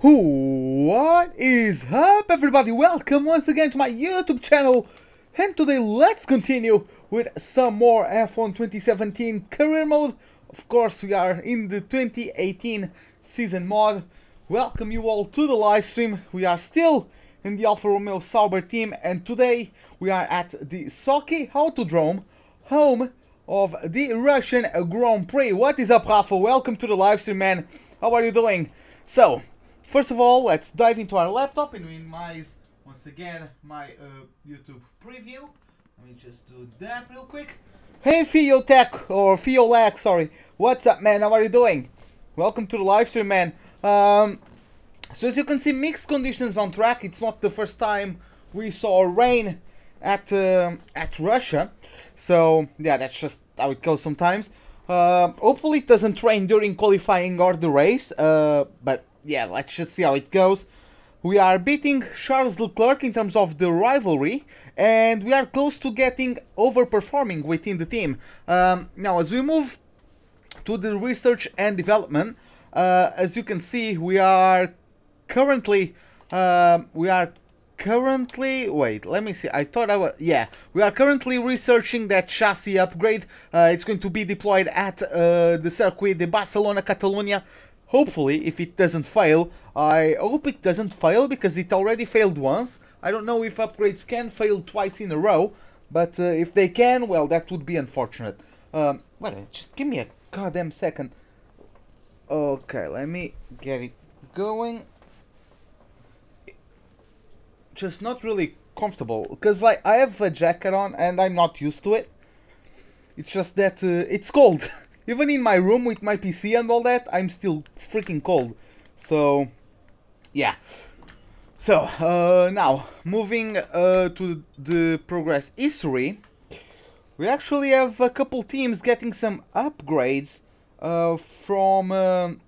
What is up, everybody? Welcome once again to my YouTube channel, and today let's continue with some more F1 2017 career mode. Of course, we are in the 2018 season mod. Welcome you all to the live stream. We are still in the Alfa Romeo Sauber team, and today we are at the Sochi Autodrome, home of the Russian Grand Prix. What is up, Rafa? Welcome to the live stream, man. How are you doing? So, first of all, let's dive into our laptop and minimize once again my YouTube preview. Let me just do that real quick. Hey Fiotech, or Fiolac, sorry. What's up, man? How are you doing? Welcome to the live stream, man. So as you can see, mixed conditions on track. It's not the first time we saw rain at Russia. So yeah, that's just how it goes sometimes. Hopefully it doesn't rain during qualifying or the race. But yeah, let's just see how it goes. We are beating Charles Leclerc in terms of the rivalry, and we are close to getting overperforming within the team. Now, as we move to the research and development, as you can see, we are currently, wait, let me see, I thought I was, yeah, we are currently researching that chassis upgrade. It's going to be deployed at the circuit de Barcelona, Catalonia. Hopefully, if it doesn't fail. I hope it doesn't fail, because it already failed once. I don't know if upgrades can fail twice in a row, but if they can, well, that would be unfortunate. Wait, just give me a goddamn second. Okay, let me get it going. Just not really comfortable, because like I have a jacket on and I'm not used to it. It's just that it's cold. Even in my room with my PC and all that, I'm still freaking cold. So yeah. So now moving to the progress history, we actually have a couple teams getting some upgrades from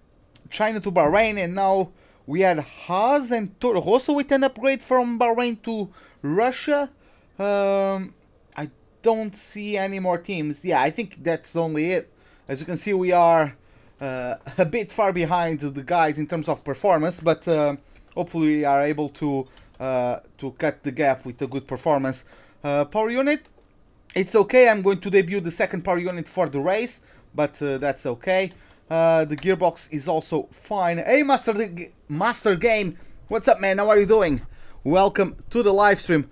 China to Bahrain, and now we had Haas and Toro Rosso with an upgrade from Bahrain to Russia. I don't see any more teams. Yeah, I think that's only it. As you can see, we are a bit far behind the guys in terms of performance, but hopefully we are able to cut the gap with a good performance. Power unit, it's okay. I'm going to debut the second power unit for the race, but that's okay. The gearbox is also fine. Hey, Master Game, what's up, man? How are you doing? Welcome to the live stream.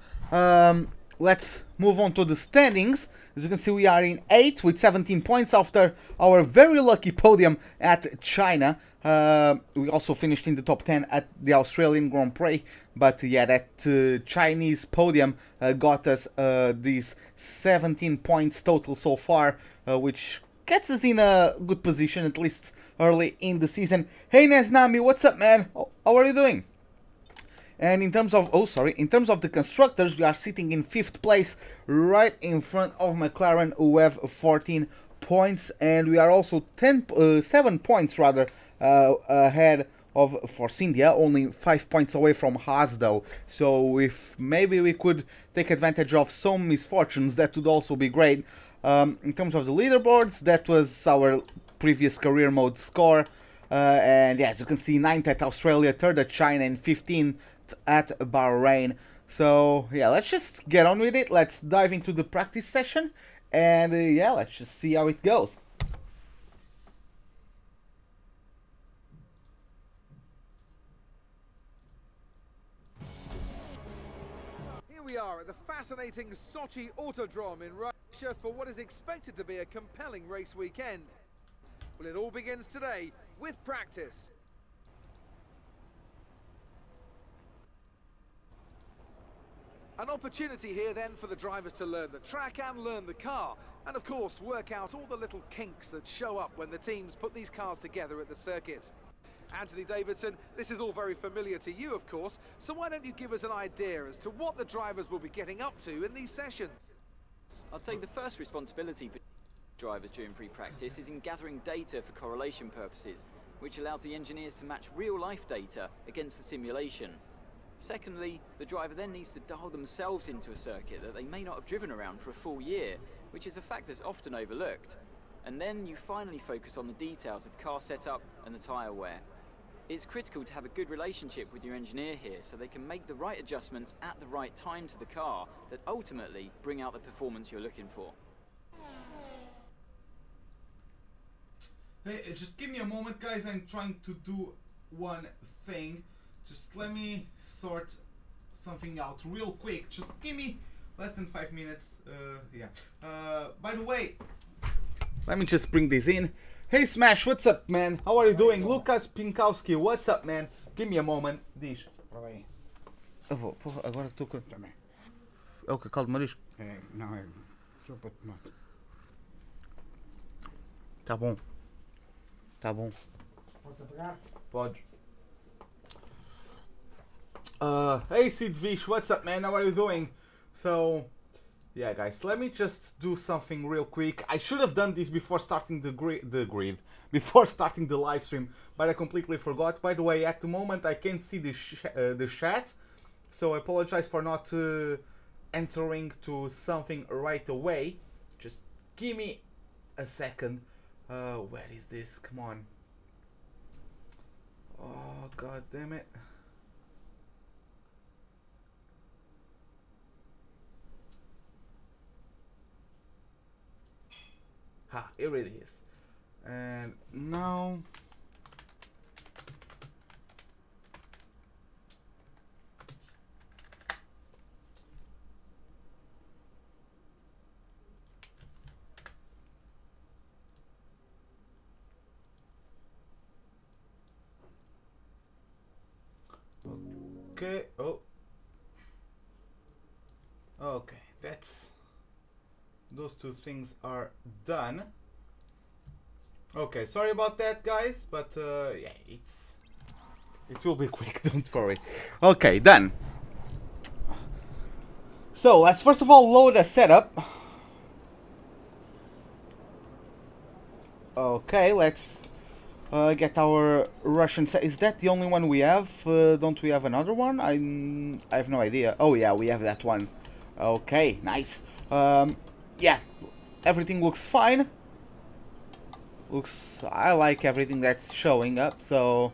Let's move on to the standings. As you can see, we are in 8th with 17 points after our very lucky podium at China. We also finished in the top 10 at the Australian Grand Prix. But yeah, that Chinese podium got us these 17 points total so far, which gets us in a good position, at least early in the season. Hey Nesnami, what's up, man? How are you doing? And in terms of, in terms of the constructors, we are sitting in 5th place, right in front of McLaren, who have 14 points, and we are also 7 points rather ahead of Force India, only 5 points away from Haas though. So if maybe we could take advantage of some misfortunes, that would also be great. In terms of the leaderboards, that was our previous career mode score, and yeah, as you can see, 9th at Australia, 3rd at China, and 15th at Bahrain. So yeah, let's just get on with it. Let's dive into the practice session, and yeah, let's just see how it goes. Here we are at the fascinating Sochi Autodrome in Russia for what is expected to be a compelling race weekend. Well, it all begins today with practice. An opportunity here then for the drivers to learn the track and learn the car, and of course work out all the little kinks that show up when the teams put these cars together at the circuit. Anthony Davidson, this is all very familiar to you, of course, so why don't you give us an idea as to what the drivers will be getting up to in these sessions? I'd say the first responsibility for drivers during pre-practice is in gathering data for correlation purposes, which allows the engineers to match real-life data against the simulation. Secondly, the driver then needs to dial themselves into a circuit that they may not have driven around for a full year, which is a fact that's often overlooked. And then you finally focus on the details of car setup and the tyre wear. It's critical to have a good relationship with your engineer here so they can make the right adjustments at the right time to the car that ultimately bring out the performance you're looking for. Hey, just give me a moment, guys. I'm trying to do one thing. Just let me sort something out real quick. Just give me less than 5 minutes. By the way, let me just bring this in. Hey Smash, what's up, man? How are you doing? Lucas Pinkowski, what's up, man? Give me a moment. Diz. Agora estou com... Também. É o cacau de marisco? Não, é sopa de tomate. Tá bom. Tá bom. Posso pegar? Pode. Hey Sid Vish, what's up, man? How are you doing? So, yeah, guys, let me just do something real quick. I should have done this before starting the grid, before starting the live stream, but I completely forgot. By the way, at the moment I can't see the chat, so I apologize for not answering to something right away. Just give me a second. Where is this? Come on. Oh, god damn it. Ha, here it is. And now... Okay, oh. Okay, that's... Those two things are done. Okay, sorry about that, guys, but yeah, it will be quick, don't worry. Okay, done. So let's first of all load a setup. Okay, let's get our Russian set. Is that the only one we have? Don't we have another one? I have no idea. Oh yeah, we have that one. Okay, nice. Yeah, everything looks fine. I like everything that's showing up, so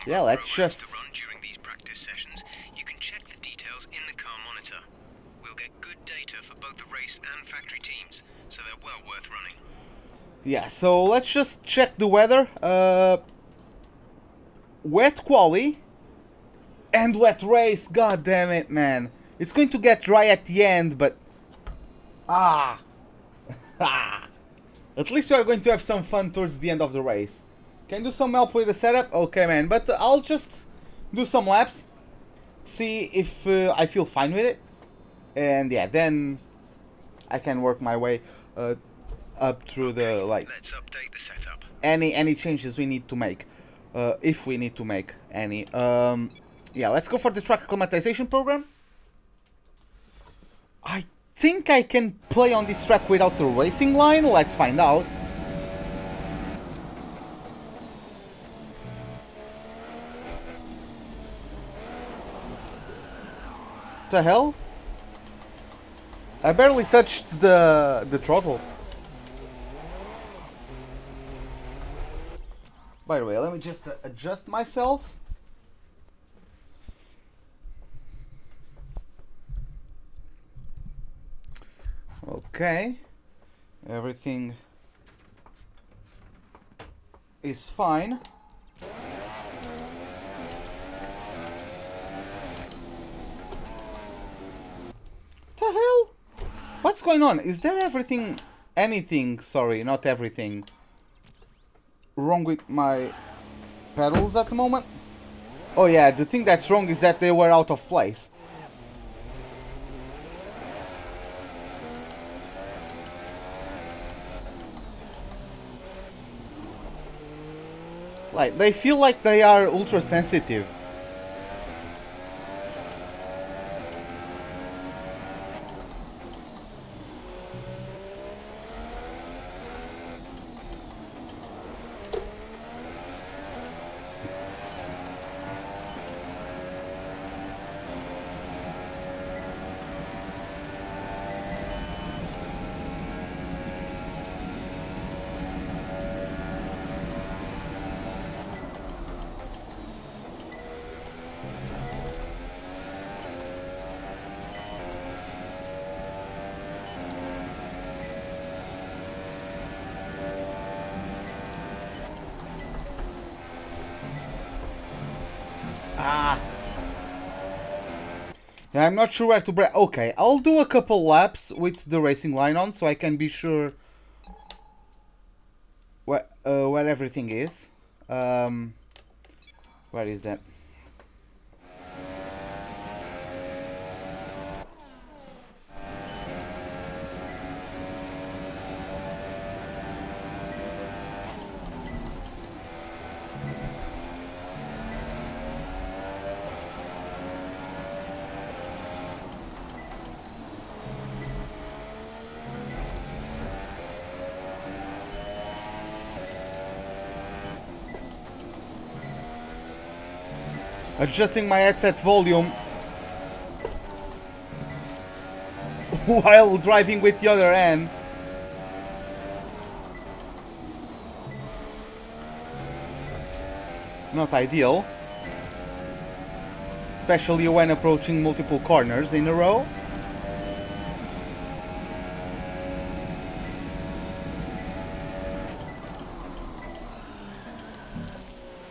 yeah, let's just... To run during these practice sessions. You can check the details in the car monitor. We'll get good data for both the race and factory teams, so they're well worth running. Yeah, so let's just check the weather. Wet quali and wet race. God damn it, man. It's going to get dry at the end, but... Ah! At least we are going to have some fun towards the end of the race. Can you do some help with the setup? Okay, man, but I'll just do some laps. See if I feel fine with it. And yeah, then I can work my way up through the, like... Let's update the setup. Any changes we need to make. If we need to make any. Yeah, let's go for the track acclimatization program. I think I can play on this track without the racing line. Let's find out. What the hell? I barely touched the throttle. By the way, let me just adjust myself. Okay, everything is fine. What the hell? What's going on? Is there anything, sorry, not everything, wrong with my pedals at the moment? Oh yeah, the thing that's wrong is that they were out of place. Like, they feel like they are ultra sensitive. Yeah, I'm not sure where to brake. Okay, I'll do a couple laps with the racing line on so I can be sure where everything is. Where is that? Adjusting my headset volume while driving with the other hand. Not ideal, especially when approaching multiple corners in a row.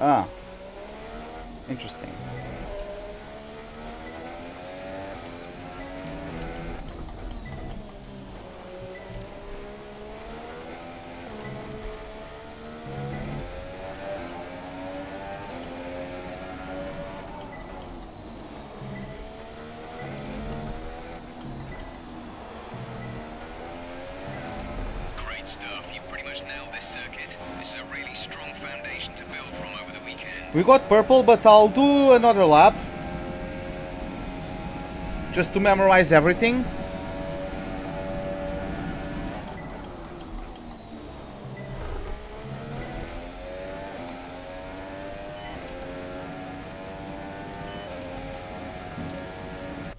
Ah, interesting. Great stuff. You've pretty much nailed this circuit. This is a really strong foundation to build from over the weekend. We got purple, but I'll do another lap just to memorize everything.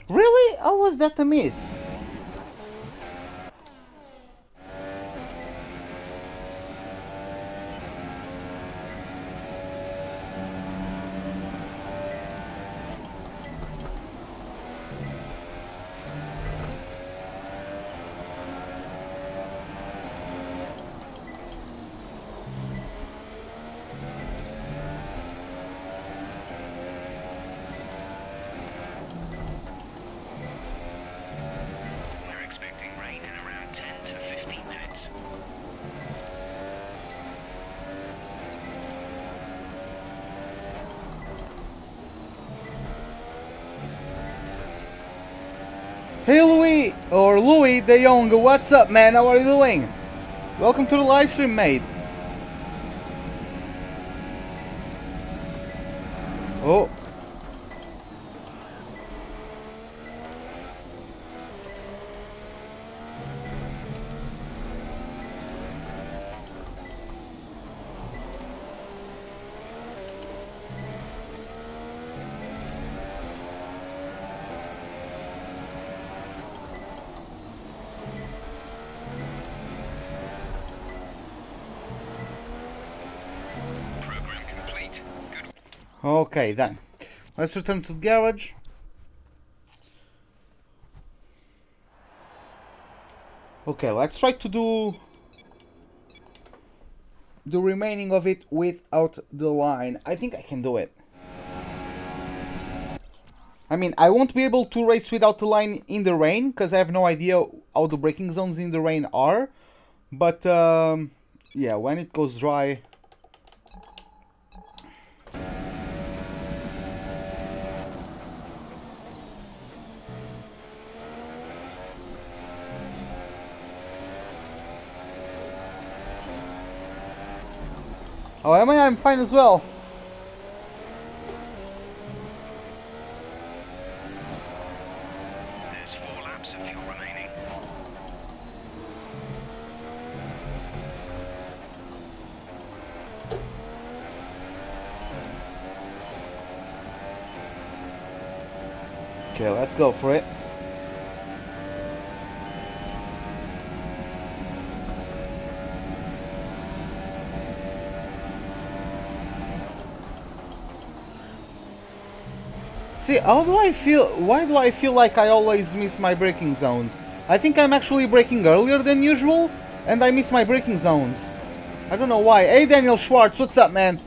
Really? How was that a miss? We're expecting rain in around 10 to 15 minutes. Hey Louis, or Louis De Jong, what's up man, how are you doing? Welcome to the live stream, mate. Oh. Program complete. Good. Okay, then. Let's return to the garage. Okay, let's try to do the remaining of it without the line. I think I can do it. I mean, I won't be able to race without the line in the rain, because I have no idea how the braking zones in the rain are. But, yeah, when it goes dry... Oh, am I? I'm fine as well. There's 4 laps of fuel remaining. Okay, let's go for it. See, how do I feel? Why do I feel like I always miss my braking zones? I think I'm actually braking earlier than usual, and I miss my braking zones. I don't know why. Hey, Daniel Schwartz, what's up, man?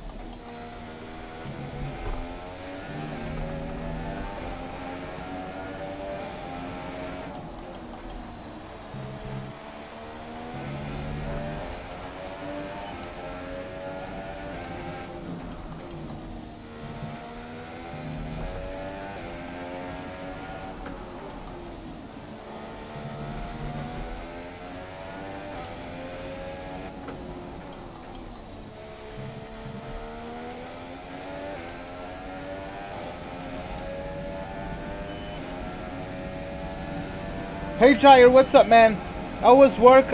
Hey Jair, what's up, man? I was work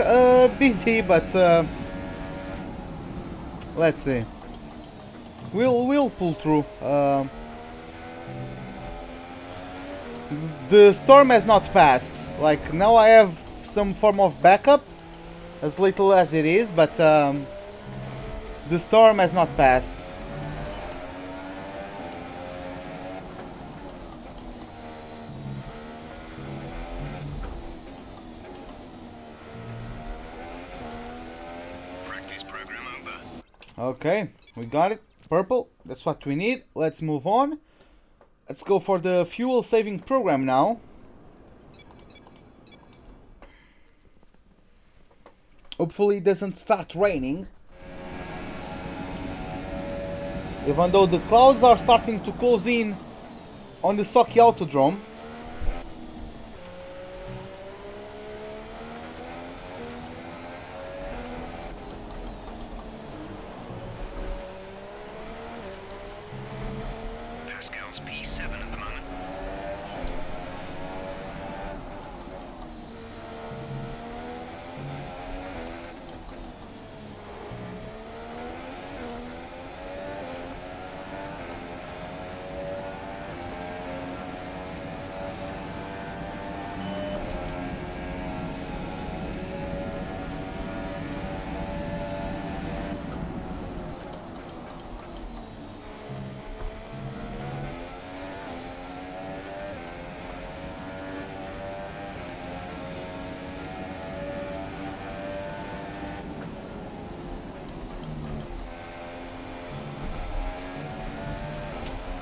busy, but let's see. We'll pull through. The storm has not passed. Like now, I have some form of backup, as little as it is, but the storm has not passed. Okay, we got it. Purple, that's what we need. Let's move on. Let's go for the fuel saving program now. Hopefully it doesn't start raining. Even though the clouds are starting to close in on the Sochi Autodrome. P7 at the moment.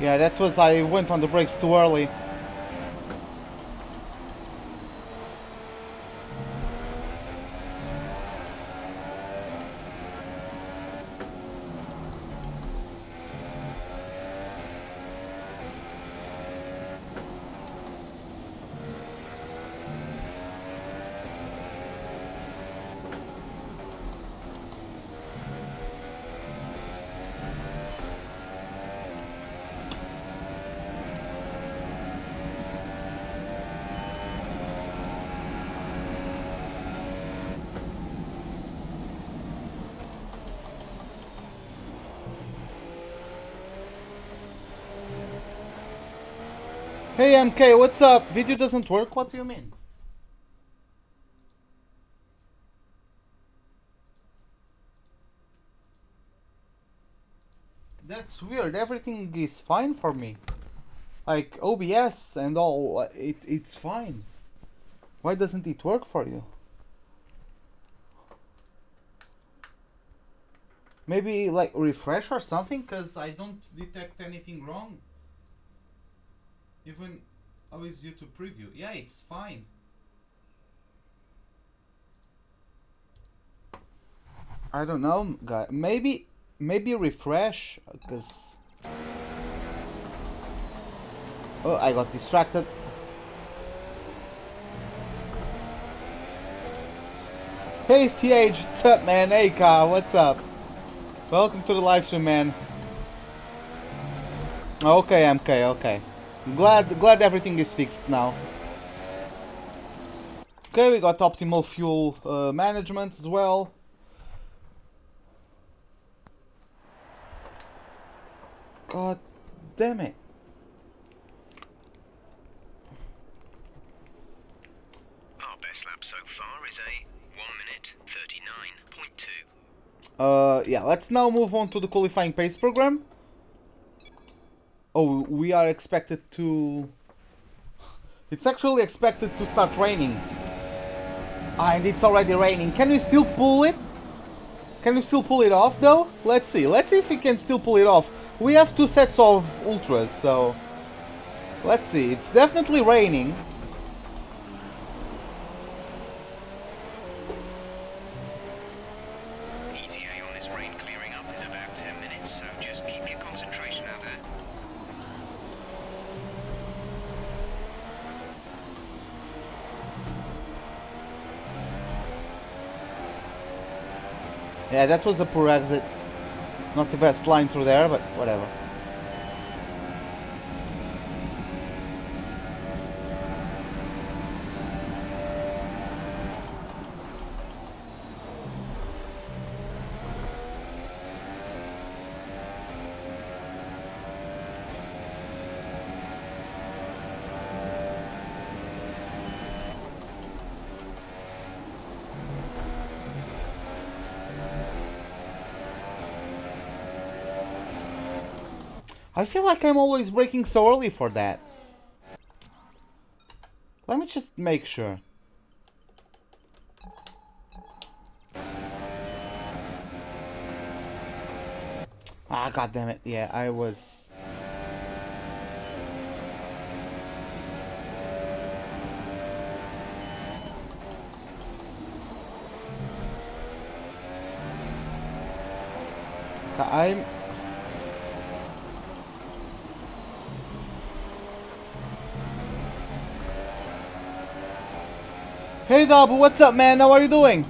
Yeah, that was, I went on the brakes too early. Hey MK, what's up? Video doesn't work? What do you mean? That's weird. Everything is fine for me. Like OBS and all, it's fine. Why doesn't it work for you? Maybe like refresh or something, cause I don't detect anything wrong. Even always YouTube preview. Yeah, it's fine. I don't know, guy. Maybe refresh, cause oh, I got distracted. Hey CH, what's up, man? Hey Ka, what's up? Welcome to the live stream, man. Okay, MK, okay. Glad everything is fixed now. Okay, we got optimal fuel management as well. God damn it. Our best lap so far is a 1:39.2. Yeah, let's now move on to the qualifying pace program. Oh, we are expected to... It's actually expected to start raining. Ah, and it's already raining. Can we still pull it? Can we still pull it off, though? Let's see. Let's see if we can still pull it off. We have 2 sets of ultras, so... Let's see. It's definitely raining. Yeah, that was a poor exit. Not the best line through there, but whatever. I feel like I'm always braking so early for that. Let me just make sure. Ah, god damn it. Yeah, I was... I'm... Hey Dabu, what's up, man? How are you doing?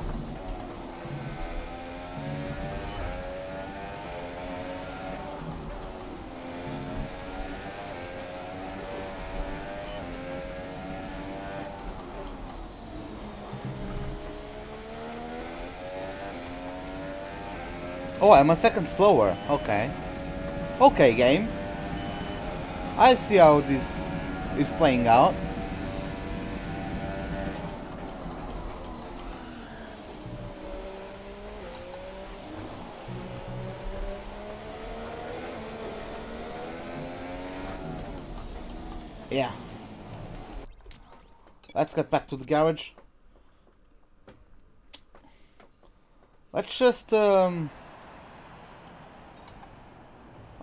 Oh, I'm a second slower. Okay. Okay, game. I see how this is playing out. Yeah. Let's get back to the garage. Let's just how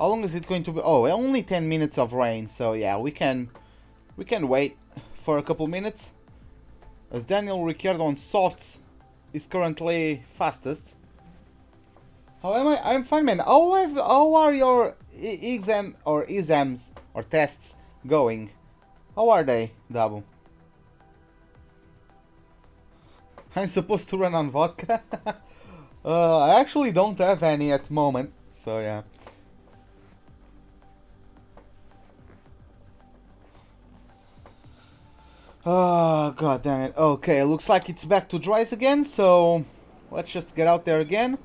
long is it going to be? Oh, only 10 minutes of rain, so yeah, we can wait for a couple minutes. As Daniel Ricciardo on softs is currently fastest. How am I? I'm fine, man. How are your exams or tests going? How are they, Dabu? I'm supposed to run on vodka? I actually don't have any at the moment, so yeah. Oh, god damn it. Okay, looks like it's back to dries again, so let's just get out there again.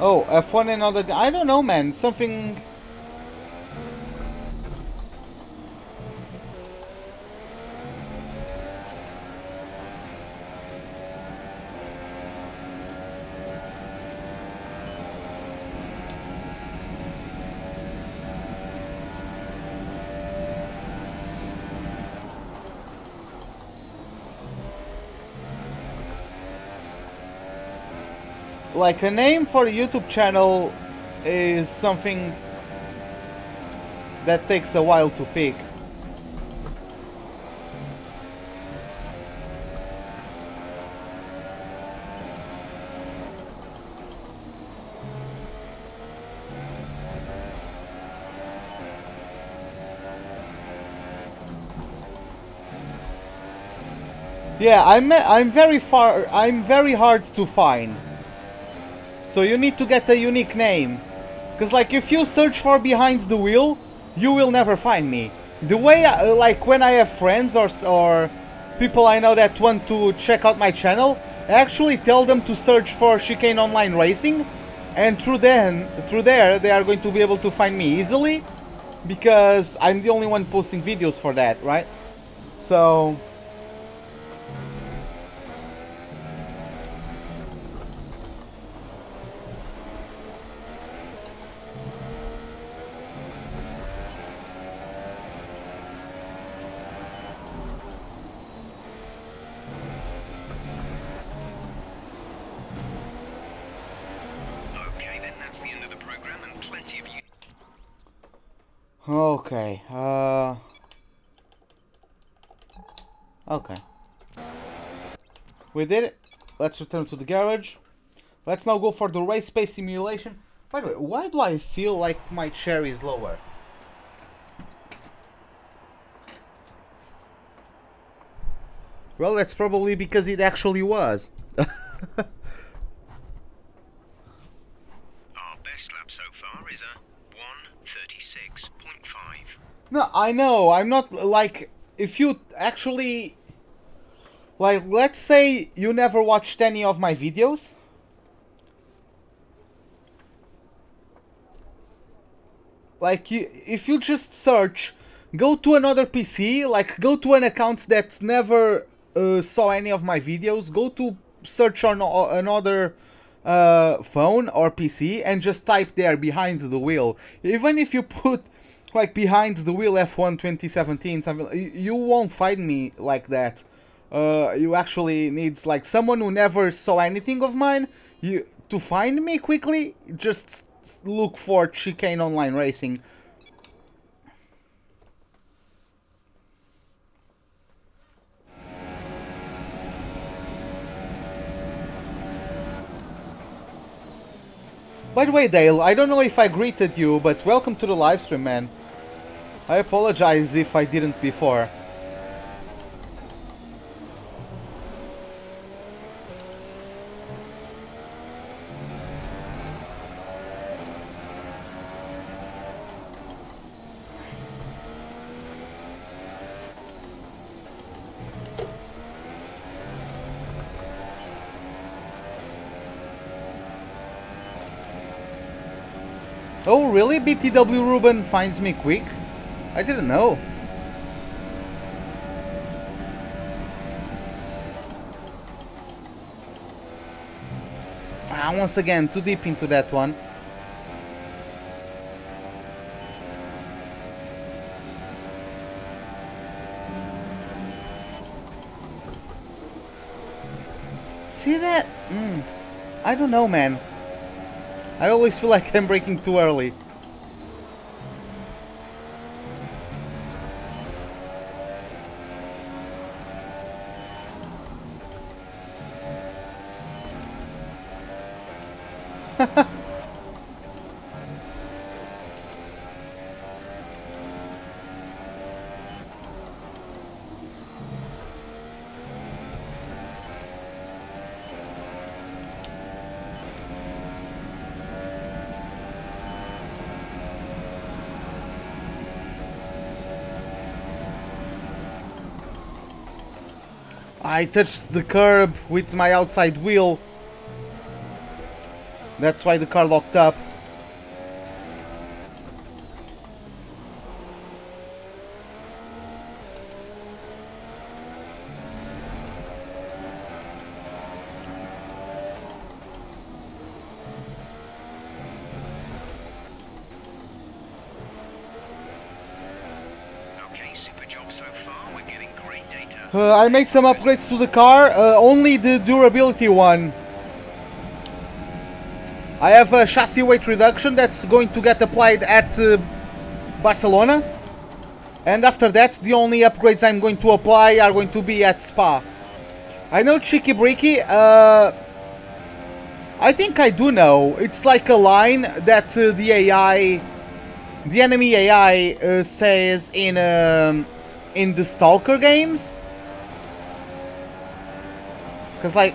Oh, F1 and other... I don't know, man. Something... Like, a name for a YouTube channel is something that takes a while to pick. Yeah, I'm very hard to find. So you need to get a unique name. Because like if you search for behind the wheel, you will never find me. The way, like when I have friends or people I know that want to check out my channel, I actually tell them to search for Chicane Online Racing. And through there they are going to be able to find me easily. Because I'm the only one posting videos for that, right? So... Okay, okay. We did it. Let's return to the garage. Let's now go for the race pace simulation. By the way, why do I feel like my chair is lower? Well, that's probably because it actually was. Our best lap so far is a 1:36.5. No, I know. I'm not like if you actually like let's say you never watched any of my videos. Like if you just search, go to another PC, like go to an account that never saw any of my videos, go to search on another phone or PC and just type there behind the wheel. Even if you put like behind the wheel F1 2017, something, you won't find me like that. You actually need like someone who never saw anything of mine. To find me quickly, just look for Chicane Online Racing. By the way, Dale, I don't know if I greeted you, but welcome to the livestream, man. I apologize if I didn't before. Oh, really? BTW Ruben finds me quick? I didn't know. Ah, once again, too deep into that one. See that? I don't know, man. I always feel like I'm braking too early. I touched the curb with my outside wheel. That's why the car locked up. Okay, super job so far. We're getting great data. I made some upgrades to the car, only the durability one. I have a chassis weight reduction that's going to get applied at Barcelona. And after that, the only upgrades I'm going to apply are going to be at Spa. I know Cheeky Bricky, I think I do know. It's like a line that the enemy AI says in the Stalker games. Cause like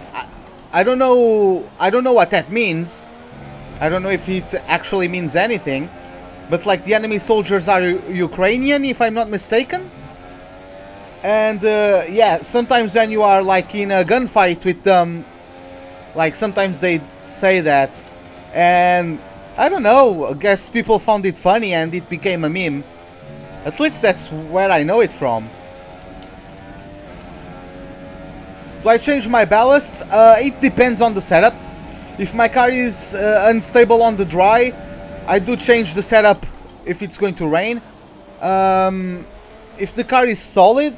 I don't know what that means. I don't know if it actually means anything. But like the enemy soldiers are Ukrainian, if I'm not mistaken. And yeah, sometimes when you are like in a gunfight with them, like sometimes they say that. And I don't know, I guess people found it funny and it became a meme. At least that's where I know it from. Do I change my ballast? It depends on the setup. If my car is unstable on the dry, I do change the setup if it's going to rain. If the car is solid,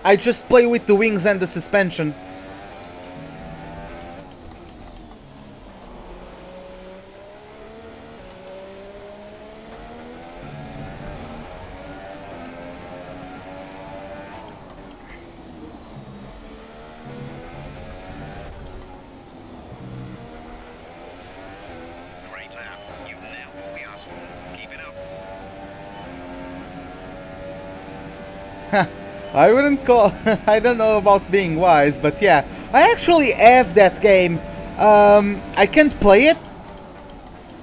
I just play with the wings and the suspension. I wouldn't call... I don't know about being wise, but yeah. I actually have that game. I can't play it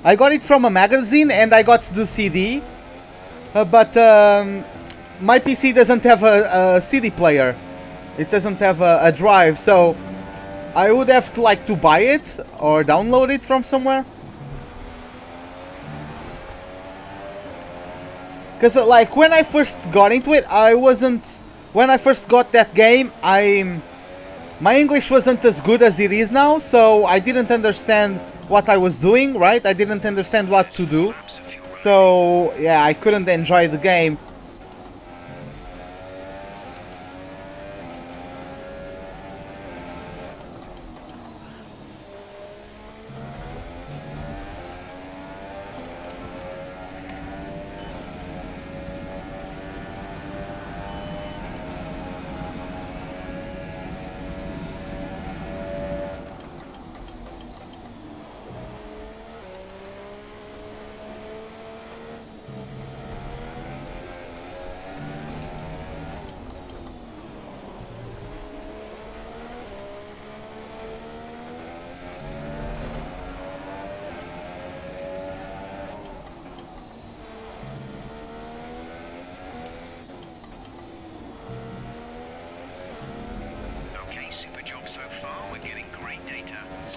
I got it from a magazine and I got the CD, but my PC doesn't have a CD player. It doesn't have a drive, so I would have to like to buy it or download it from somewhere. Because like when I first got into it, when I first got that game, my English wasn't as good as it is now, so I didn't understand what I was doing, right? I didn't understand what to do. So yeah, I couldn't enjoy the game.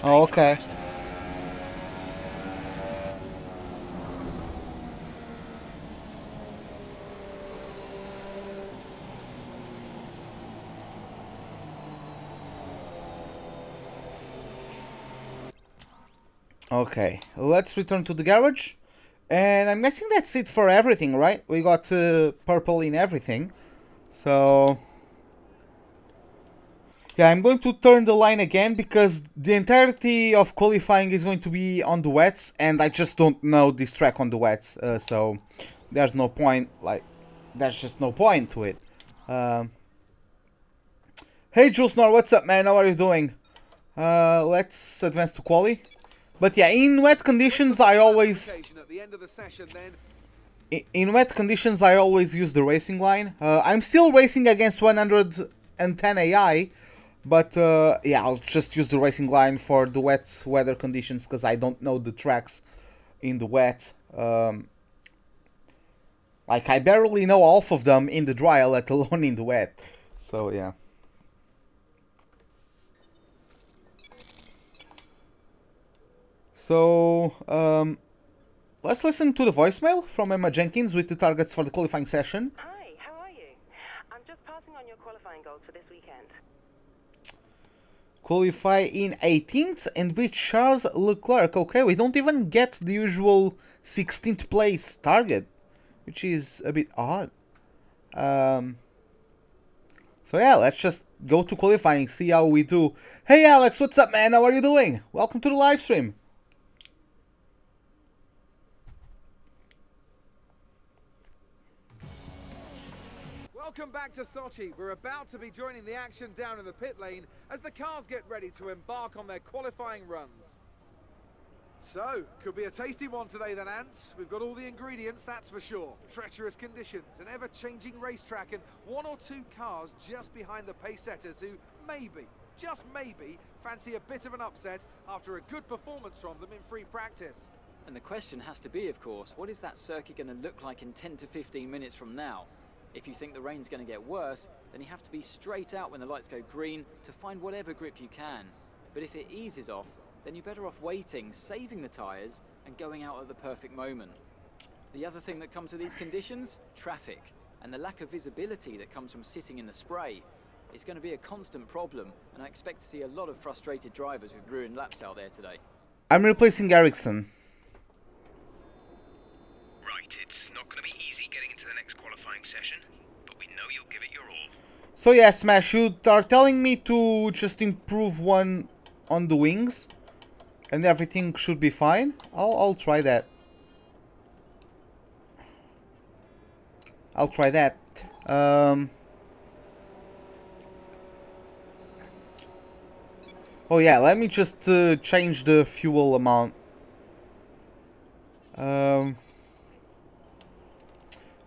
Oh, okay. Okay, let's return to the garage. And I'm guessing that's it for everything, right? We got purple in everything. So yeah, I'm going to turn the line again because the entirety of qualifying is going to be on the wets, and I just don't know this track on the wets, so there's no point, like, there's just no point to it. Hey Jules Nor, what's up man, how are you doing? Let's advance to quali. But yeah, in wet conditions I always... In wet conditions I always use the racing line. I'm still racing against 110 AI, but yeah, I'll just use the racing line for the wet weather conditions because I don't know the tracks in the wet. Like, I barely know half of them in the dry, let alone in the wet. So, yeah. So, let's listen to the voicemail from Emma Jenkins with the targets for the qualifying session. Hi, how are you? I'm just passing on your qualifying goals for this weekend. Qualify in 18th and beat Charles Leclerc. Okay, we don't even get the usual 16th place target, which is a bit odd. So yeah, let's just go to qualifying, see how we do. Hey Alex, what's up man? How are you doing? Welcome to the live stream. Welcome back to Sochi. We're about to be joining the action down in the pit lane as the cars get ready to embark on their qualifying runs. So, could be a tasty one today then, Ants. We've got all the ingredients, that's for sure. Treacherous conditions, an ever-changing racetrack, and one or two cars just behind the pace setters who maybe, just maybe, fancy a bit of an upset after a good performance from them in free practice. And the question has to be, of course, what is that circuit going to look like in 10 to 15 minutes from now? If you think the rain's going to get worse, then you have to be straight out when the lights go green to find whatever grip you can. But if it eases off, then you're better off waiting, saving the tyres, and going out at the perfect moment. The other thing that comes with these conditions? Traffic, and the lack of visibility that comes from sitting in the spray. It's going to be a constant problem, and I expect to see a lot of frustrated drivers with ruined laps out there today. I'm replacing Ericsson. Right, it's not going to be easy getting into the next qualifying session, but we know you'll give it your all. So yeah, Smash, you are telling me to just improve one on the wings, and everything should be fine? I'll try that. I'll try that. Oh yeah, let me just change the fuel amount.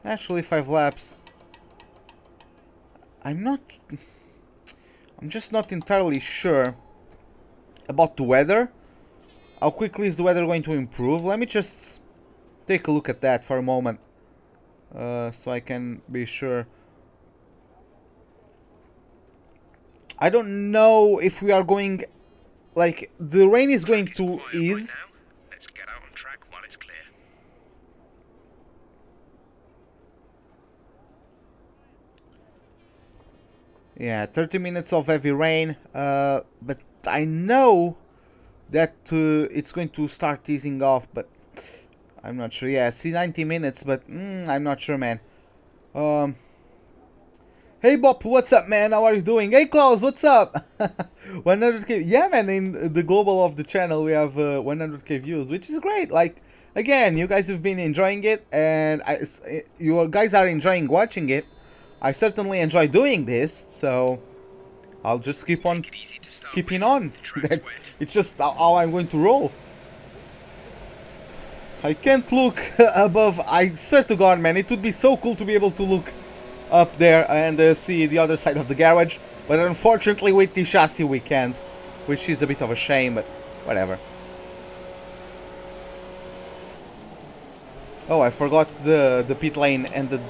Actually, 5 laps. I'm just not entirely sure about the weather. How quickly is the weather going to improve? Let me just take a look at that for a moment, so I can be sure. I don't know if we are going, like, the rain is going to ease. Let's get out on track while it's clear. Yeah, 30 minutes of heavy rain, but I know that it's going to start easing off, but I'm not sure. Yeah, see, 90 minutes, but I'm not sure, man. Hey Bob, what's up, man? How are you doing? Hey Klaus, what's up? 100k. Yeah, man, in the global of the channel we have 100k views, which is great. Like, again, you guys have been enjoying it, and you guys are enjoying watching it. I certainly enjoy doing this, so I'll just keep on keeping on. It's just how I'm going to roll. I can't look above. I swear to God, man, it would be so cool to be able to look up there and see the other side of the garage, but unfortunately with the chassis we can't, which is a bit of a shame, but whatever. Oh, I forgot the pit lane and the...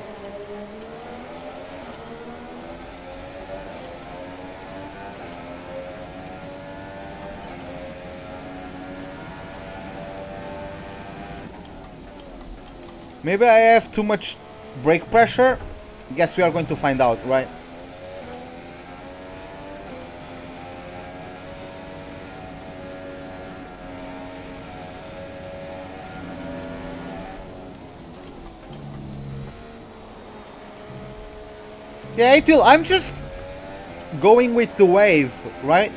Maybe I have too much brake pressure? Guess we are going to find out, right? Yeah, it will. I'm just going with the wave, right?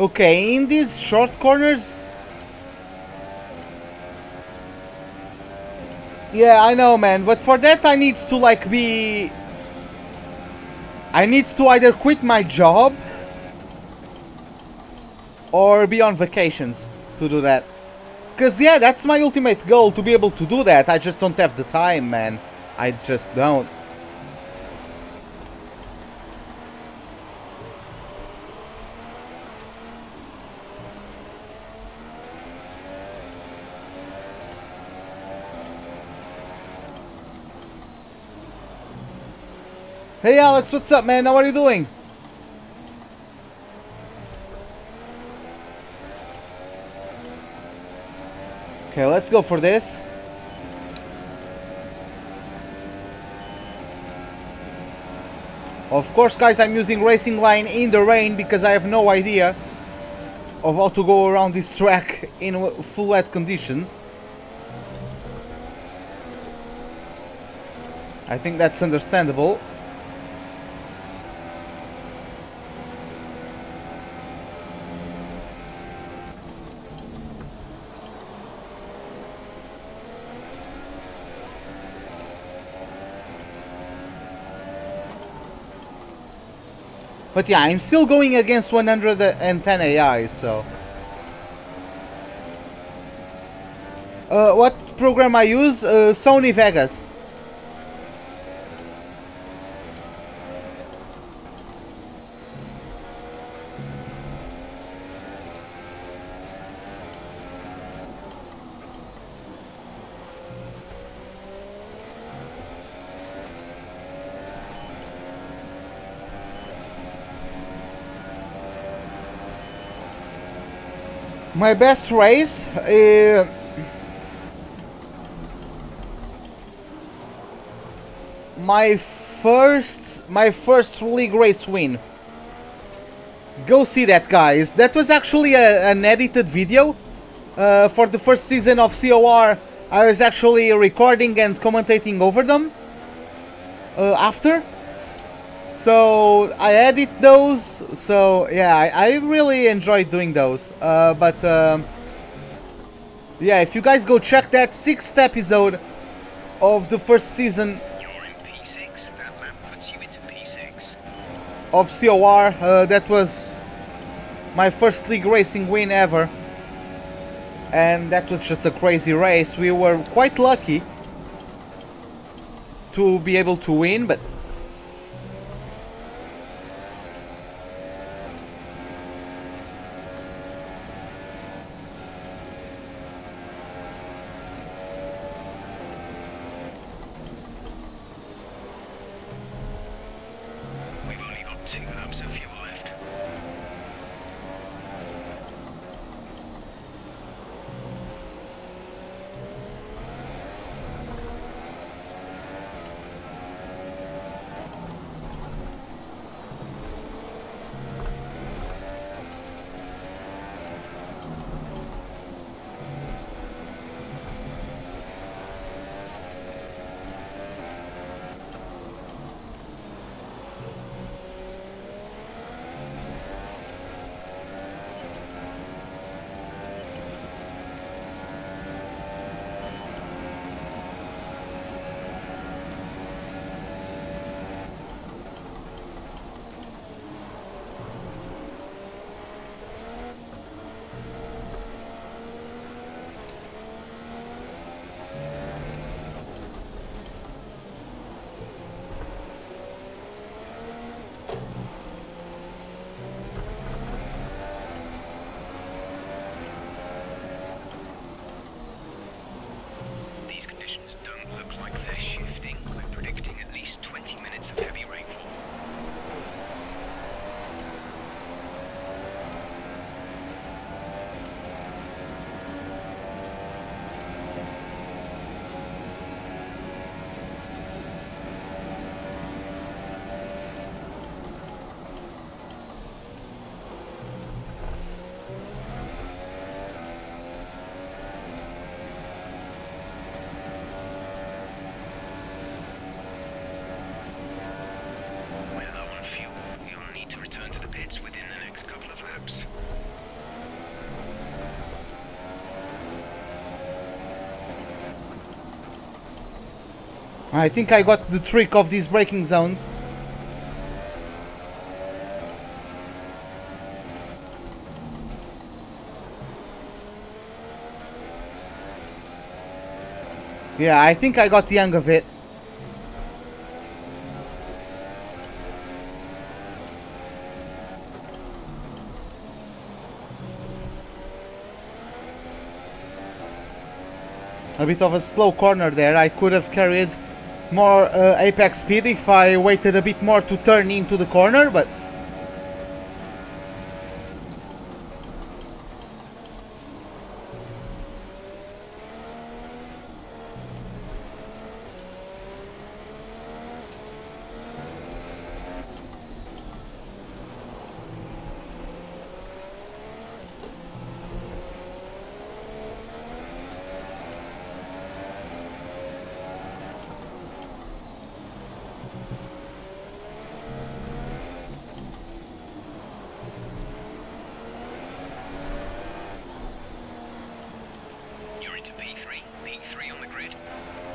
Okay, in these short corners... Yeah, I know, man, but for that I need to, like, be... I need to either quit my job or be on vacations to do that. Because, yeah, that's my ultimate goal, to be able to do that. I just don't have the time, man. I just don't. Hey Alex, what's up, man? How are you doing? Okay, let's go for this. Of course, guys, I'm using racing line in the rain because I have no idea of how to go around this track in full wet conditions. I think that's understandable. But yeah, I'm still going against 110 AI, so... what program I use? Sony Vegas. My best race, my first league race win. Go see that, guys. That was actually an edited video for the first season of COR. I was actually recording and commentating over them after. So I edit those, so yeah, I really enjoyed doing those, but Yeah, if you guys go check that 6th episode of the first season You're in P6. That lap puts you into P6. of COR, that was my first league racing win ever. And that was just a crazy race. We were quite lucky to be able to win, but We've only got 2 laps of fuel left. These conditions don't look like they're shifting. We're predicting at least 20 minutes of heavy rainfall. We're low on fuel. You'll need to return to the pits within the next couple of laps. I think I got the trick of these braking zones. Yeah, I think I got the hang of it. A bit of a slow corner there. I could have carried more apex speed if I waited a bit more to turn into the corner, but You're into P3. P3 on the grid.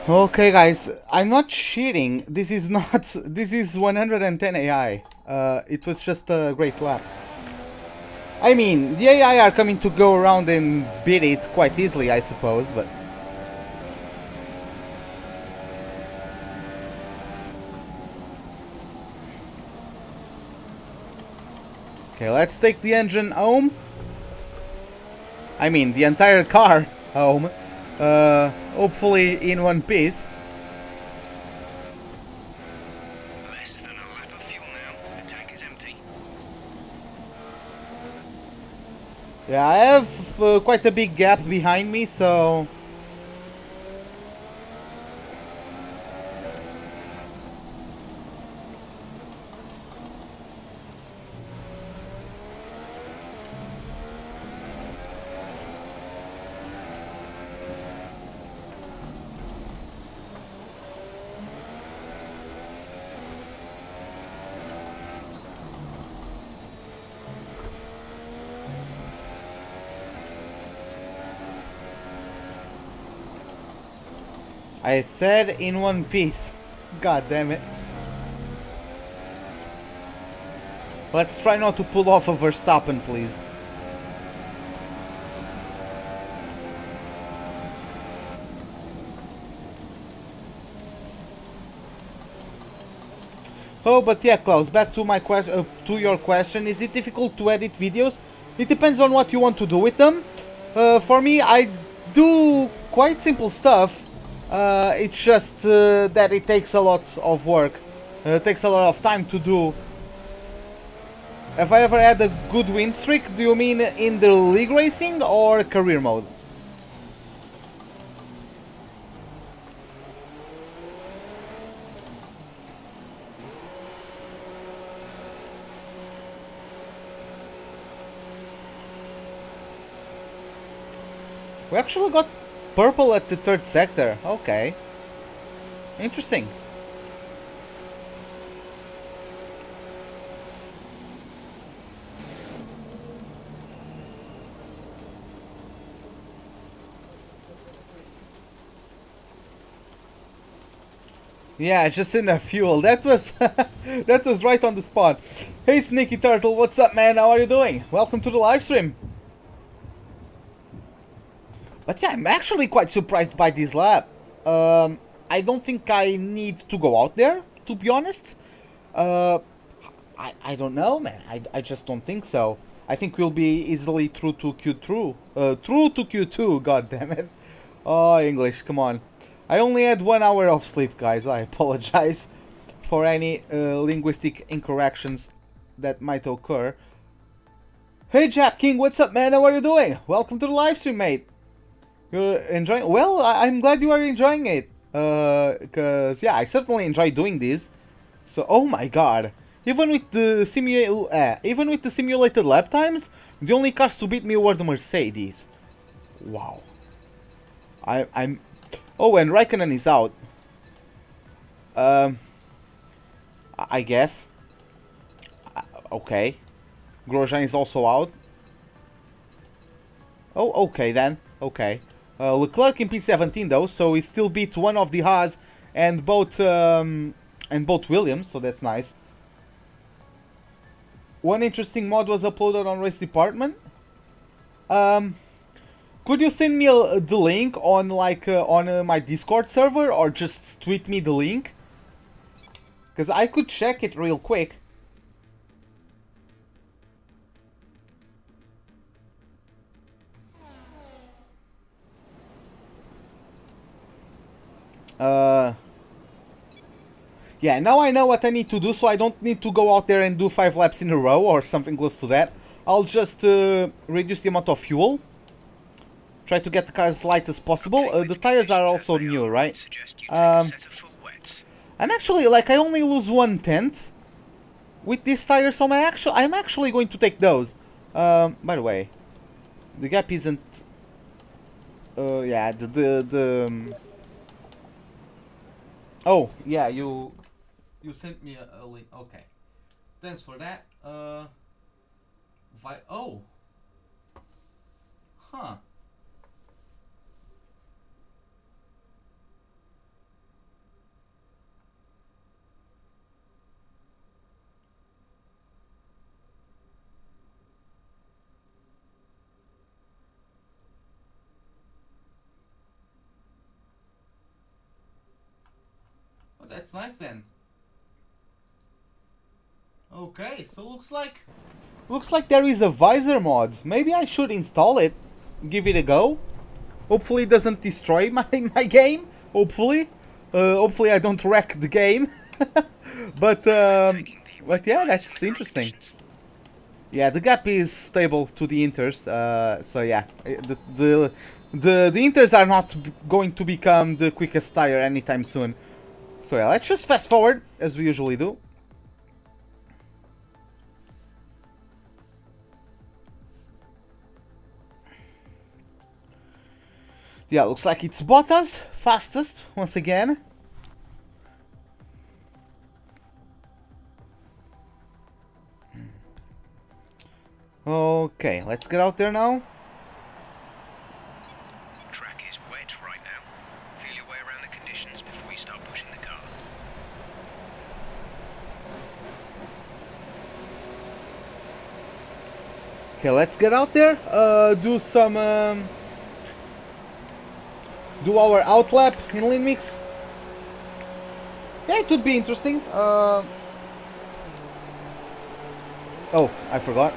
okay, guys, I'm not cheating. This is not. This is 110 AI. It was just a great lap. I mean, the AI are coming to go around and beat it quite easily, I suppose, but okay, let's take the engine home. I mean, the entire car home. Hopefully in one piece. Less than a lap of fuel now. The tank is empty. Yeah, I have quite a big gap behind me, so I said in one piece. God damn it. Let's try not to pull off a Verstappen, please. Oh, but yeah, Klaus, back to my question, to your question. Is it difficult to edit videos? It depends on what you want to do with them. For me, I do quite simple stuff. It's just that it takes a lot of work. It takes a lot of time to do. Have I ever had a good win streak? Do you mean in the league racing or career mode? We actually got purple at the third sector. Okay. Interesting. Yeah, just in the fuel. That was that was right on the spot. Hey Sneaky Turtle, what's up, man? How are you doing? Welcome to the live stream. But yeah, I'm actually quite surprised by this lap. I don't think I need to go out there, to be honest. I don't know, man. I just don't think so. I think we'll be easily through to Q2. God damn it. Oh, English, come on. I only had 1 hour of sleep, guys. I apologize for any linguistic incorrections that might occur. Hey, Jap King, what's up, man? How are you doing? Welcome to the live stream, mate. You're enjoying? Well, I'm glad you are enjoying it. Cause yeah, I certainly enjoy doing this. So, oh my god, even with the simulated lap times, the only cars to beat me were the Mercedes. Wow. I'm. Oh, and Raikkonen is out. I guess. Okay. Grosjean is also out. Oh, okay then. Okay. Leclerc in P17 though, so he still beat one of the Haas and both Williams, so that's nice. One interesting mod was uploaded on Race Department. Could you send me the link on my Discord server, or just tweet me the link? Because I could check it real quick. Yeah, now I know what I need to do, so I don't need to go out there and do 5 laps in a row or something close to that. I'll just reduce the amount of fuel. Try to get the car as light as possible. The tires are also new, right? I'm actually, like, I only lose 1/10 with these tires, so I'm actually going to take those. By the way, the gap isn't... yeah, oh, yeah, you sent me a link. Okay. Thanks for that. Oh. Huh. Oh, that's nice then. Okay, so looks like there is a visor mod. Maybe I should install it, give it a go. Hopefully it doesn't destroy my game. Hopefully I don't wreck the game. But yeah, that's interesting. Yeah, the gap is stable to the Inters. So yeah, the Inters are not going to become the quickest tire anytime soon. So yeah, let's just fast forward as we usually do. Yeah, looks like it's Bottas, fastest, once again. Okay, let's get out there now. Track is wet right now. Feel your way around the conditions. you start pushing the car. Okay, let's get out there. Do some do our outlap in lean mix. Yeah, it would be interesting. Oh, I forgot.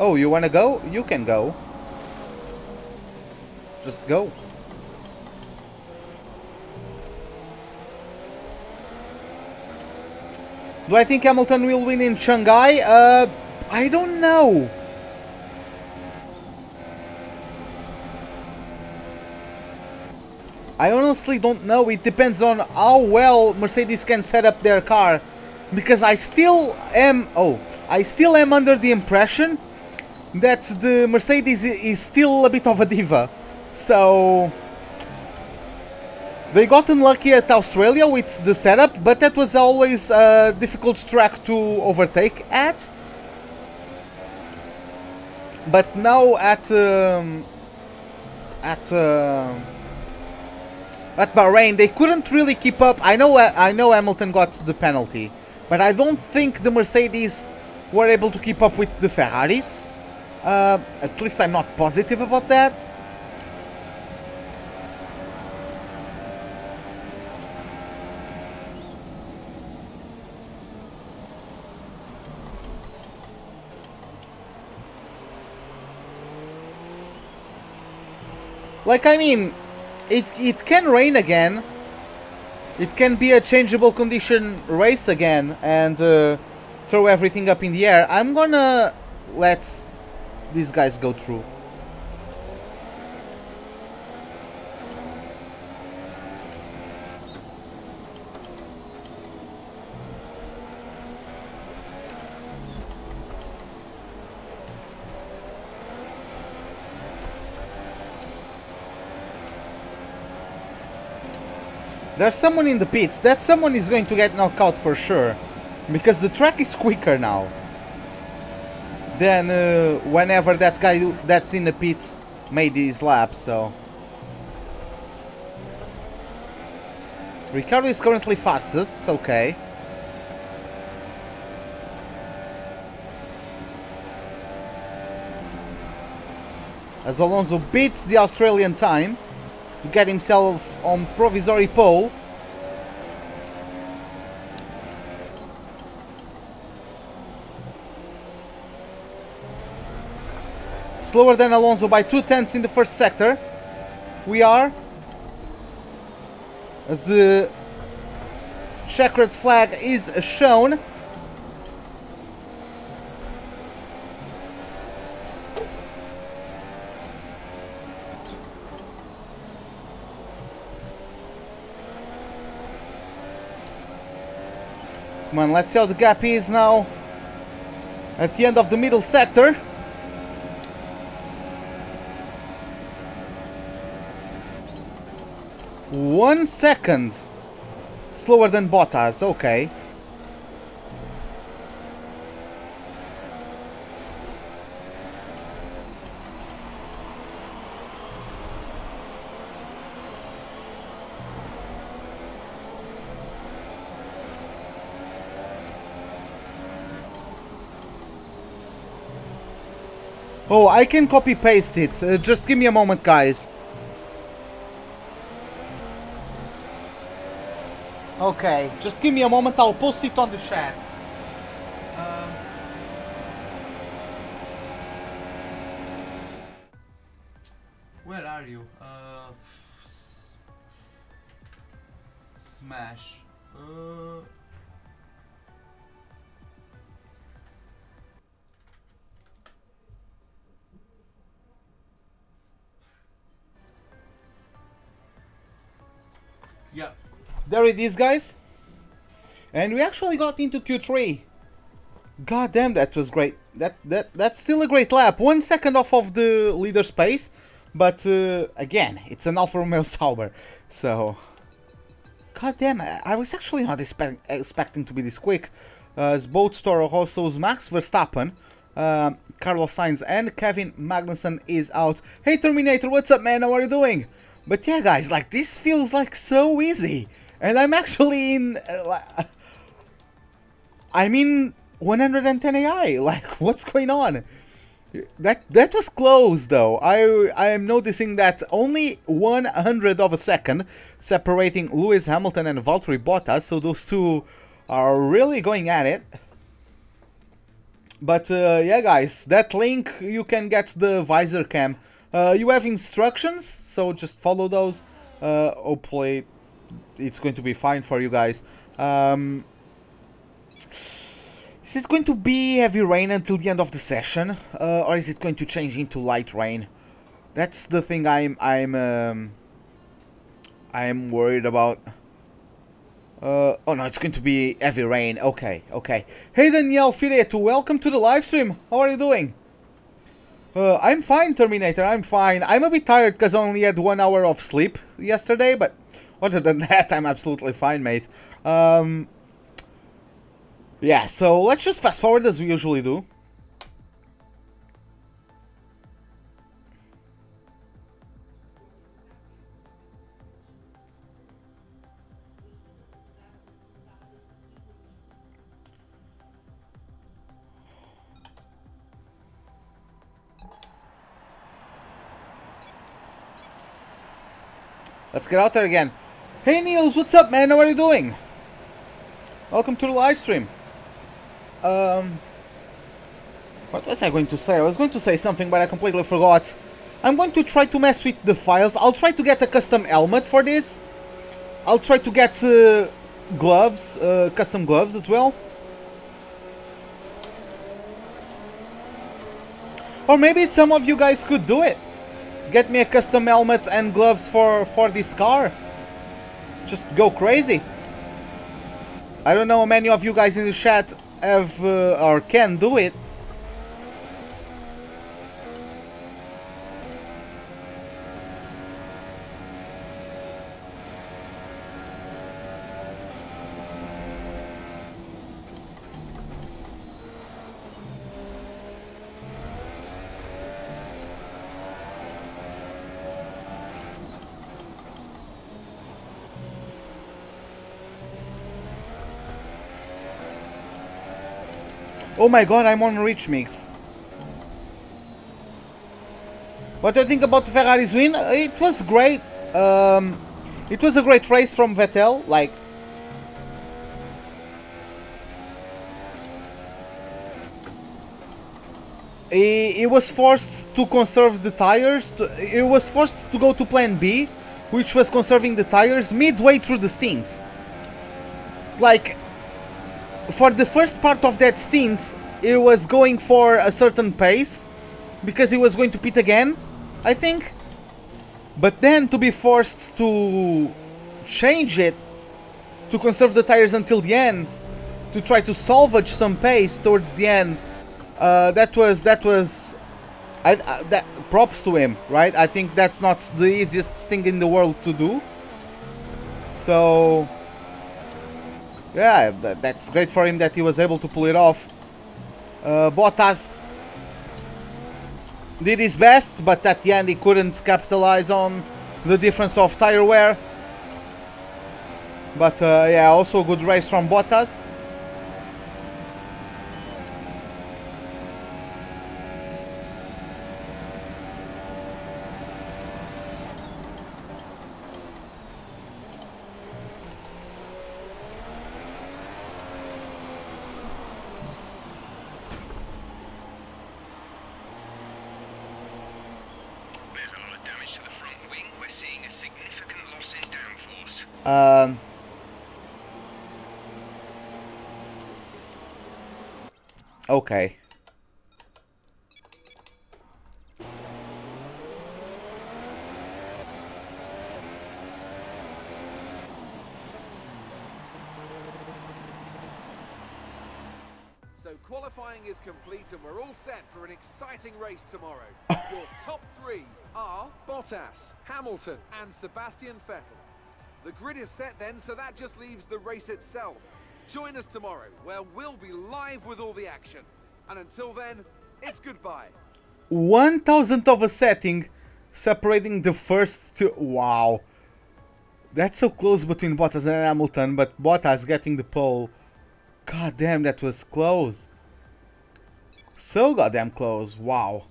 Oh, you wanna go? You can go. Just go. Do I think Hamilton will win in Shanghai? I don't know. I honestly don't know. It depends on how well Mercedes can set up their car. Because I still am under the impression that the Mercedes is still a bit of a diva. So they got unlucky at Australia with the setup, but that was always a difficult track to overtake at. But now at Bahrain, they couldn't really keep up. I know Hamilton got the penalty, but I don't think the Mercedes were able to keep up with the Ferraris. At least I'm not positive about that. Like, I mean, it can rain again. It can be a changeable condition race again and throw everything up in the air. I'm gonna let these guys go through. There's someone in the pits. That someone is going to get knocked out for sure. Because the track is quicker now than whenever that guy that's in the pits made his lap, so. Ricciardo is currently fastest, okay. As Alonso beats the Australian time to get himself on provisory pole. Slower than Alonso by 2/10 in the first sector. We are. As the checkered flag is shown. Come on, let's see how the gap is now at the end of the middle sector. One second slower than Bottas, okay. Oh, I can copy paste it. Just give me a moment, guys. Okay, just give me a moment. I'll post it on the chat. Where are you? Smash. Yeah, there it is, guys, and we actually got into Q3. God damn, that was great. That's still a great lap. 1 second off of the leader's pace, but again, it's an Alfa Romeo Sauber, so god damn, I was actually not expecting to be this quick. As both Toro Rosso's Max Verstappen Carlos Sainz and Kevin Magnussen is out. Hey Terminator, what's up man? How are you doing? But yeah guys, like this feels like so easy. And I'm actually in... I'm in 110 AI. Like, what's going on? That was close though. I am noticing that only 100 of a second separating Lewis Hamilton and Valtteri Bottas, so those two are really going at it. But yeah guys, that link you can get the visor cam. You have instructions, so just follow those. Hopefully it's going to be fine for you guys. Is it going to be heavy rain until the end of the session, or is it going to change into light rain? That's the thing I'm worried about. Oh no, it's going to be heavy rain. Okay, okay. Hey Danielle Fireto, welcome to the live stream. How are you doing? I'm fine, Terminator. I'm fine. I'm a bit tired because I only had 1 hour of sleep yesterday, but other than that, I'm absolutely fine, mate. Yeah, so let's just fast forward as we usually do. Let's get out there again. Hey Niels, what's up man? How are you doing? Welcome to the live stream. What was I going to say? I was going to say something, but I completely forgot. I'm going to try to mess with the files. I'll try to get a custom helmet for this. I'll try to get gloves, custom gloves as well. Or maybe some of you guys could do it. Get me a custom helmet and gloves for this car. Just go crazy. I don't know how many of you guys in the chat have or can do it. Oh my god, I'm on Rich Mix. What do you think about Ferrari's win? It was great. It was a great race from Vettel. Like, he was forced to conserve the tires. He was forced to go to plan B, which was conserving the tires midway through the stint. Like, for the first part of that stint, he was going for a certain pace because he was going to pit again, I think. But then to be forced to change it to conserve the tires until the end, to try to salvage some pace towards the end, that props to him, right? I think that's not the easiest thing in the world to do. So yeah, that's great for him that he was able to pull it off. Bottas did his best, but at the end he couldn't capitalize on the difference of tire wear. But yeah, also a good race from Bottas. Okay. So qualifying is complete and we're all set for an exciting race tomorrow. Your top three are Bottas, Hamilton and Sebastian Vettel. The grid is set then, so that just leaves the race itself. Join us tomorrow, where we'll be live with all the action. And until then, it's goodbye. 1,000th of a setting separating the first two. Wow. That's so close between Bottas and Hamilton, but Bottas getting the pole. God damn, that was close. So goddamn close. Wow.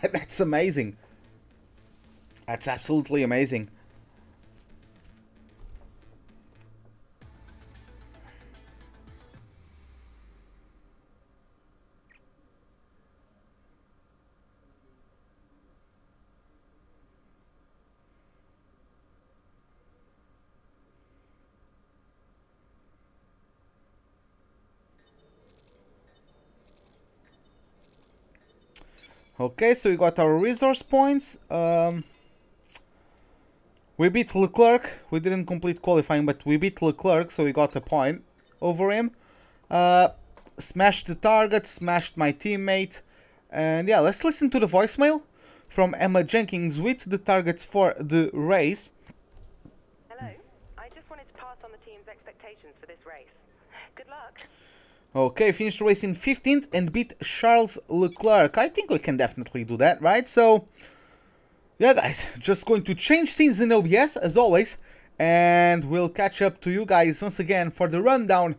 That's amazing. That's absolutely amazing. Okay, so we got our resource points. We beat Leclerc. We didn't complete qualifying, but we beat Leclerc, so we got a point over him. Smashed the target, smashed my teammate. And yeah, let's listen to the voicemail from Emma Jenkins with the targets for the race. Hello. I just wanted to pass on the team's expectations for this race. Good luck. Okay, finished the race in 15th and beat Charles Leclerc. I think we can definitely do that, right? So, yeah guys, just going to change scenes in OBS as always. And we'll catch up to you guys once again for the rundown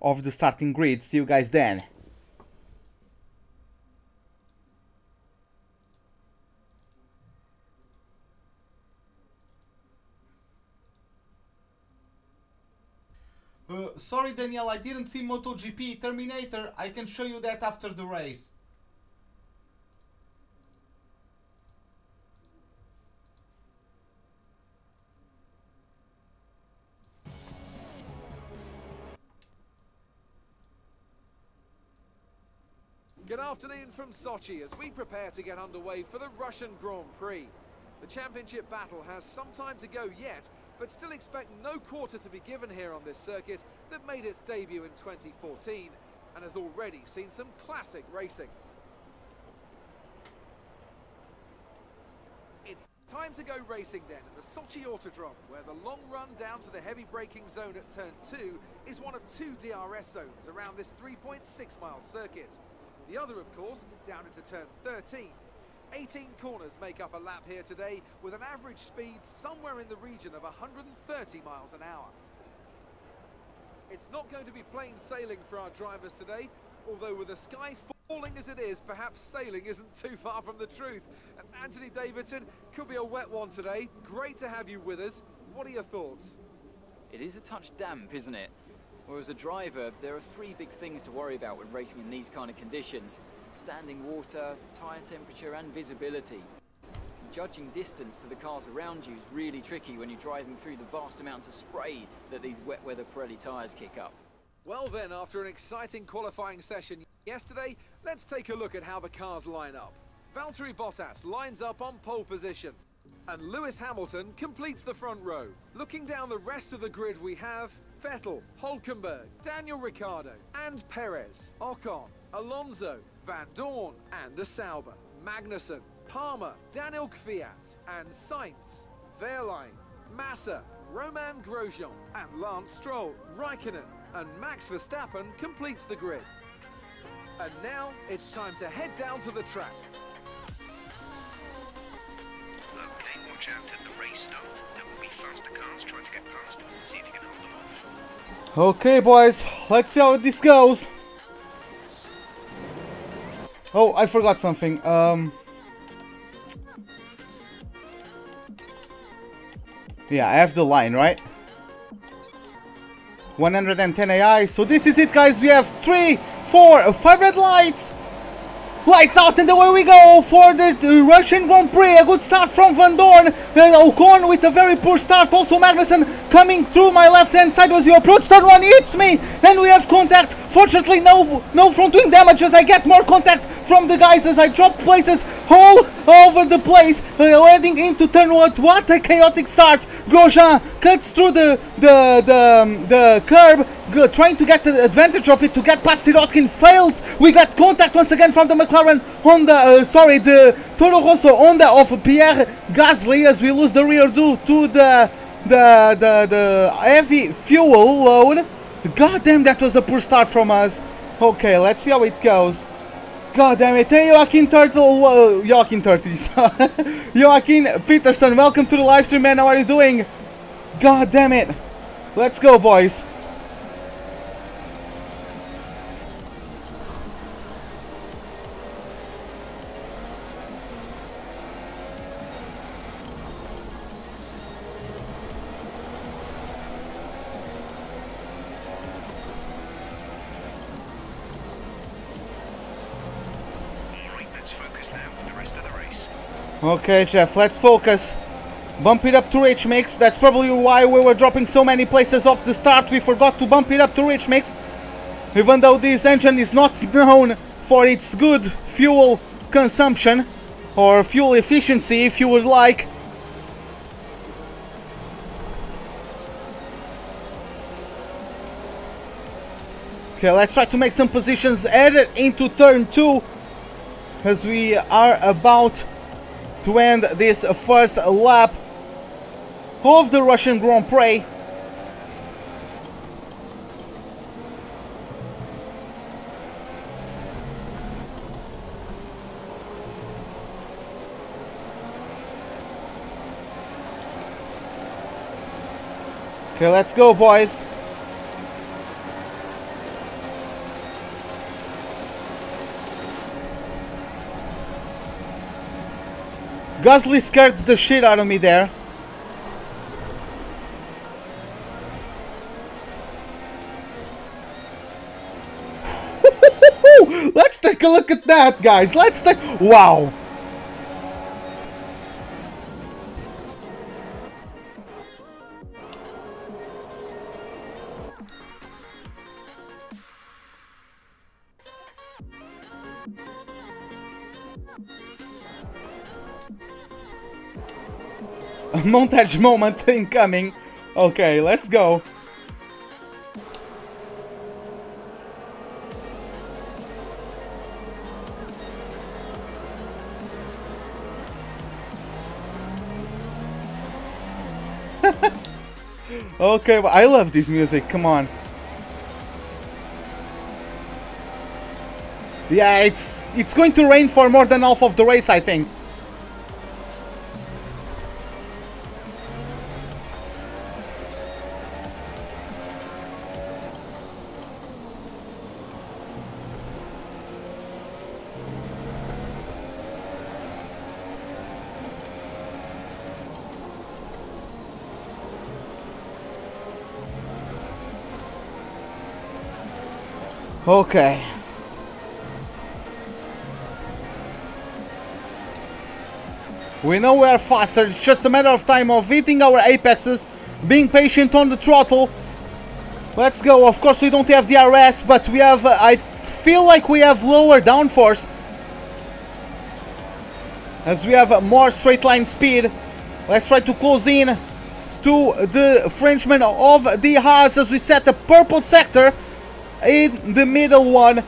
of the starting grid. See you guys then. Sorry Daniel, I didn't see MotoGP Terminator. I can show you that after the race. Good afternoon from Sochi as we prepare to get underway for the Russian Grand Prix. The championship battle has some time to go yet, but still expect no quarter to be given here on this circuit that made its debut in 2014 and has already seen some classic racing. It's time to go racing then at the Sochi Autodrome, where the long run down to the heavy braking zone at turn 2 is one of 2 DRS zones around this 3.6 mile circuit. The other, of course, down into turn 13. 18 corners make up a lap here today, with an average speed somewhere in the region of 130 miles an hour. It's not going to be plain sailing for our drivers today, although with the sky falling as it is, perhaps sailing isn't too far from the truth. And Anthony Davidson, could be a wet one today. Great to have you with us. What are your thoughts? It is a touch damp, isn't it? Well, as a driver, there are 3 big things to worry about when racing in these kind of conditions: standing water, tyre temperature and visibility. Judging distance to the cars around you is really tricky when you're driving through the vast amounts of spray that these wet weather Pirelli tyres kick up. Well then, after an exciting qualifying session yesterday, let's take a look at how the cars line up. Valtteri Bottas lines up on pole position, and Lewis Hamilton completes the front row. Looking down the rest of the grid, we have Vettel, Hülkenberg, Daniel Ricciardo and Perez, Ocon, Alonso, Van Dorn and the Sauber, Magnussen, Palmer, Daniel Kvyat and Sainz, Wehrlein, Massa, Romain Grosjean and Lance Stroll, Raikkonen and Max Verstappen completes the grid. And now it's time to head down to the track. Okay, watch out at the race start. There will be faster cars trying to get past. See if you can hold them off. Okay boys, let's see how this goes. Oh, I forgot something. Yeah, I have the line, right? 110 AI. So this is it, guys. We have 3, 4, 5 red lights. Lights out and away we go for the Russian Grand Prix. A good start from Van Dorn. Ocon with a very poor start. Also Magnussen coming through my left hand side as you approach turn 1. He hits me. Then we have contact. Fortunately no front wing damages. I get more contact from the guys as I drop places all over the place. Heading into turn 1. What a chaotic start. Grosjean cuts through the curb, trying to get the advantage of it to get past Sirotkin. Fails. We got contact once again from the McLaren Honda, the Toro Rosso Honda of Pierre Gasly as we lose the rear due to the heavy fuel load. God damn, that was a poor start from us. Okay, let's see how it goes. God damn it. Hey, Joaquin Turtle. Joaquin Turtles. Joaquin Peterson, welcome to the live stream, man. How are you doing? God damn it. Let's go, boys. Okay, Jeff, let's focus. Bump it up to reach mix. That's probably why we were dropping so many places off the start. We forgot to bump it up to reach mix. Even though this engine is not known for its good fuel consumption or fuel efficiency, if you would like. Okay, let's try to make some positions added into turn 2 as we are about to end this first lap of the Russian Grand Prix. Okay, let's go, boys. Gasly scared the shit out of me there. Let's take a look at that, guys. Let's take... Wow. A montage moment incoming. Okay, let's go. Okay, well, I love this music. Come on. Yeah, it's going to rain for more than half of the race, I think. Okay. We know we are faster, it's just a matter of time of hitting our apexes, being patient on the throttle. Let's go. Of course we don't have the RS, but we have, I feel like we have lower downforce, as we have more straight line speed. Let's try to close in to the Frenchman of the Haas as we set the purple sector in the middle one.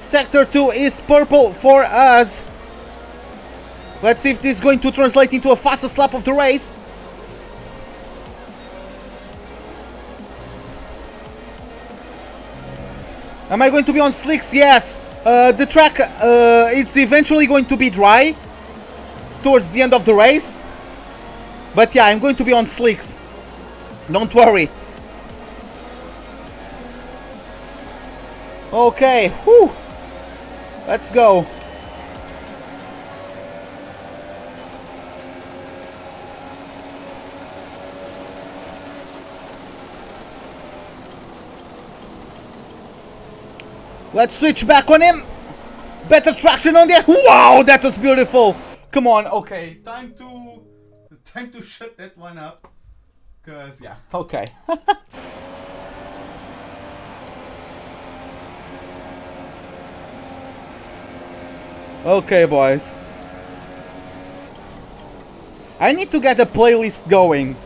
Sector 2 is purple for us. Let's see if this is going to translate into a fastest lap of the race. Am I going to be on slicks? Yes. The track is eventually going to be dry towards the end of the race. But yeah, I'm going to be on slicks. Don't worry. Okay, whew. Let's go. Let's switch back on him. Better traction on there. Wow, that was beautiful. Come on. Okay, time to shut that one up. Cause yeah. Okay. Okay, boys. I need to get a playlist going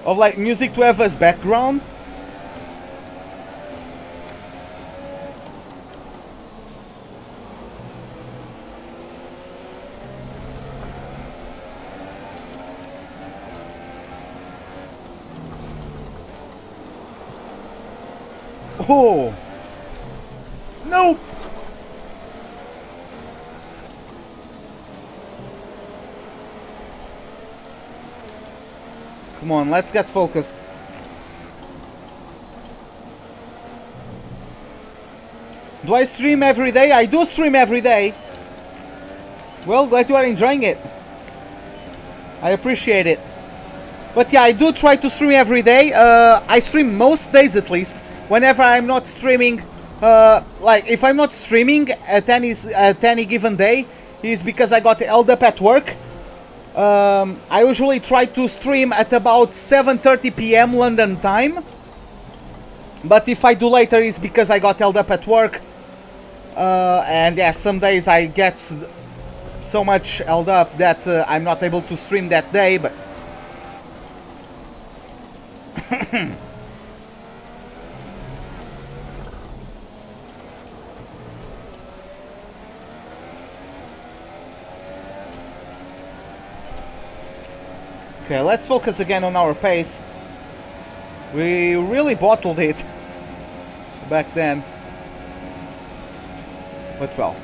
of like music to have as background. Oh. No. Come on, let's get focused. Do I stream every day? I do stream every day. Well, glad you are enjoying it. I appreciate it. But yeah, I do try to stream every day. I stream most days at least. Whenever I'm not streaming, like if I'm not streaming at any given day, is because I got held up at work. I usually try to stream at about 7:30 p.m. London time. But if I do later, it's because I got held up at work. And yeah, some days I get so much held up that I'm not able to stream that day, but... Okay, let's focus again on our pace. We really bottled it back then. But well.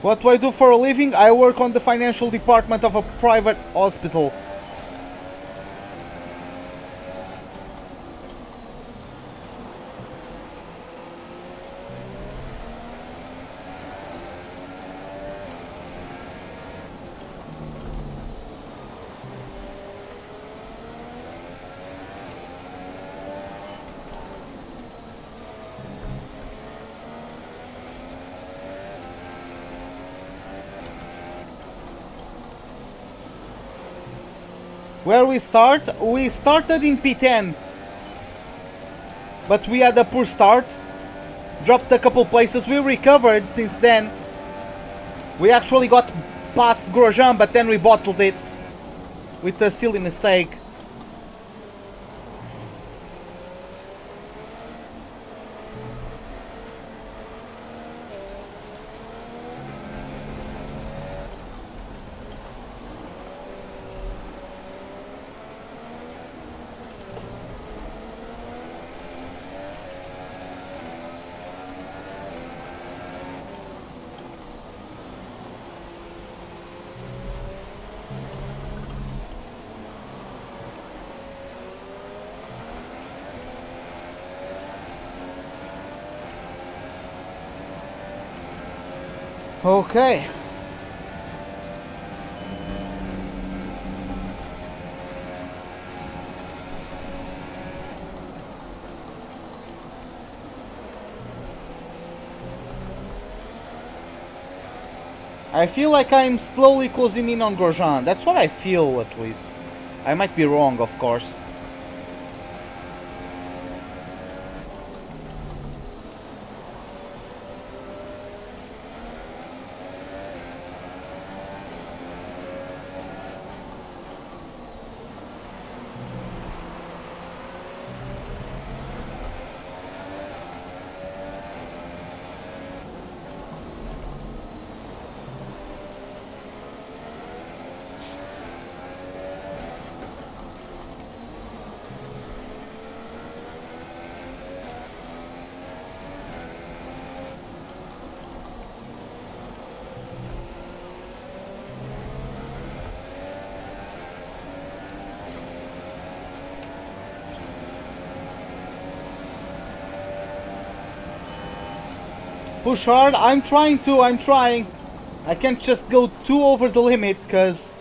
What do I do for a living? I work on the financial department of a private hospital. Where we start? We started in P10, but we had a poor start, dropped a couple places. We recovered since then. We actually got past Grosjean, but then we bottled it with a silly mistake. Okay. I feel like I'm slowly closing in on Grosjean. That's what I feel, at least. I might be wrong, of course. Push hard. I'm trying. I can't just go too over the limit, because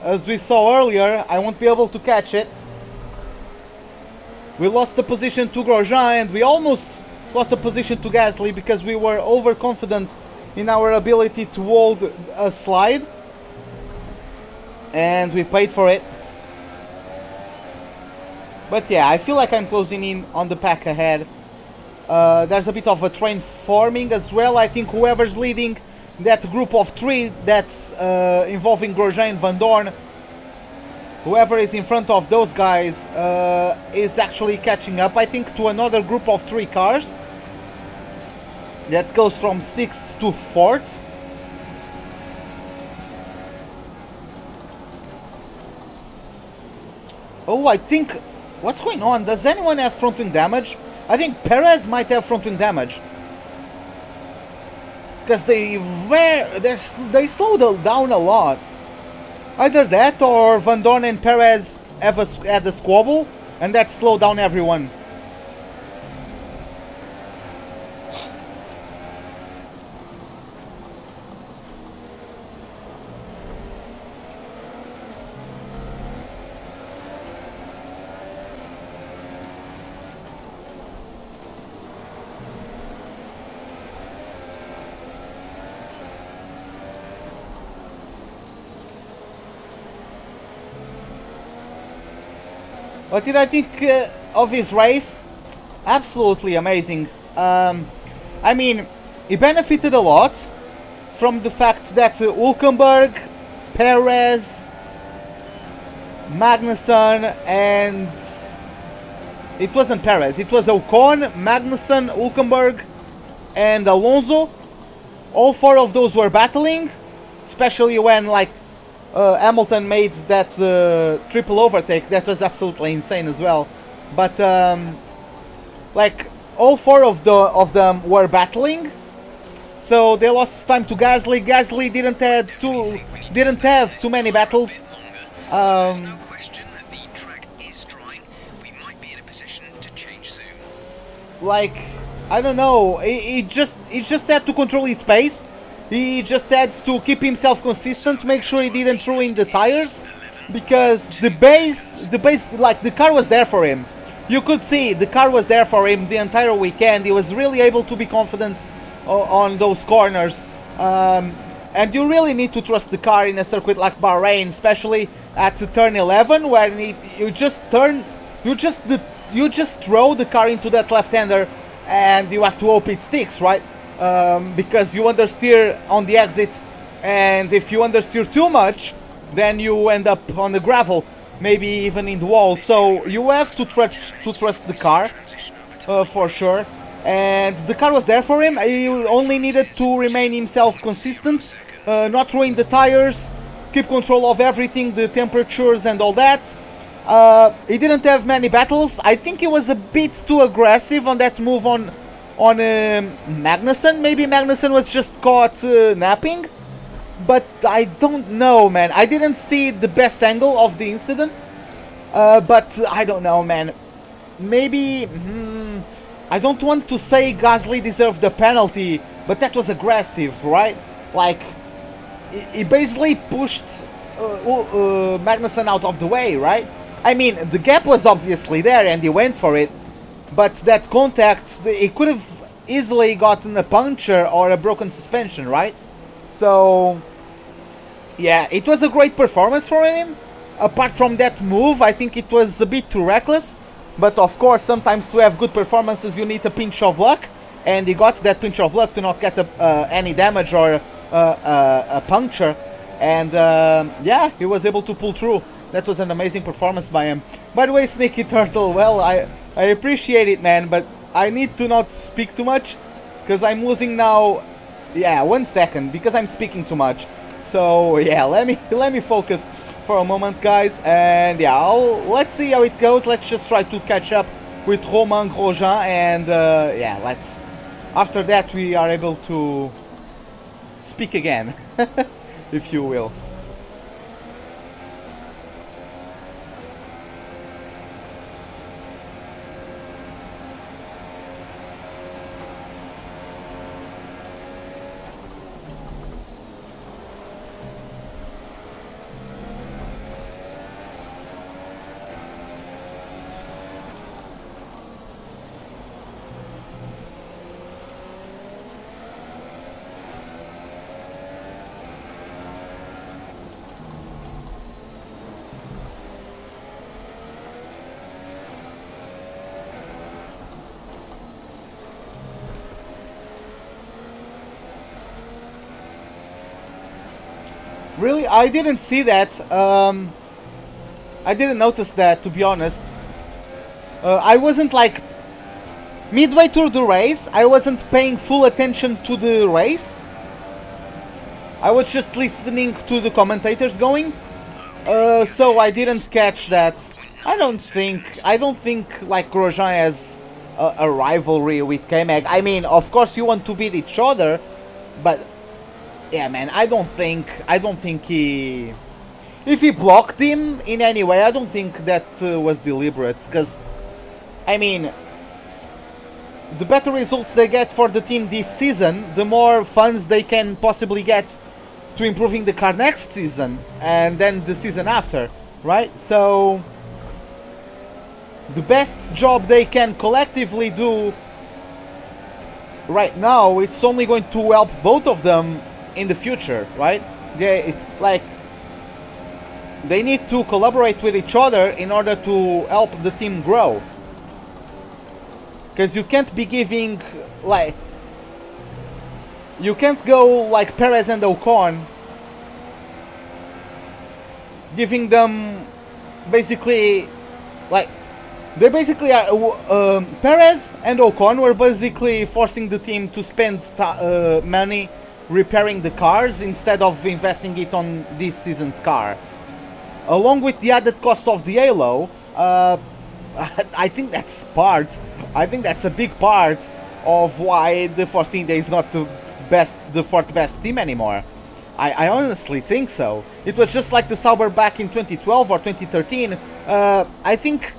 as we saw earlier, I won't be able to catch it. We lost the position to Grosjean, and we almost lost the position to Gasly because we were overconfident in our ability to hold a slide, and we paid for it. But yeah, I feel like I'm closing in on the pack ahead. There's a bit of a train forming as well. I think whoever's leading that group of three that's involving Grosjean and Van Dorn, whoever is in front of those guys is actually catching up, I think, to another group of 3 cars that goes from 6th to 4th. Oh, I think... What's going on? Does anyone have front wing damage? I think Perez might have front wing damage. Because they slowed down a lot. Either that or Van Dorn and Perez had a squabble and that slowed down everyone. What did I think of his race? Absolutely amazing. I mean, he benefited a lot from the fact that Hülkenberg, Perez, Magnussen, and it wasn't Perez, it was Ocon, Magnussen, Hülkenberg, and Alonso. All four of those were battling, especially when like Hamilton made that triple overtake. That was absolutely insane as well. But like all four of them were battling, so they lost time to Gasly. Gasly didn't have too many battles. No question that the track is drying. We might be in a position to change soon. Like, I don't know. He just had to control his pace. He just had to keep himself consistent, make sure he didn't ruin the tires, because the base, like the car was there for him. You could see the car was there for him the entire weekend. He was really able to be confident on those corners. And you really need to trust the car in a circuit like Bahrain, especially at turn 11, where you just throw the car into that left-hander, and you have to hope it sticks, right? Because you understeer on the exit, and if you understeer too much, then you end up on the gravel, maybe even in the wall. So you have to trust the car, for sure. And the car was there for him. He only needed to remain himself consistent, not ruin the tires, keep control of everything, the temperatures and all that. He didn't have many battles. I think he was a bit too aggressive on that move on Magnussen. Maybe Magnussen was just caught napping, but I don't know, man. I didn't see the best angle of the incident, but I don't know, man. Maybe I don't want to say Gasly deserved the penalty, but that was aggressive, right? Like, he basically pushed Magnussen out of the way, right? I mean, the gap was obviously there and he went for it, but that contact, he could have easily gotten a puncture or a broken suspension, right? So, yeah, it was a great performance from him. Apart from that move, I think it was a bit too reckless. But of course, sometimes to have good performances, you need a pinch of luck. And he got that pinch of luck to not get any damage or a puncture. And yeah, he was able to pull through. That was an amazing performance by him. By the way, Sneaky Turtle, well, I appreciate it, man, but I need to not speak too much, because I'm losing now, yeah, 1 second, because I'm speaking too much. So yeah, let me focus for a moment, guys, and yeah, let's see how it goes. Let's just try to catch up with Romain Grosjean, and yeah, after that we are able to speak again, if you will. Really? I didn't see that. I didn't notice that, to be honest. I wasn't like... Midway through the race, I wasn't paying full attention to the race. I was just listening to the commentators going. So I didn't catch that. I don't think like Grosjean has a rivalry with K-Mag. I mean, of course you want to beat each other, but yeah, man, I don't think he. If he blocked him in any way, I don't think that was deliberate. Because, I mean, the better results they get for the team this season, the more funds they can possibly get to improving the car next season and then the season after, right? So the best job they can collectively do right now, it's only going to help both of them in the future, right? They need to collaborate with each other in order to help the team grow. Because you can't be giving, like, you can't go like Perez and Ocon, giving them basically, like, they basically are, Perez and Ocon were basically forcing the team to spend money repairing the cars instead of investing it on this season's car. Along with the added cost of the halo, I think that's a big part of why the Force India is not the fourth best team anymore. I honestly think so. It was just like the Sauber back in 2012 or 2013. I think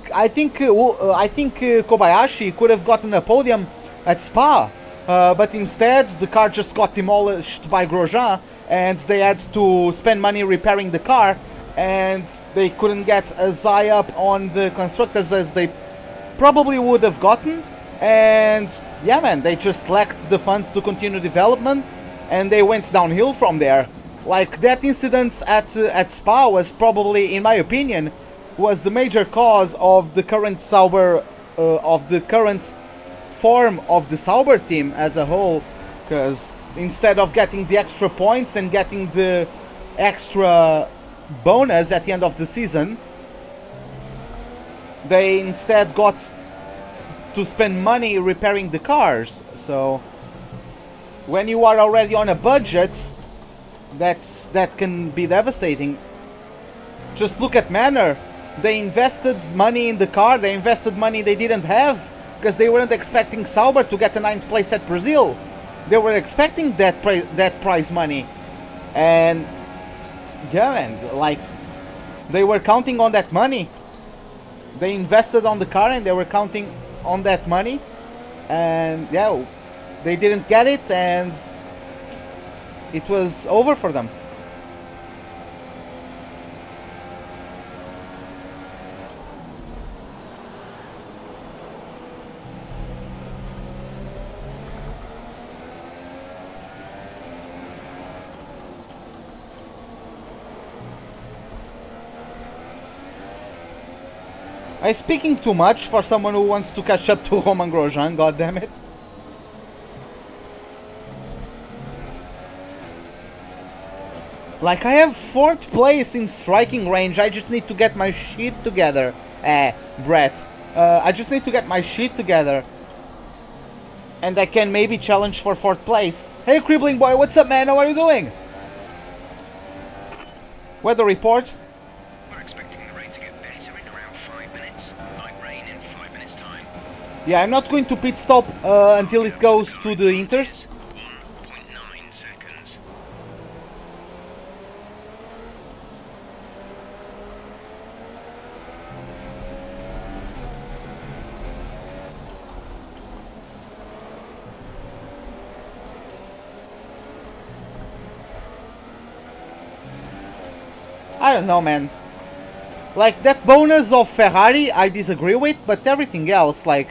Kobayashi could have gotten a podium at Spa, but instead the car just got demolished by Grosjean, and they had to spend money repairing the car, and they couldn't get as high up on the constructors as they probably would have gotten. And yeah, man, they just lacked the funds to continue development, and they went downhill from there. Like, that incident at Spa was probably, in my opinion, was the major cause of the current Sauber, of the current form of the Sauber team as a whole. Because instead of getting the extra points and getting the extra bonus at the end of the season, they instead got to spend money repairing the cars. So when you are already on a budget, that can be devastating. Just look at Manor. They invested money in the car, they invested money they didn't have, because they weren't expecting Sauber to get a 9th place at Brazil. They were expecting that prize money, and yeah, man, like, they were counting on that money. They invested on the car and they were counting on that money, and yeah, they didn't get it, and it was over for them. I'm speaking too much for someone who wants to catch up to Romain Grosjean, goddammit. Like, I have 4th place in striking range, I just need to get my shit together. Brett. I just need to get my shit together. And I can maybe challenge for 4th place. Hey, Cribbling Boy, what's up, man? How are you doing? Weather report. Yeah, I'm not going to pit stop until it goes to the inters. 1.9 seconds. I don't know, man. Like, that bonus of Ferrari, I disagree with, but everything else, like,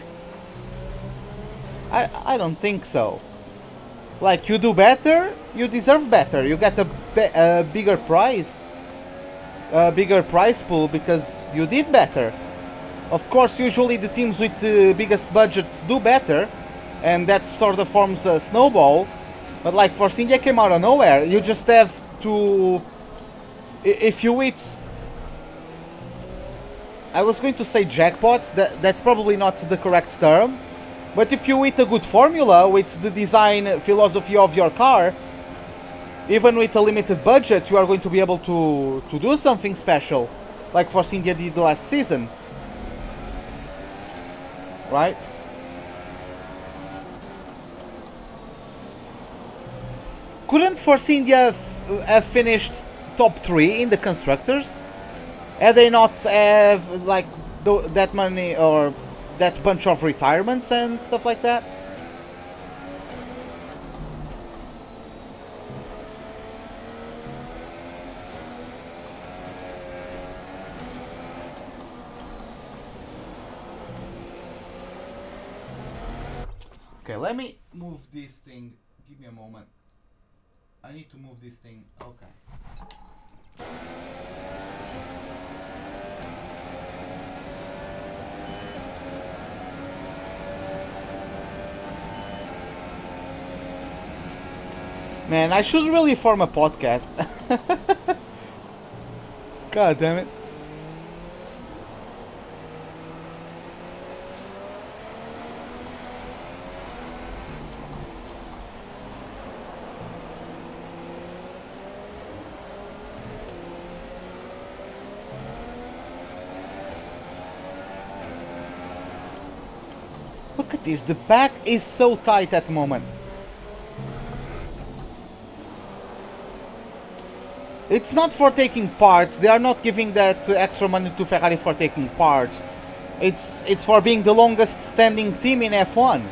I don't think so. Like, you do better, you deserve better. You get a bigger prize. A bigger prize pool because you did better. Of course, usually the teams with the biggest budgets do better, and that sort of forms a snowball. But like, Force India came out of nowhere. You just have to... If you hit... I was going to say jackpot, that's probably not the correct term. But if you hit a good formula with the design philosophy of your car, even with a limited budget, you are going to be able to do something special, like Force India did last season. right? Couldn't Force India have finished top 3 in the constructors had they not have like that many or that bunch of retirements and stuff like that? Okay, let me move this thing. Give me a moment. I need to move this thing. Okay. Man, I should really form a podcast. God damn it. Look at this, the back is so tight at the moment. It's not for taking part, they are not giving that extra money to Ferrari for taking part. It's for being the longest standing team in F1.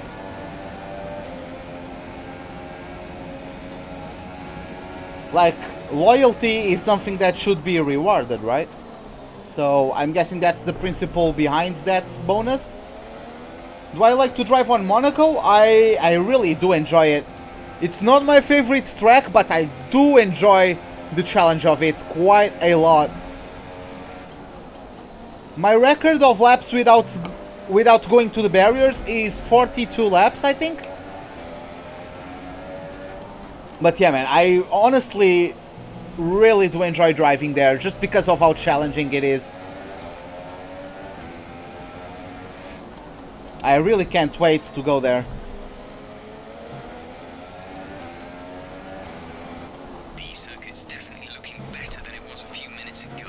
Like, loyalty is something that should be rewarded, right? So I'm guessing that's the principle behind that bonus. Do I like to drive on Monaco? I really do enjoy it. It's not my favorite track, but I do enjoy the challenge of it quite a lot. My record of laps without going to the barriers is 42 laps, I think. But yeah, man, I honestly really do enjoy driving there just because of how challenging it is. I really can't wait to go there. The circuit's definitely looking better than it was a few minutes ago.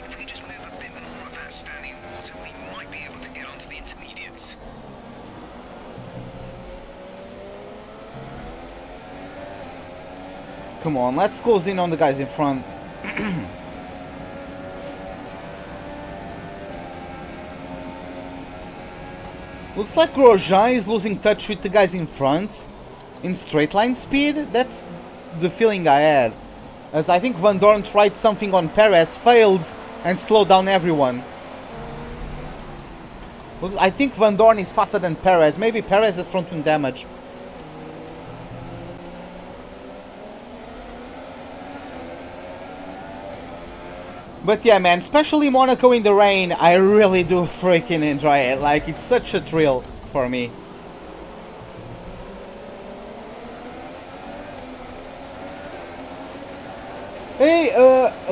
If we just move a bit more of that standing water, we might be able to get onto the intermediates. Come on, let's close in on the guys in front. Looks like Grosjean is losing touch with the guys in front in straight line speed. That's the feeling I had, as I think Van Dorn tried something on Perez, failed, and slowed down everyone. I think Van Dorn is faster than Perez. Maybe Perez has front wing damage. But yeah, man, especially Monaco in the rain, I really do freaking enjoy it. Like, it's such a thrill for me. Hey,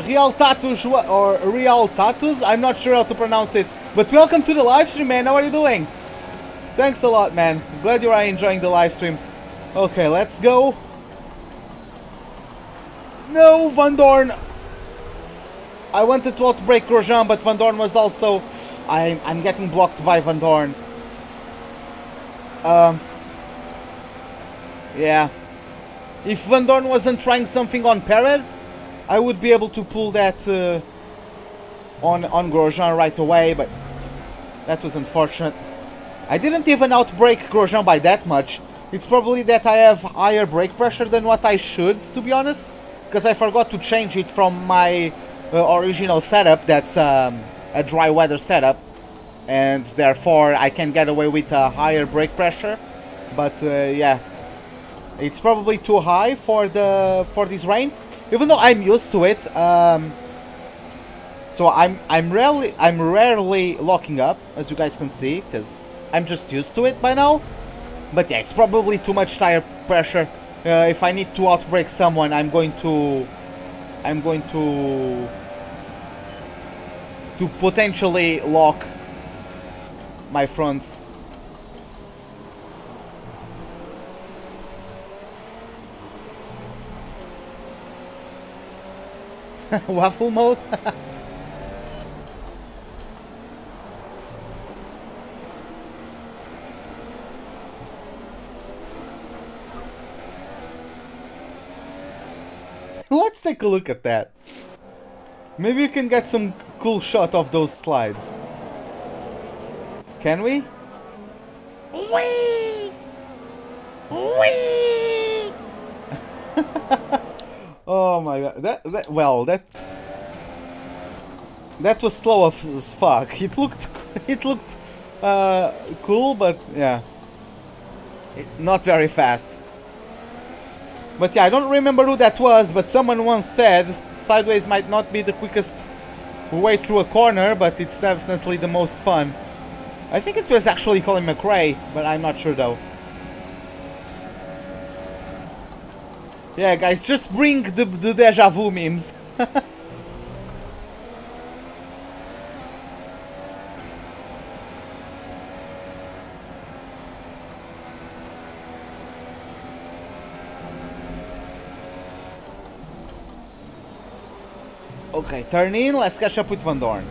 Real Tatus, or Real Tatus, I'm not sure how to pronounce it. But welcome to the live stream, man. How are you doing? Thanks a lot, man. Glad you are enjoying the live stream. Okay, let's go. No, Van Dorn. I wanted to outbrake Grosjean, but Van Dorn was also... I'm getting blocked by Van Dorn. Yeah. If Van Dorn wasn't trying something on Perez, I would be able to pull that on Grosjean right away, but that was unfortunate. I didn't even outbrake Grosjean by that much. It's probably that I have higher brake pressure than what I should, to be honest, because I forgot to change it from my... original setup. That's a dry weather setup, and therefore I can get away with a higher brake pressure. But yeah, it's probably too high for this rain, even though I'm used to it. So I'm rarely locking up, as you guys can see, because I'm just used to it by now. But yeah, it's probably too much tire pressure. If I need to outbrake someone, I'm going to potentially lock my fronts. Waffle mode? Let's take a look at that. Maybe you can get some cool shot of those slides. Can we? Whee! Whee! Oh my god. That was slow as fuck. It looked cool, but yeah. Not very fast. But yeah, I don't remember who that was, but someone once said sideways might not be the quickest way through a corner, but it's definitely the most fun. I think it was actually Colin McRae, but I'm not sure though. Yeah, guys, just bring the deja vu memes. Okay, turn in, let's catch up with Van Dorn.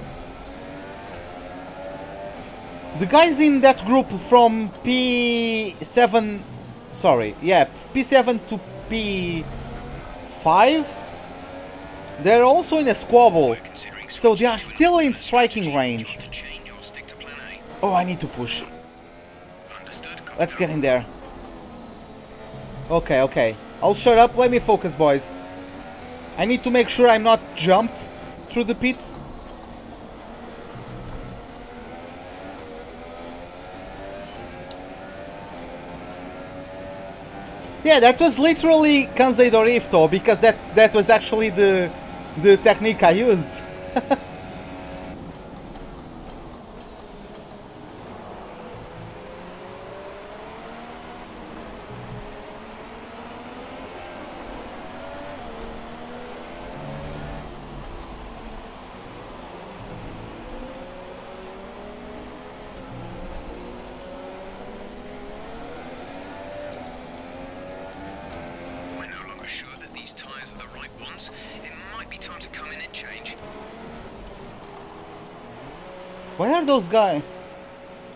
The guys in that group from P7... Sorry, yeah, P7 to P5? They're also in a squabble, so they are still in striking range. Oh, I need to push. Let's get in there. Okay, okay. I'll shut up, let me focus, boys. I need to make sure I'm not jumped through the pits. Yeah, that was literally Kansei Dorifto, because that was actually the technique I used. Why are those guys?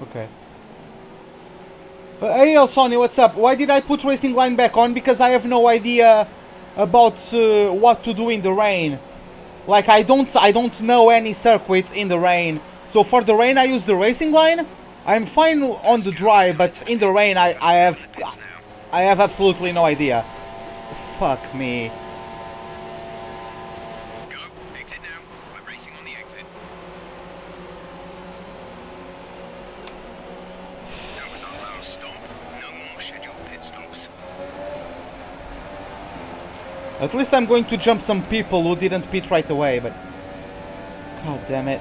Okay. Hey, Sony, what's up? Why did I put racing line back on? Because I have no idea about what to do in the rain. Like I don't know any circuits in the rain. So for the rain, I use the racing line. I'm fine on the dry, but in the rain, I have absolutely no idea. Fuck me. At least I'm going to jump some people who didn't pit right away, but... God damn it.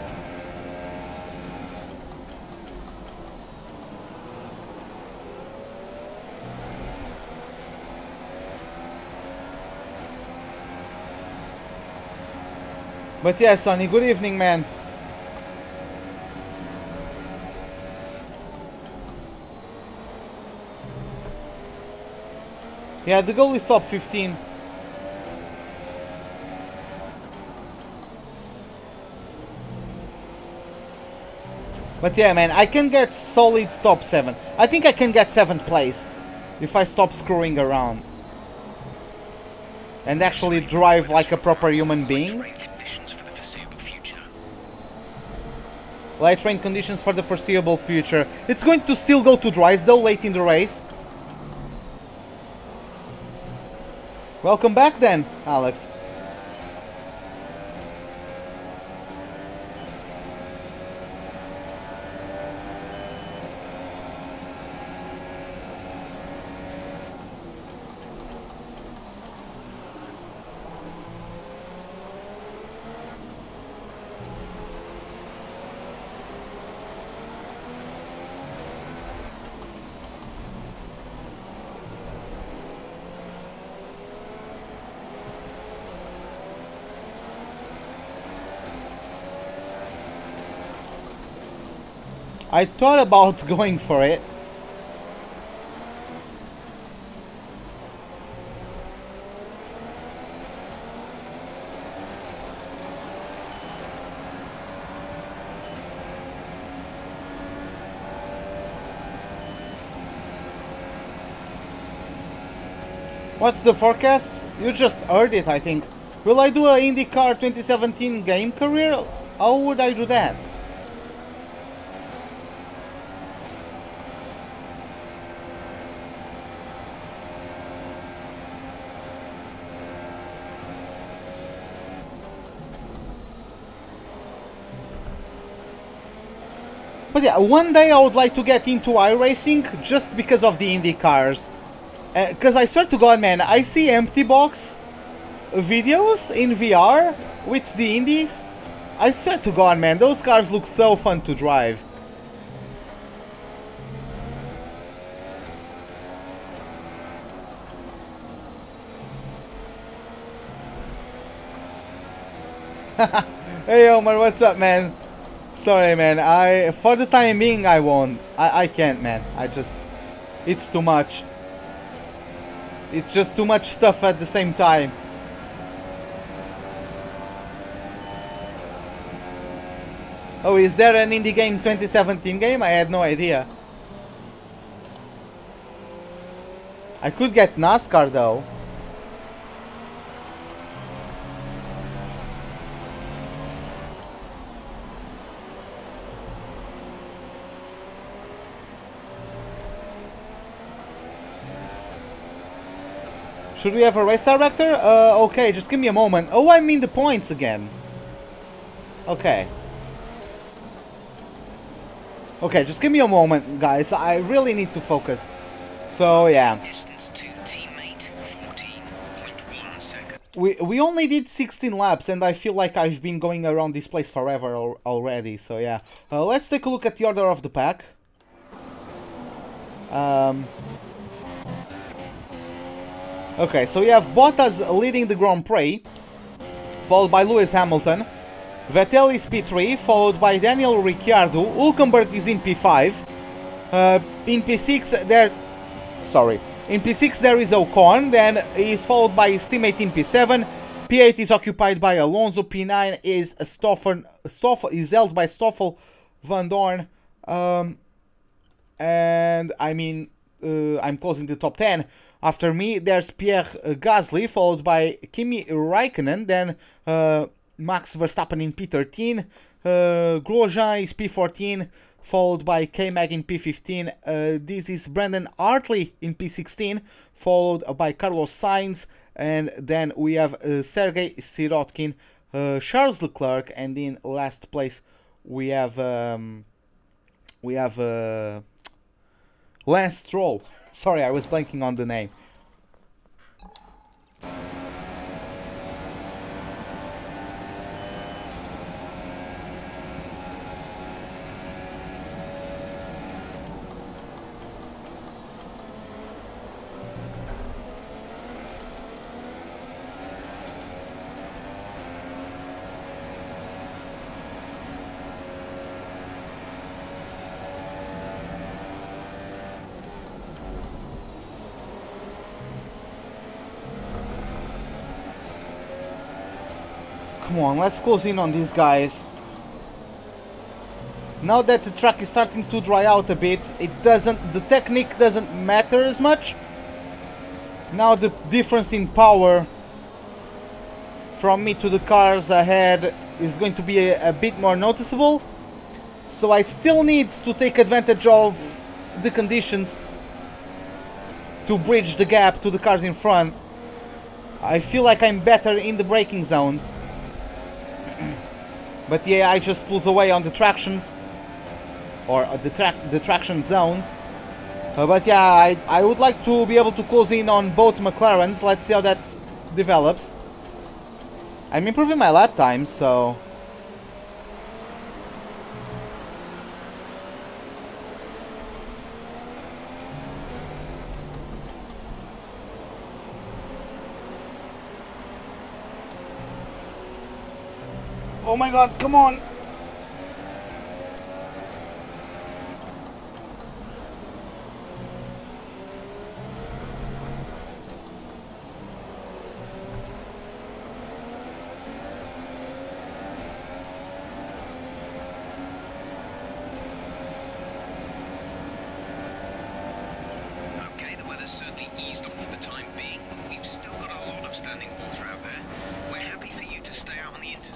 But yeah, Sonny, good evening, man. Yeah, the goal is top 15. But yeah, man, I can get solid top 7. I think I can get 7th place if I stop screwing around and actually drive like a proper human being. Light rain conditions for the foreseeable future. It's going to still go to dries though late in the race. Welcome back then, Alex. I thought about going for it. What's the forecast? You just heard it, I think. Will I do a IndyCar 2017 game career? How would I do that? But yeah, one day I would like to get into iRacing just because of the Indy cars. Because I swear to God, man, I see empty box videos in VR with the Indies. I swear to God, man, those cars look so fun to drive. Hey Omar, what's up, man? Sorry, man, for the time being I won't. I can't, man. It's too much. It's just too much stuff at the same time. Oh, is there an Indie Game 2017 game? I had no idea. I could get NASCAR though. Should we have a race director? Okay, just give me a moment. Oh, I'm in the points again. Okay. Okay, just give me a moment, guys. I really need to focus. So, yeah. Distance to teammate 14.1 seconds. We only did 16 laps, and I feel like I've been going around this place forever already. So, yeah. Let's take a look at the order of the pack. Okay, so we have Bottas leading the Grand Prix, followed by Lewis Hamilton. Vettel is P3, followed by Daniel Ricciardo. Hülkenberg is in P5. In P6 there's... Sorry. In P6 there is Ocon, then he's followed by his teammate in P7. P8 is occupied by Alonso. P9 is is held by Stoffel Van Dorn. And I mean, I'm closing the top 10. After me, there's Pierre Gasly, followed by Kimi Räikkönen, then Max Verstappen in P13, Grosjean is P14, followed by K-Mag in P15. This is Brandon Hartley in P16, followed by Carlos Sainz, and then we have Sergei Sirotkin, Charles Leclerc, and in last place we have Lance Stroll. Sorry, I was blanking on the name. Come on, let's close in on these guys. Now that the track is starting to dry out a bit, the technique doesn't matter as much. Now the difference in power from me to the cars ahead is going to be a bit more noticeable. So I still need to take advantage of the conditions to bridge the gap to the cars in front. I feel like I'm better in the braking zones. But yeah, I just pulls away on the tractions, or the traction zones. But yeah, I would like to be able to close in on both McLarens. Let's see how that develops. I'm improving my lap time, so... Oh my god, come on! Okay, the weather's certainly eased off for the time being. We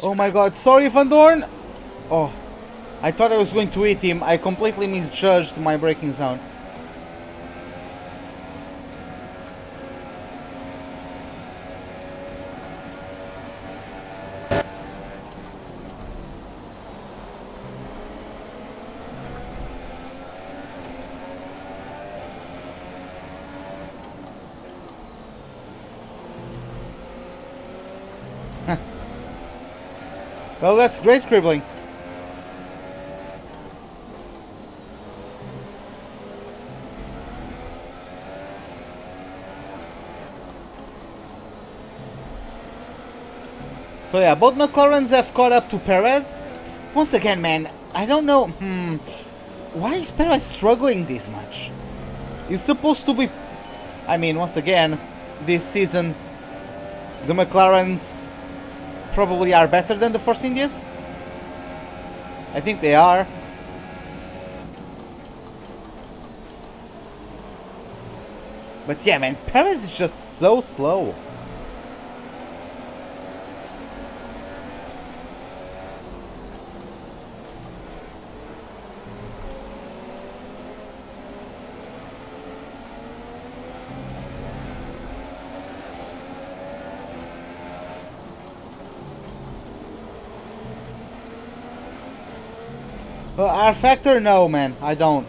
Oh my god, sorry Van Dorn! Oh, I thought I was going to hit him. I completely misjudged my braking zone. Well, that's great scribbling. So yeah, both McLarens have caught up to Perez. Once again, man, I don't know. Why is Perez struggling this much? He's supposed to be... I mean, once again, this season, the McLarens probably are better than the Force Indias. I think they are. But yeah, man, Perez is just so slow. R factor? No, man, I don't.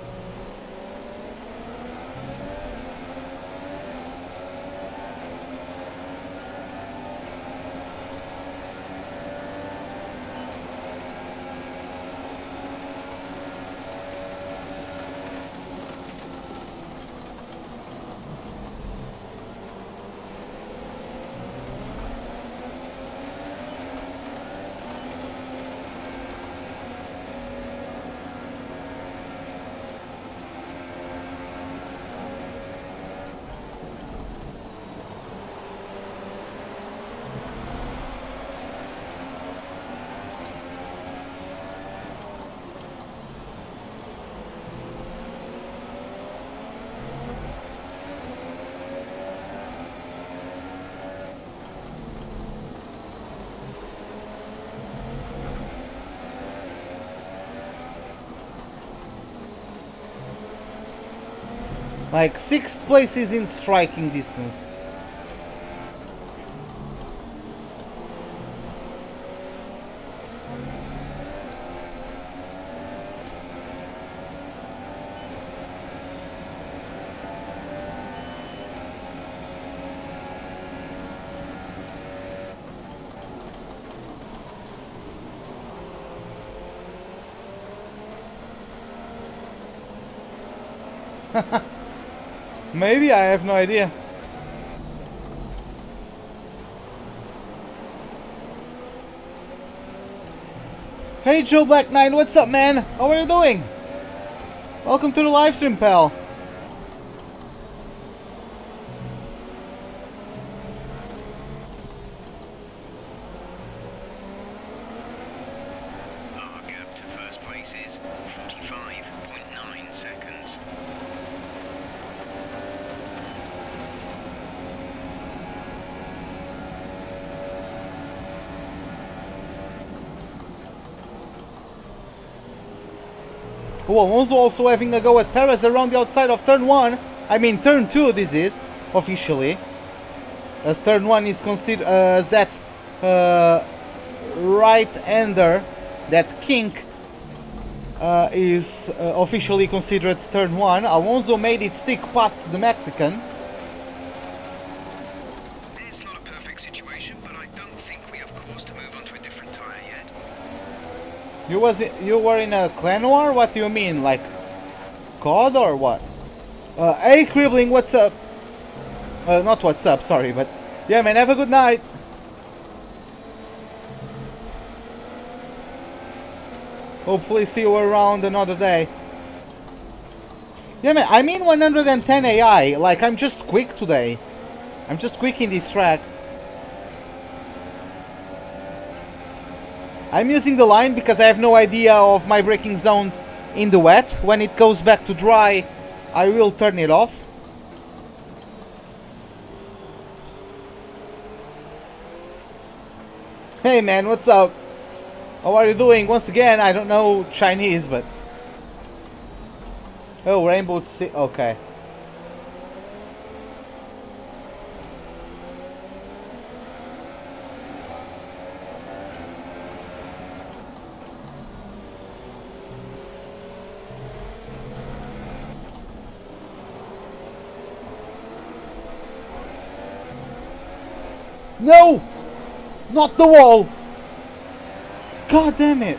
Like 6th place is in striking distance. Maybe, I have no idea. Hey Joe Black Knight, what's up, man? How are you doing? Welcome to the live stream, pal. Our gap to first place is 45.9 seconds. Oh, Alonso also having a go at Perez around the outside of turn 1. I mean turn 2 this is, officially. As turn 1 is considered as that right-hander, that kink is officially considered turn 1. Alonso made it stick past the Mexican. It's not a perfect situation, but I don't think we have cause to move on to a different tyre yet. You were in a clan war? What do you mean? Like COD or what? Hey Cribbling, what's up? Not what's up, sorry, but yeah, man, have a good night. Hopefully see you around another day. Yeah, man, I'm in 110 AI. Like, I'm just quick today. I'm just quick in this track. I'm using the line because I have no idea of my braking zones in the wet. When it goes back to dry, I will turn it off. Hey man, what's up? How are you doing? Once again, I don't know Chinese, but... Oh, Rainbow Six... Okay. No! Not the wall! God damn it!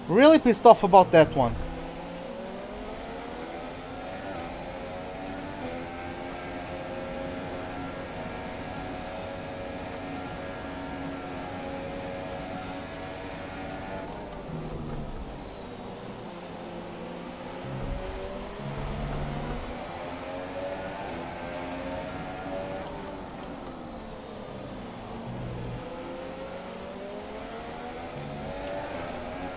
Really pissed off about that one.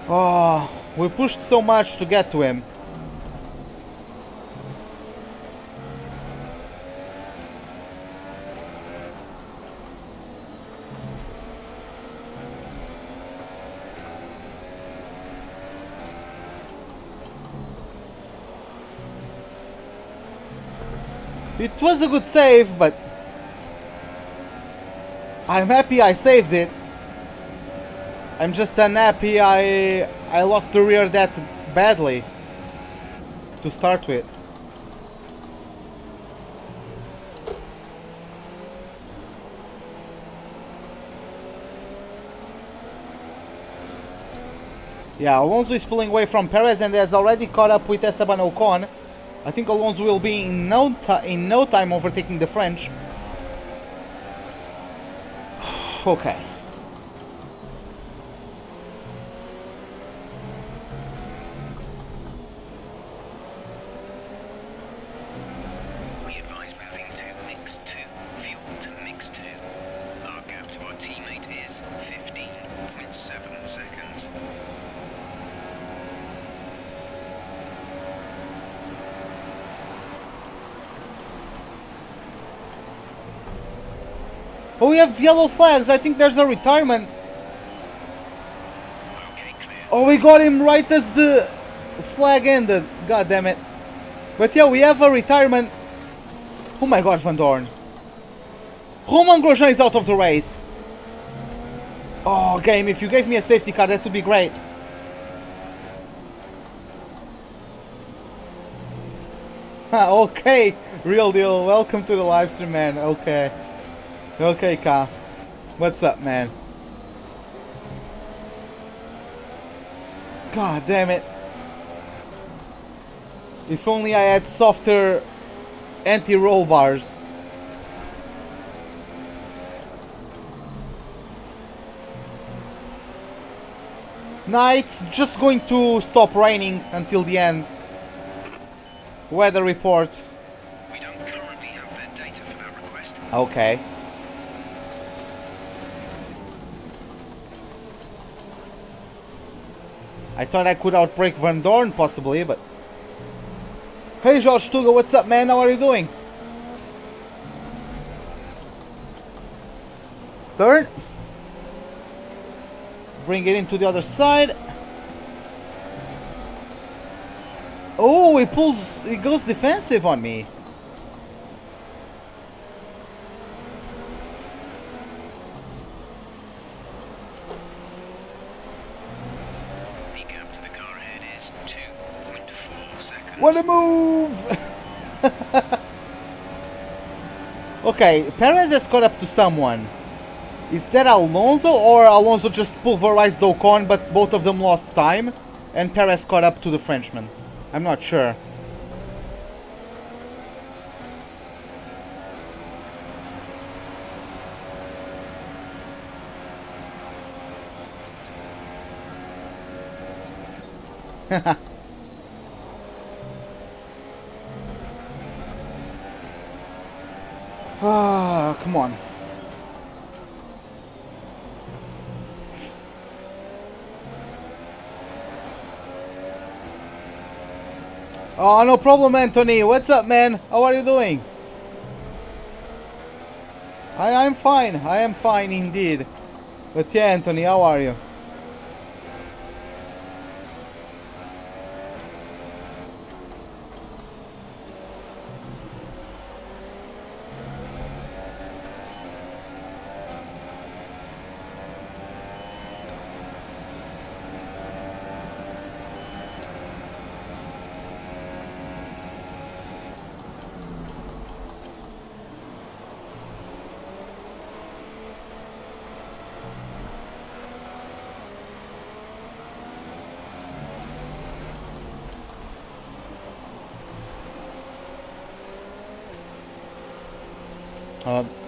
Oh, we pushed so much to get to him. It was a good save, but I'm happy I saved it. I'm just unhappy I lost the rear that badly to start with. Yeah, Alonso is pulling away from Perez and has already caught up with Esteban Ocon. I think Alonso will be in no time overtaking the French. Okay. Oh, we have yellow flags. I think there's a retirement. Oh, we got him right as the flag ended. God damn it. But yeah, we have a retirement. Oh my god, Van Dorn. Romain Grosjean is out of the race. Oh, game, if you gave me a safety car, that would be great. Okay, real deal. Welcome to the live stream, man. Okay. Okay, Ka. What's up, man? God damn it. If only I had softer anti-roll bars. Nah, it's just going to stop raining until the end. Weather report. We don't currently have their data for that request. Okay. I thought I could outbreak Van Dorn possibly, but... Hey George Tuga, what's up, man? How are you doing? Turn. Bring it into the other side. Oh, he goes defensive on me. What a move! Okay, Perez has caught up to someone. Is that Alonso, or Alonso just pulverized Ocon, but both of them lost time, and Perez caught up to the Frenchman? I'm not sure. Haha. Ah, come on. Oh, no problem, Anthony. What's up, man? How are you doing? I'm fine. I am fine indeed. But yeah, Anthony, how are you?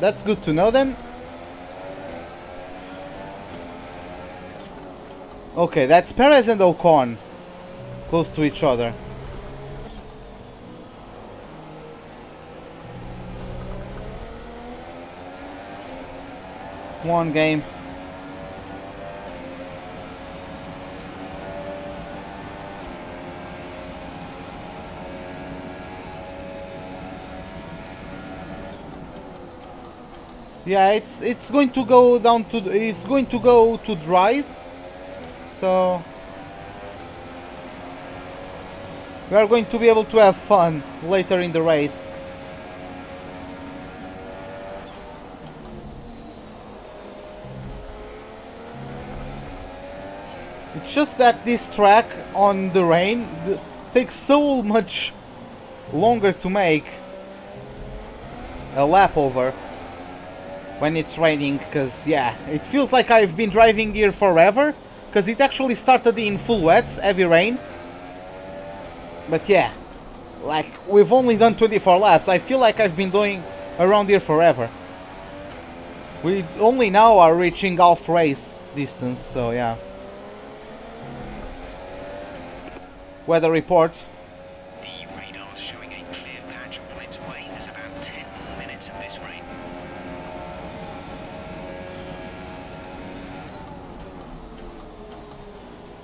That's good to know then. Okay, that's Perez and Ocon close to each other. One game. Yeah, it's going to go down to it's going to go to dries, so we are going to be able to have fun later in the race. It's just that this track on the rain takes so much longer to make a lap over when it's raining, because yeah, it feels like I've been driving here forever, because it actually started in full wets, heavy rain. But yeah, like we've only done 24 laps. I feel like I've been doing around here forever. We only now are reaching half race distance, so yeah. Weather report. The radar's showing a clear patch on its way. There's about 10 more minutes of this rain.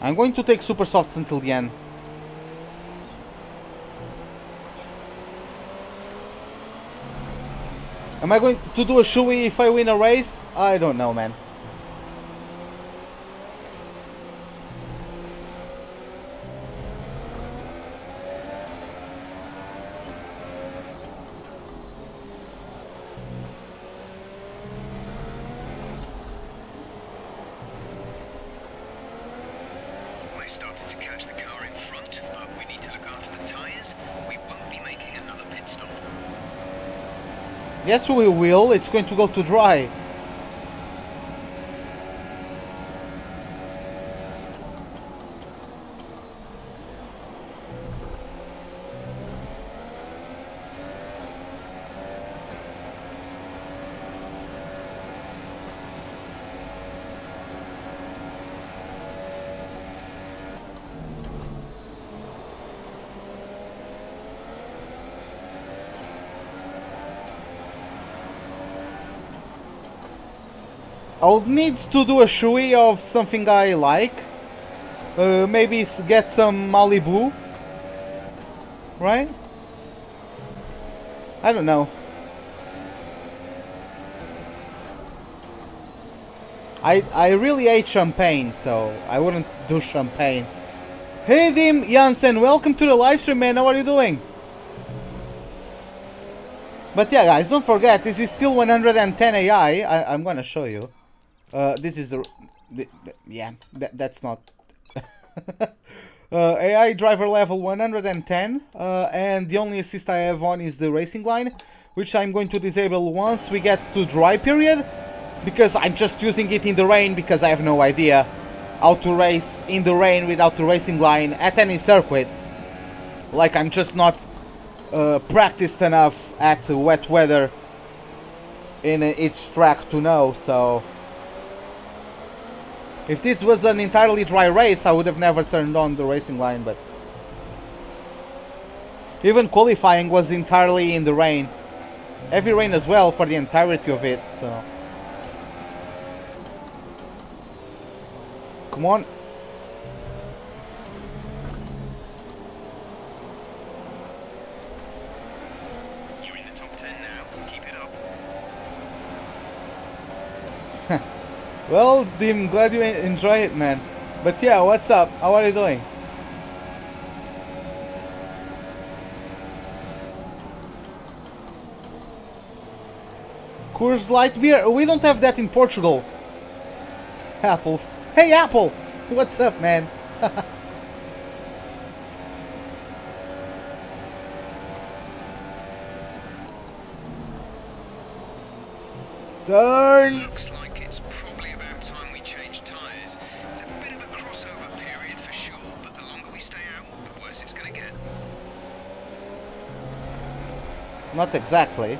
I'm going to take super softs until the end. Am I going to do a shoey if I win a race? I don't know, man. I started to catch the car in front, but we need to look after the tyres. We won't be making another pit stop. Yes, we will. It's going to go to dry. I'll need to do a shoey of something I like. Maybe get some Malibu. Right? I don't know. I really hate champagne, so I wouldn't do champagne. Hey Dim Jansen, welcome to the live stream, man. How are you doing? But yeah, guys, don't forget, this is still 110 AI. I'm gonna show you. This is yeah, that's not AI driver level 110, and the only assist I have on is the racing line, which I'm going to disable once we get to dry period, because I'm just using it in the rain because I have no idea how to race in the rain without the racing line at any circuit. Like, I'm just not practiced enough at wet weather in each track to know, so if this was an entirely dry race, I would have never turned on the racing line, but even qualifying was entirely in the rain. Heavy rain as well for the entirety of it, so come on. Well, Dim, glad you enjoy it, man. But yeah, what's up? How are you doing? Coors Light beer? We don't have that in Portugal. Apples. Hey, Apple! What's up, man? Turn! Looks like it's probably about time we change tyres. It's a bit of a crossover period for sure, but the longer we stay out, the worse it's going to get. Not exactly.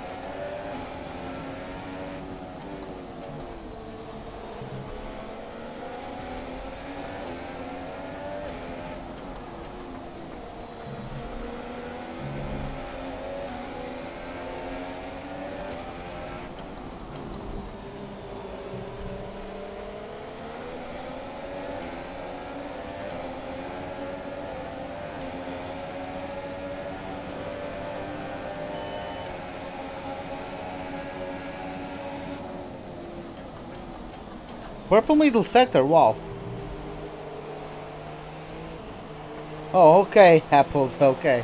Purple middle sector, wow. Oh, okay, apples, okay.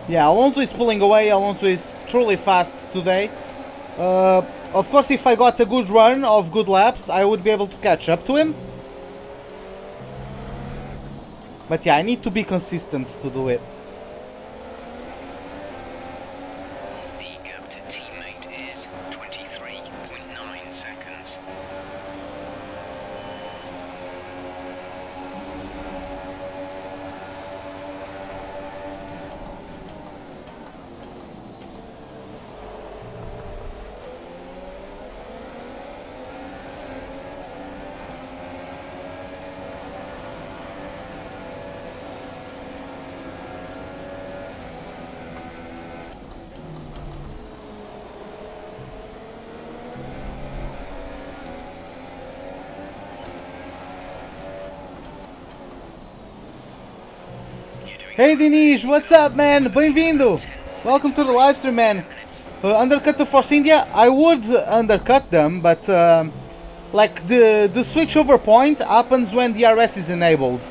Yeah, Alonso is pulling away. Alonso is truly fast today. Of course, if I got a good run of good laps, I would be able to catch up to him. But yeah, I need to be consistent to do it. The gap to teammate is 23.9 seconds. Hey Dinesh, what's up, man? Bem-vindo! Welcome to the live stream, man. Undercut the Force India? I would undercut them, but like the switchover point happens when the DRS is enabled.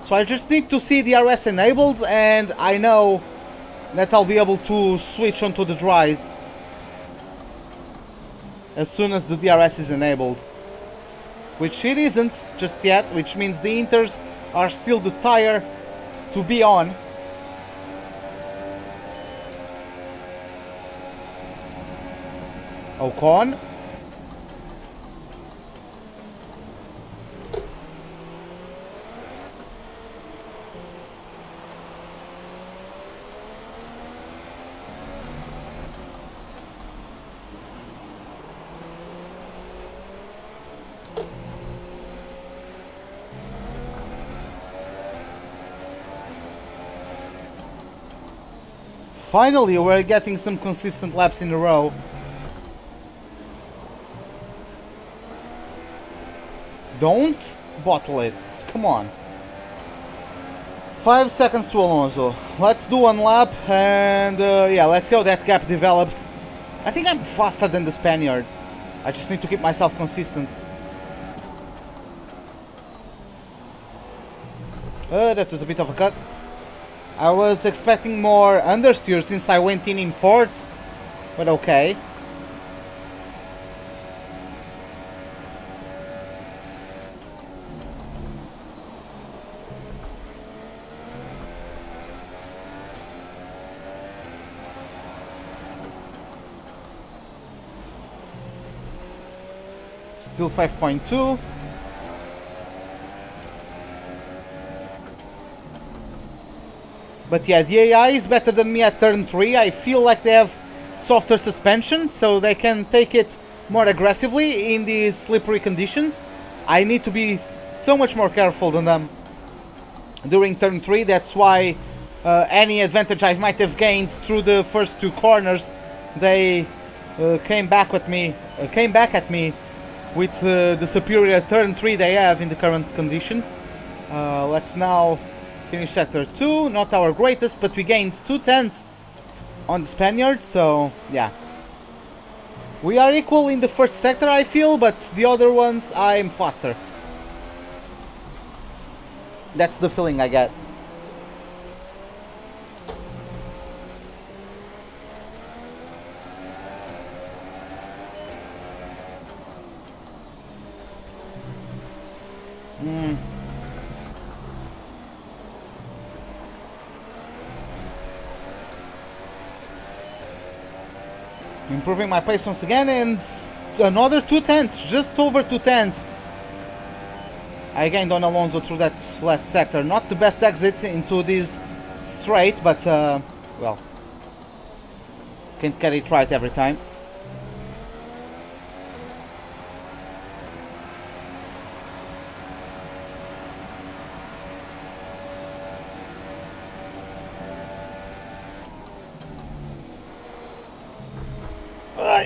So I just need to see the DRS enabled, and I know that I'll be able to switch onto the dries as soon as the DRS is enabled. Which it isn't just yet, which means the inters are still the tire to be on. Ocon. Finally, we're getting some consistent laps in a row. Don't bottle it. Come on. 5 seconds to Alonso. Let's do one lap and yeah, let's see how that gap develops. I think I'm faster than the Spaniard. I just need to keep myself consistent. That was a bit of a cut. I was expecting more understeer since I went in fourth, but okay. Still 5.2. But yeah, the AI is better than me at turn 3. I feel like they have softer suspension, so they can take it more aggressively in these slippery conditions. I need to be so much more careful than them during turn 3. That's why any advantage I might have gained through the first 2 corners, they came back at me with the superior turn 3 they have in the current conditions. Let's now Finished sector 2, not our greatest, but we gained 2 tenths on the Spaniards, so yeah. We are equal in the first sector, I feel, but the other ones I'm faster. That's the feeling I get. Improving my pace once again, and another 2 tenths, just over 2 tenths. I gained on Alonso through that last sector. Not the best exit into this straight, but well, can't get it right every time.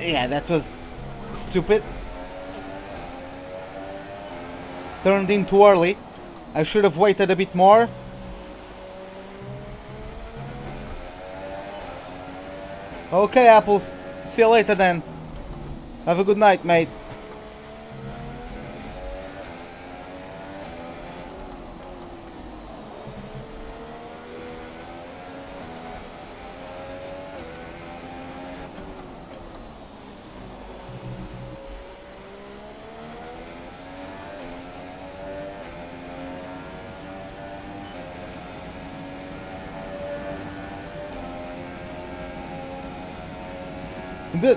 Yeah, that was stupid. Turned in too early. I should have waited a bit more. Okay, Apples. See you later then. Have a good night, mate.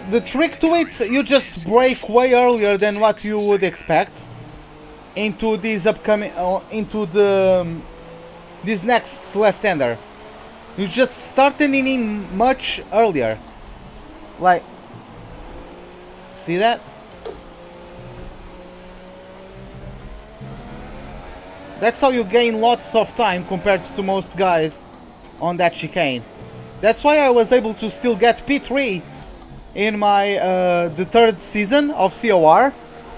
The trick to it, you just brake way earlier than what you would expect into this upcoming, this next left-hander. You just started in much earlier. Like, see that? That's how you gain lots of time compared to most guys on that chicane. That's why I was able to still get P3 in my the third season of COR.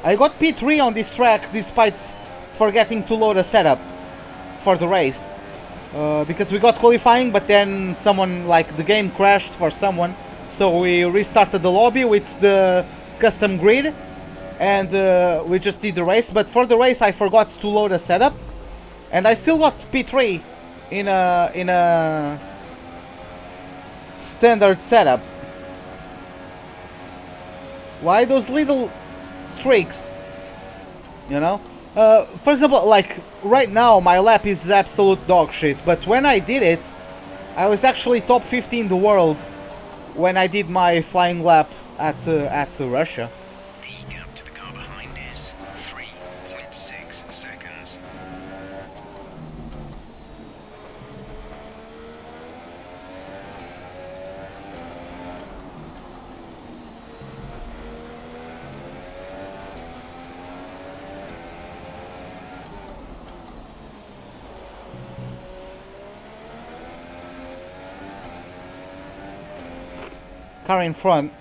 I got P3 on this track despite forgetting to load a setup for the race. Because we got qualifying, but then someone, like, the game crashed for someone, so we restarted the lobby with the custom grid, and we just did the race. But for the race I forgot to load a setup, and I still got P3 in a standard setup. Why those little tricks, you know? For example, like right now my lap is absolute dog shit, but when I did it, I was actually top 50 in the world when I did my flying lap at Russia. The gap to the car behind is 3.6 seconds. Car in front.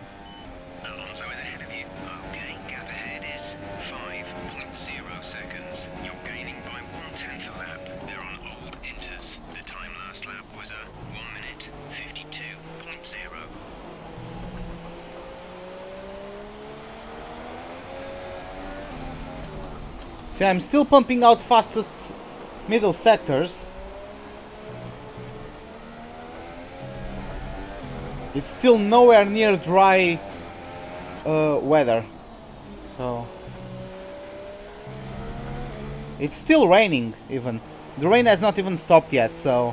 Alonso is ahead of you. Okay, gap ahead is 5.0 seconds. You're gaining by 1/10 a lap. They're on old inters. The time last lap was a 1 minute 52.0. See, I'm still pumping out fastest middle sectors. It's still nowhere near dry weather, so it's still raining even. The rain has not even stopped yet, so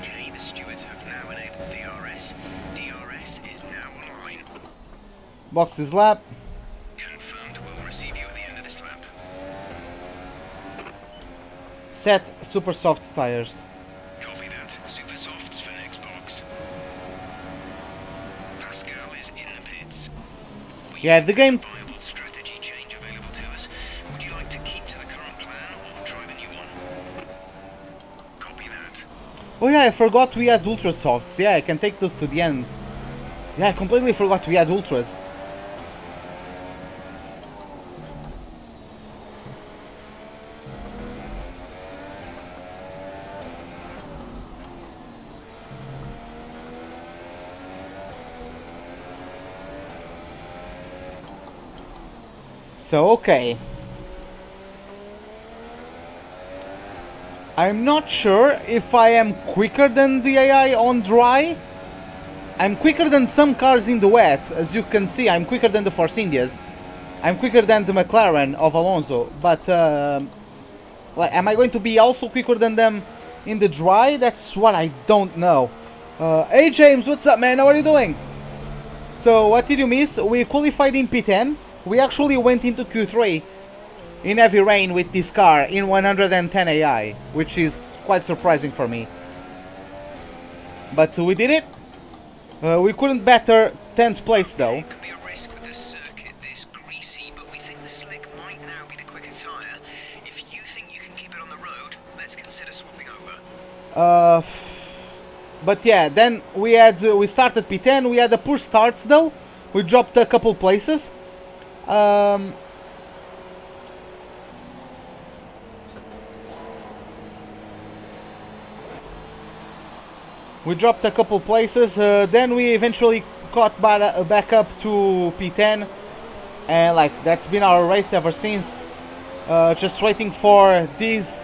Okay, the stewards have now enabled DRS. DRS is now online. box this lap. Confirmed, we'll receive you at the end of this lap. Set super soft tires. Copy that. Super softs for next box. Pascal is in the pits. Yeah, the game. Viable strategy change available to us. Would you like to keep to the current plan or try the new one? Copy that. Oh yeah, I forgot we had Ultra Softs. Yeah, I can take those to the end. Yeah, I completely forgot we had Ultras. So, okay. I'm not sure if I am quicker than the AI on dry. I'm quicker than some cars in the wet. As you can see, I'm quicker than the Force Indias. I'm quicker than the McLaren of Alonso. But, like, am I going to be also quicker than them in the dry? That's what I don't know. Hey James, what's up, man? How are you doing? So, what did you miss? We qualified in P10. We actually went into Q3 in heavy rain with this car in 110 AI, which is quite surprising for me. But we did it. We couldn't better 10th place though. It could be a risk with the circuit this greasy, but we think the slick might now be the quicker tyre. If you think you can keep it on the road, let's consider swapping over. But yeah, then we started P10. We had a poor start though. We dropped a couple places. We dropped a couple places. Then we eventually got back up to P10, and like that's been our race ever since. Just waiting for this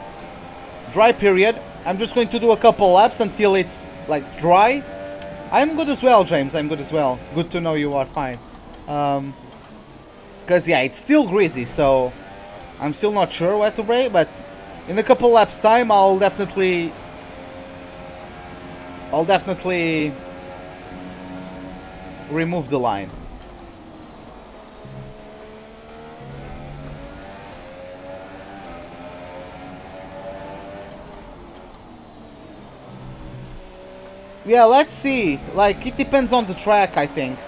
dry period. I'm just going to do a couple laps until it's like dry. I'm good as well, James. I'm good as well. Good to know you are fine. Because yeah, it's still greasy, so I'm still not sure where to brake, but in a couple laps time I'll definitely remove the line. Yeah, let's see. Like, it depends on the track, I think.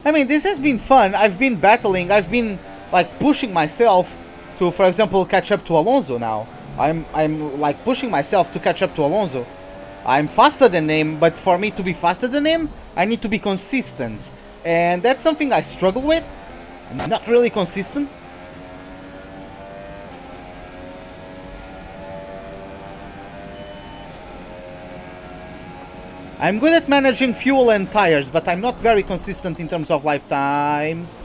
I mean, this has been fun. I've been battling. I've been, like, pushing myself to, for example, catch up to Alonso now. I'm like, pushing myself to catch up to Alonso. I'm faster than him, but for me to be faster than him, I need to be consistent. And that's something I struggle with. I'm not really consistent. I'm good at managing fuel and tires, but I'm not very consistent in terms of lifetimes.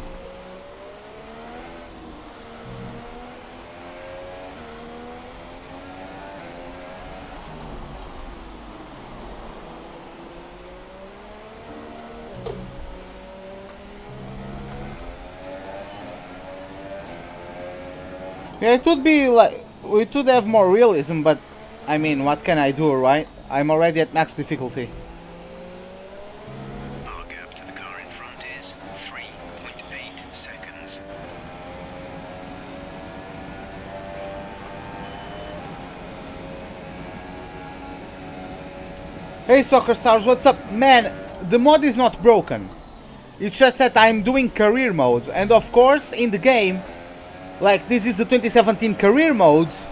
Yeah, it would be like, we could have more realism, but I mean, what can I do, right? I'm already at max difficulty. Our gap to the car in front is 3.8 seconds. Hey Soccer Stars, what's up? Man, the mod is not broken. It's just that I'm doing career mode, and of course, in the game, like this is the 2017 career modes,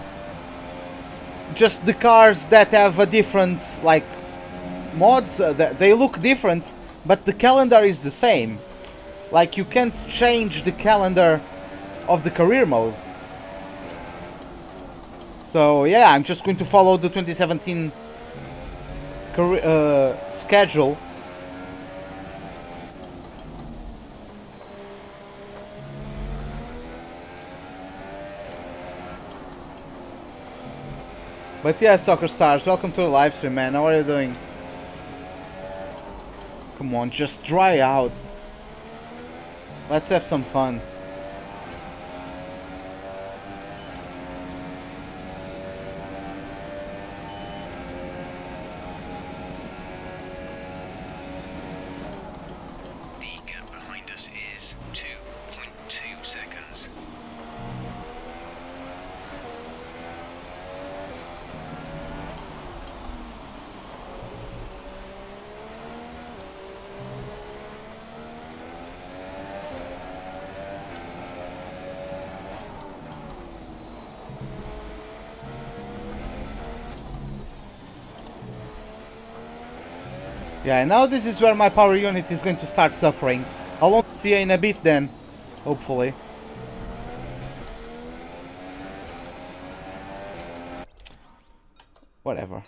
just the cars that have a different, like, mods, they look different, but the calendar is the same. Like, you can't change the calendar of the career mode. So yeah, I'm just going to follow the 2017 schedule. But yeah, Soccer Stars, welcome to the live stream, man. How are you doing? Come on, just dry out. Let's have some fun. The gap behind us is 2.2 seconds. Yeah, now this is where my power unit is going to start suffering. I won't see you in a bit then, hopefully. Whatever.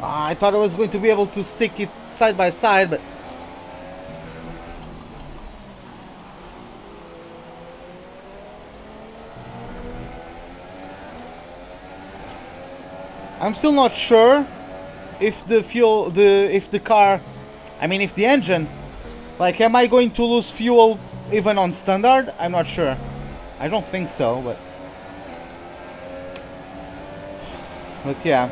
I thought I was going to be able to stick it side by side, but I'm still not sure if the fuel, if the car, I mean if the engine, like am I going to lose fuel even on standard? I'm not sure. I don't think so, but yeah.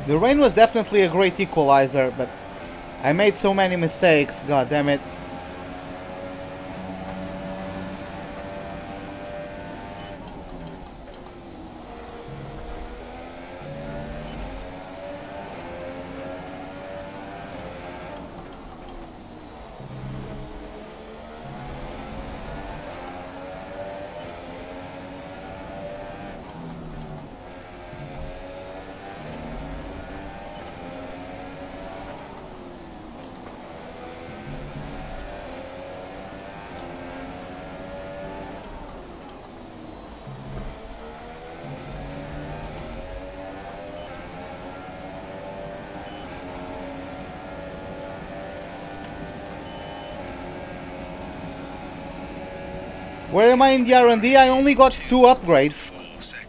The rain was definitely a great equalizer, but I made so many mistakes, god damn it. Where am I in the R&D? I only got 2 upgrades.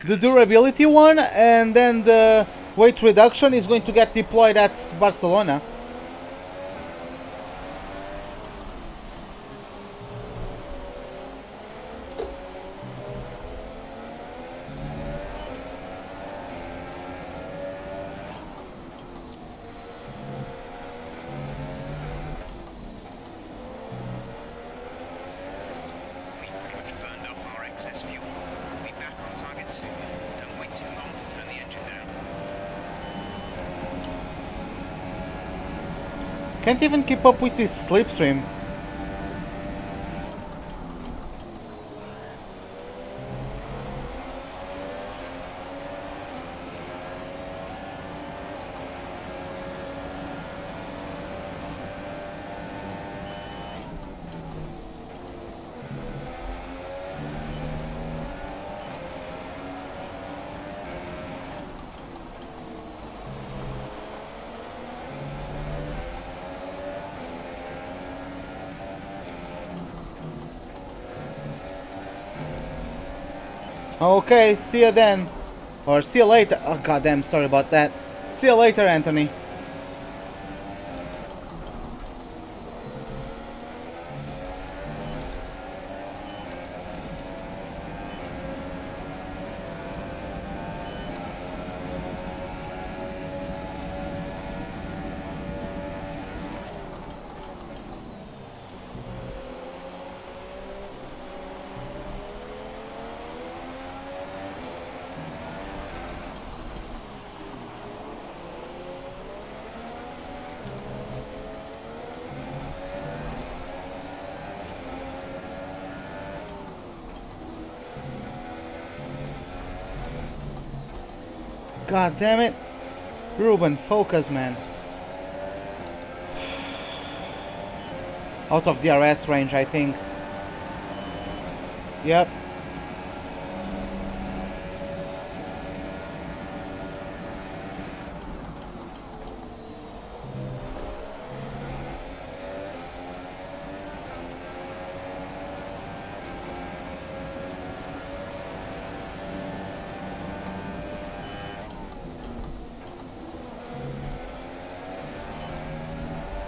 The durability one and then the weight reduction is going to get deployed at Barcelona. Can't even keep up with this slipstream. Okay, see you then. Or see you later. Oh goddamn, sorry about that. See you later, Anthony. God damn it. Ruben, focus, man. Out of DRS range, I think. Yep.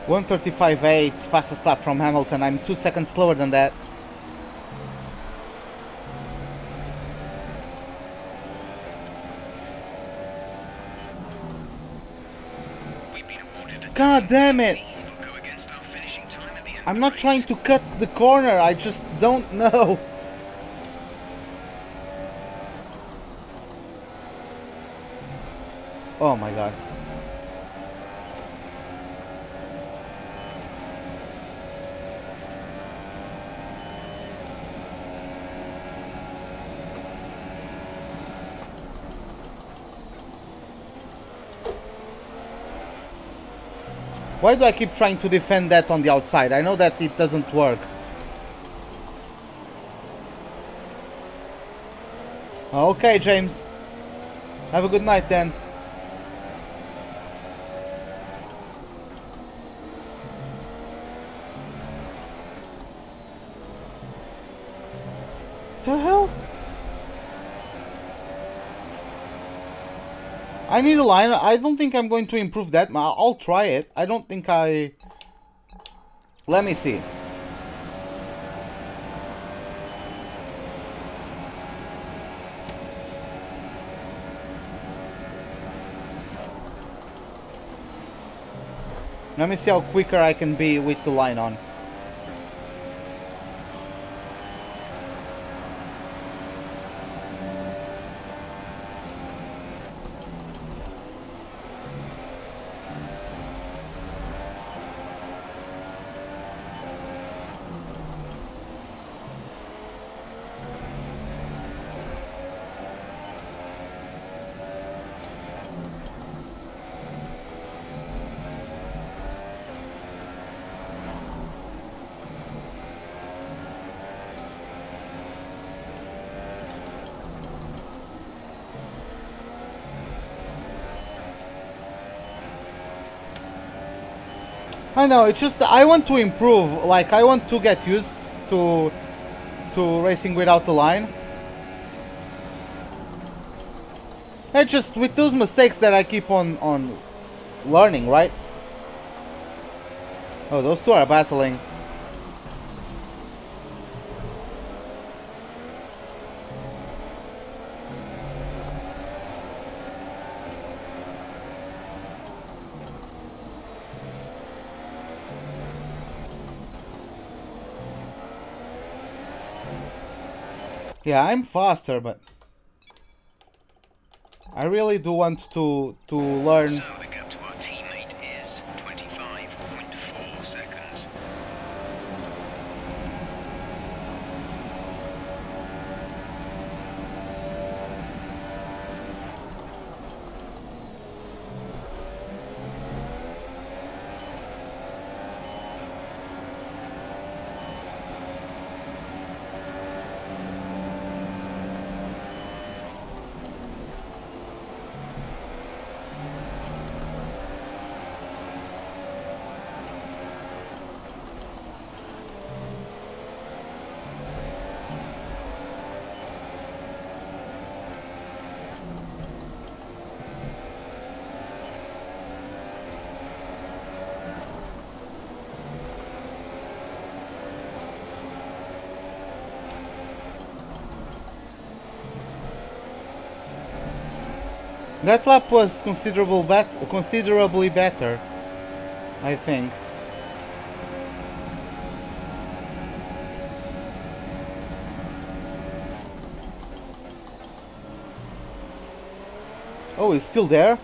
.135.8, fastest lap from Hamilton. I'm 2 seconds slower than that. God damn it! I'm not trying to cut the corner, I just don't know. Oh my god. Why do I keep trying to defend that on the outside? I know that it doesn't work. Okay, James. Have a good night then. The hell? I need a line. I don't think I'm going to improve that. I'll try it. I don't think I... Let me see. Let me see how quicker I can be with the line on. I know, it's just I want to improve, like I want to get used to racing without the line. It's just with those mistakes that I keep on learning, right? Oh, those two are battling. Yeah, I'm faster, but I really do want to learn. So the gap to our teammate is 25.4 seconds. That lap was considerably better, I think. Oh, he's still there?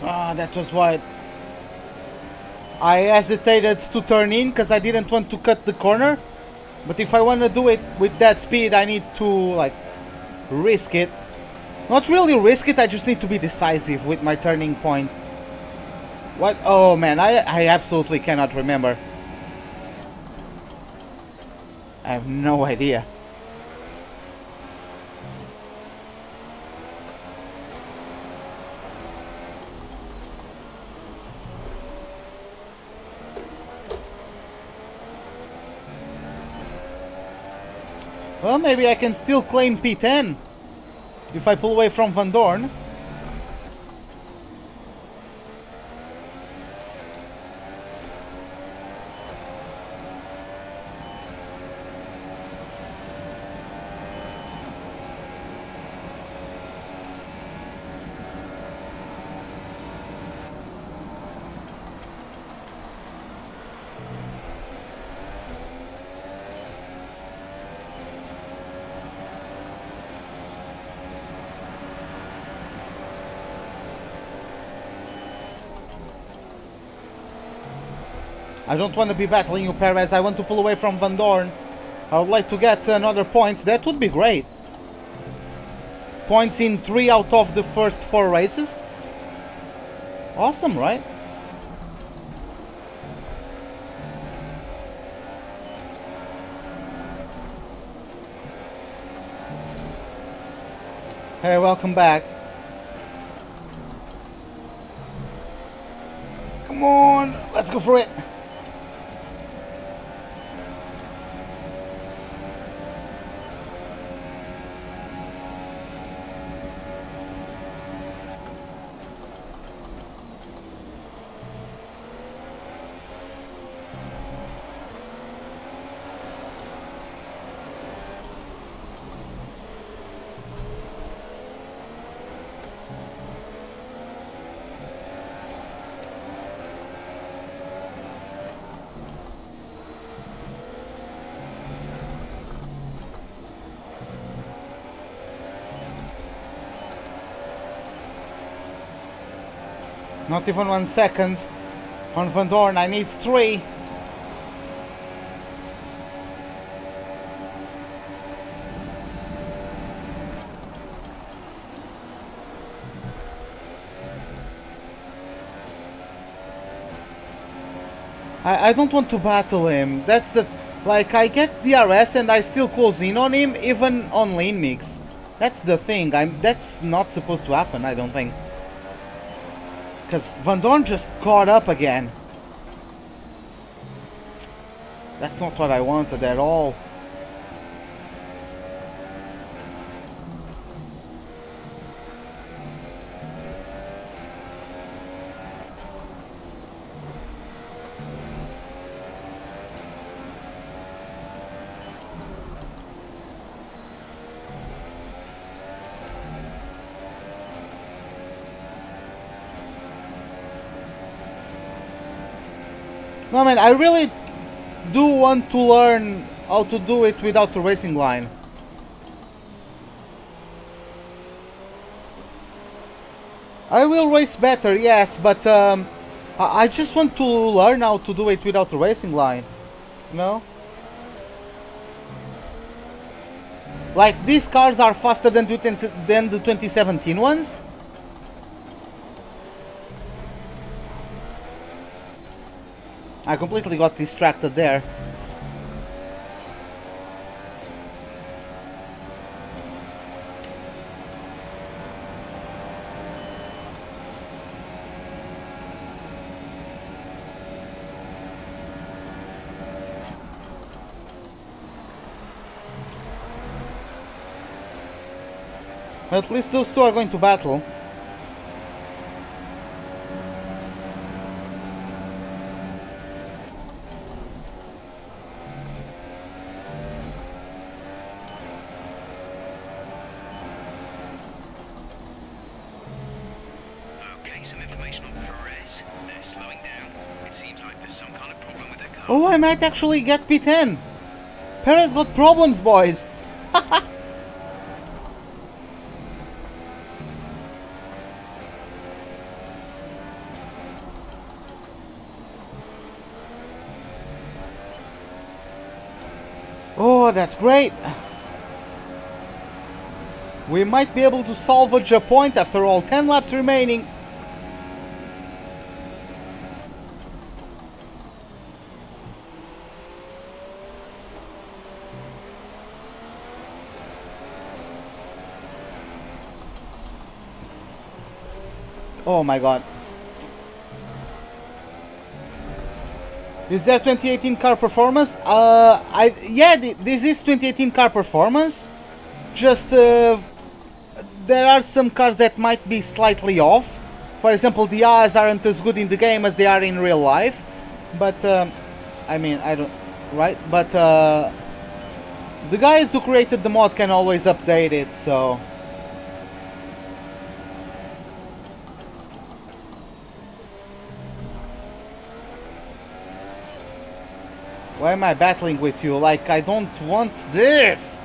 Ah, that was why I hesitated to turn in, because I didn't want to cut the corner. But if I want to do it with that speed, I need to, like, risk it. Not really risk it, I just need to be decisive with my turning point. What? Oh man, I absolutely cannot remember. I have no idea. Well, maybe I can still claim P10 if I pull away from Van Dorn. I don't want to be battling you, Perez. I want to pull away from Van Dorn. I would like to get another point. That would be great. Points in 3 out of the first 4 races. Awesome, right? Hey, welcome back. Come on, let's go for it. Not even 1 second on Van Dorn. I need 3. I don't want to battle him. That's the... Like, I get DRS and I still close in on him, even on lane mix. That's the thing. That's not supposed to happen, I don't think. Because Van Dorn just caught up again. That's not what I wanted at all. No man, I really do want to learn how to do it without the racing line. I will race better, yes, but I just want to learn how to do it without the racing line. You know? Like, these cars are faster than the 2017 ones. I completely got distracted there. At least those two are going to battle. Oh, I might actually get P10. Perez got problems, boys. that's great. We might be able to salvage a point after all. 10 laps remaining. Oh my god. Is there 2018 car performance? Yeah, this is 2018 car performance. Just there are some cars that might be slightly off. For example, the eyes aren't as good in the game as they are in real life. But I mean, I don't, right? But the guys who created the mod can always update it. So. Why am I battling with you? Like, I don't want this!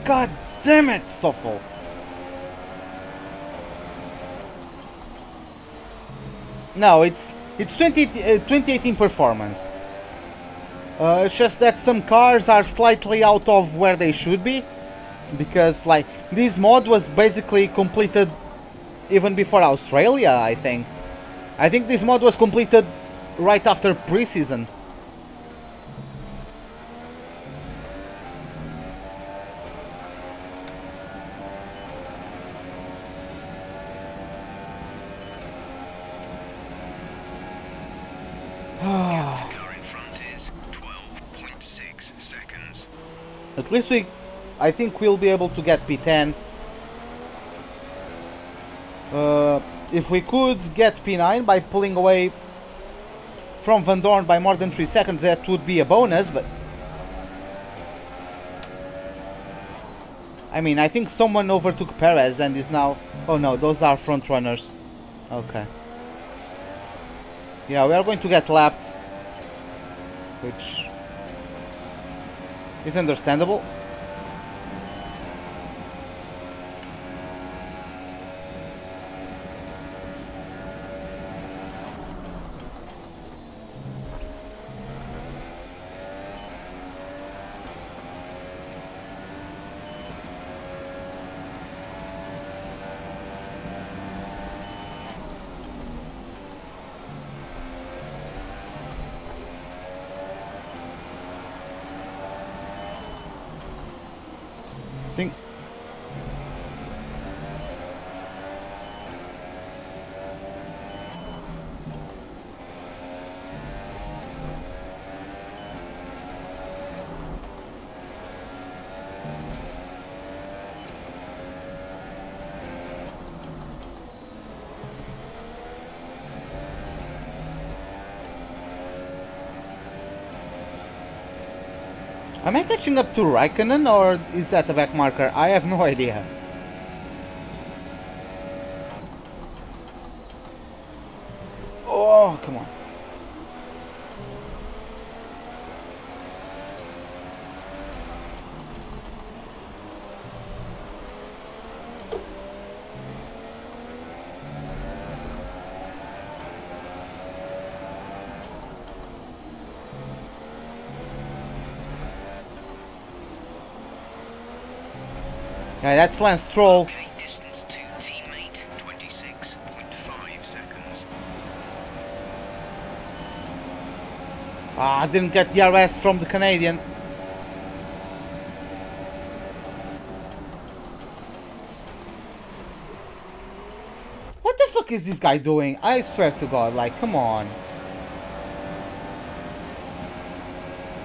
God damn it, Stoffel! No, it's 2018 performance. It's just that some cars are slightly out of where they should be. Because, like, this mod was basically completed even before Australia, I think. I think this mod was completed right after pre-season. At least I think we'll be able to get P10. If we could get P9 by pulling away from Van Dorn by more than 3 seconds, that would be a bonus, but I mean, I think someone overtook Perez and is now... Oh no, those are front runners. Okay. Yeah, we are going to get lapped, which is understandable. Am I catching up to Raikkonen, or is that a back marker? I have no idea. Oh, come on. Yeah, that's Lance Stroll. Okay, distance to teammate, 26.5 seconds. Ah, didn't get the DRS from the Canadian. What the fuck is this guy doing? I swear to God, like, come on.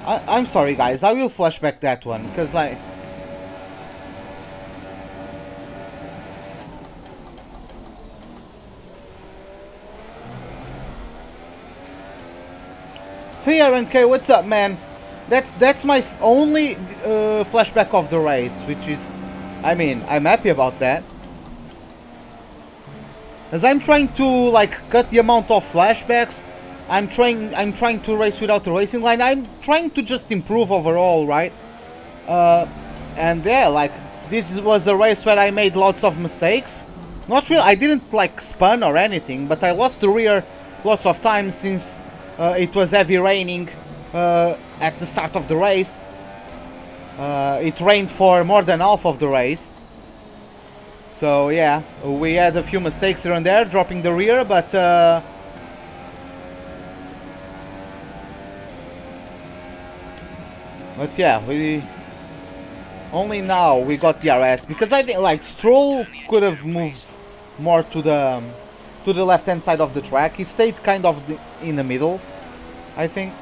I'm sorry, guys. I will flashback that one, because, like... Hey RNK, what's up, man? That's my only flashback of the race, which is, I mean, I'm happy about that. As I'm trying to like cut the amount of flashbacks, I'm trying to race without the racing line. I'm trying to just improve overall, right? And yeah, like this was a race where I made lots of mistakes. Not really, I didn't like spun or anything, but I lost the rear lots of times since it was heavy raining at the start of the race. It rained for more than half of the race. So yeah, we had a few mistakes here and there, dropping the rear, but yeah, we only now we got DRS, because I think like Stroll could have moved more to the left hand side of the track. He stayed kind of in the middle, I think.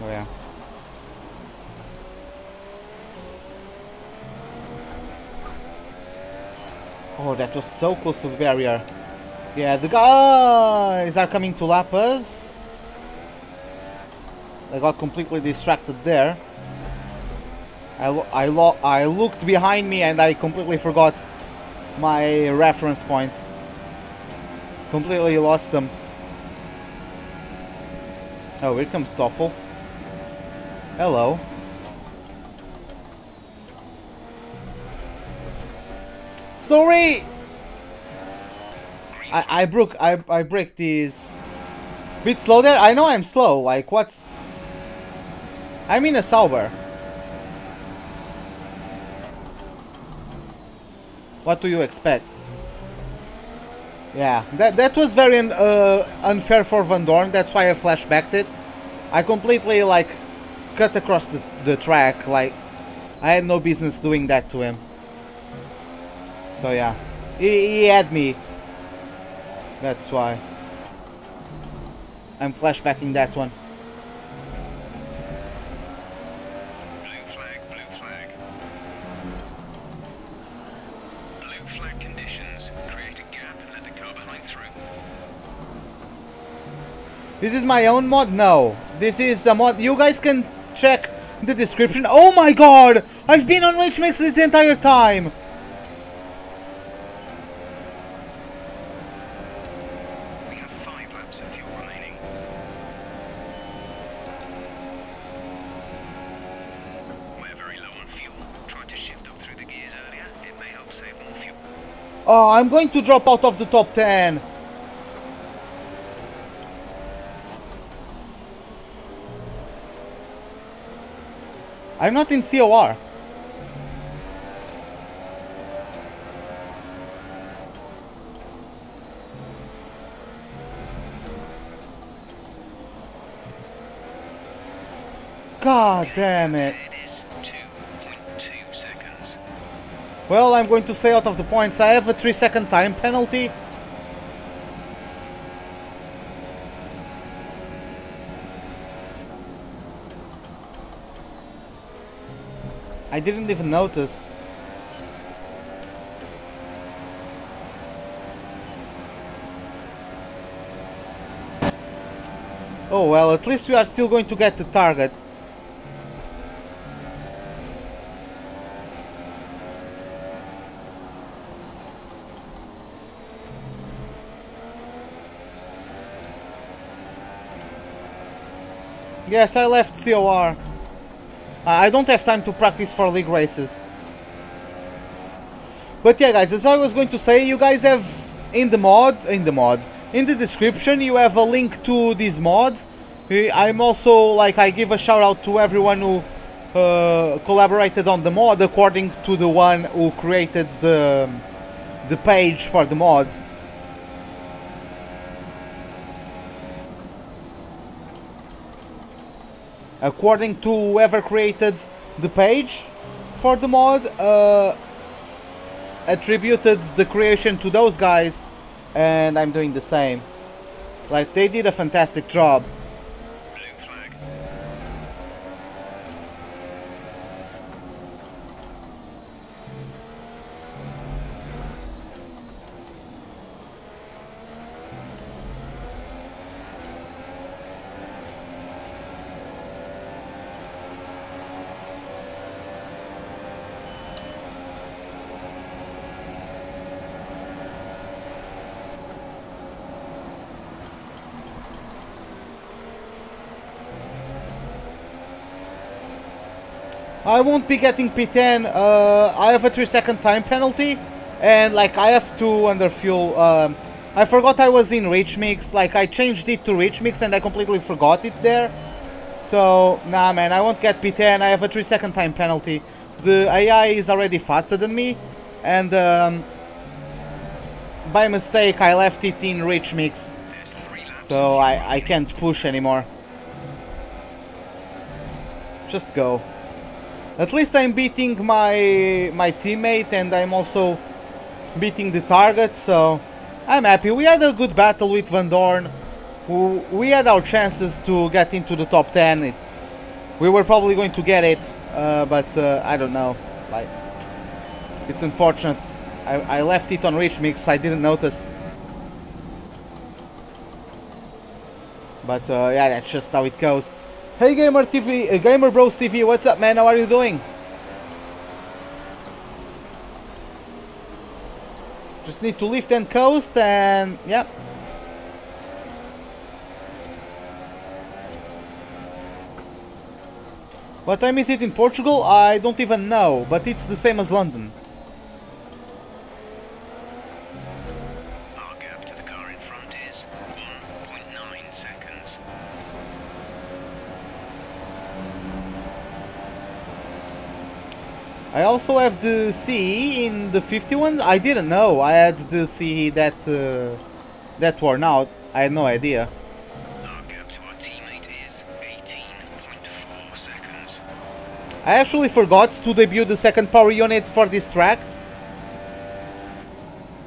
Oh yeah. Oh, that was so close to the barrier. Yeah, the guys are coming to lap us. I got completely distracted there. I looked behind me and I completely forgot my reference points. Completely lost them. Oh, here comes Stoffel. Hello. Sorry! I break these. Bit slow there? I know I'm slow. Like, what's... I'm in a Sauber. What do you expect? Yeah, that was very unfair for Van Dorn. That's why I flashbacked it. I completely, like, cut across the track. Like, I had no business doing that to him. So yeah, he had me. That's why I'm flashbacking that one. Blue flag, blue flag. Blue flag conditions. Create a gap and let the car behind through. This is my own mod? No. This is a mod. You guys can check the description. Oh my god! I've been on Rage Mix this entire time! Oh, I'm going to drop out of the top 10. I'm not in COR. God damn it. Well, I'm going to stay out of the points. I have a 3-second time penalty. I didn't even notice. Oh well, at least we are still going to get the target. Yes, I left COR. I don't have time to practice for league races. But yeah guys, as I was going to say, you guys have in the description you have a link to these mods. I'm also, like, I give a shout out to everyone who collaborated on the mod according to the one who created the page for the mod. According to whoever created the page for the mod, attributed the creation to those guys, and I'm doing the same. Like, they did a fantastic job. I won't be getting P10. I have a 3-second time penalty, and like I have to under fuel. I forgot I was in Rich Mix. Like I changed it to Rich Mix and I completely forgot it there. So nah, man, I won't get P10. I have a 3-second time penalty. The AI is already faster than me, and by mistake I left it in Rich Mix, so I can't push anymore. Just go. At least I'm beating my teammate, and I'm also beating the target, so I'm happy. We had a good battle with Van Dorn. We had our chances to get into the top 10. We were probably going to get it, but I don't know. Like, it's unfortunate. I left it on Rich Mix. I didn't notice. But yeah, that's just how it goes. Hey Gamer TV, Gamer Bros TV, what's up, man? How are you doing? Just need to lift and coast, and yeah. What time is it in Portugal? I don't even know, but it's the same as London. Our gap to the car in front is 1.9 seconds. I also have the CE in the 51. I didn't know I had the CE that worn out. I had no idea. Our gap to our teammate is 18.4 seconds. I actually forgot to debut the second power unit for this track.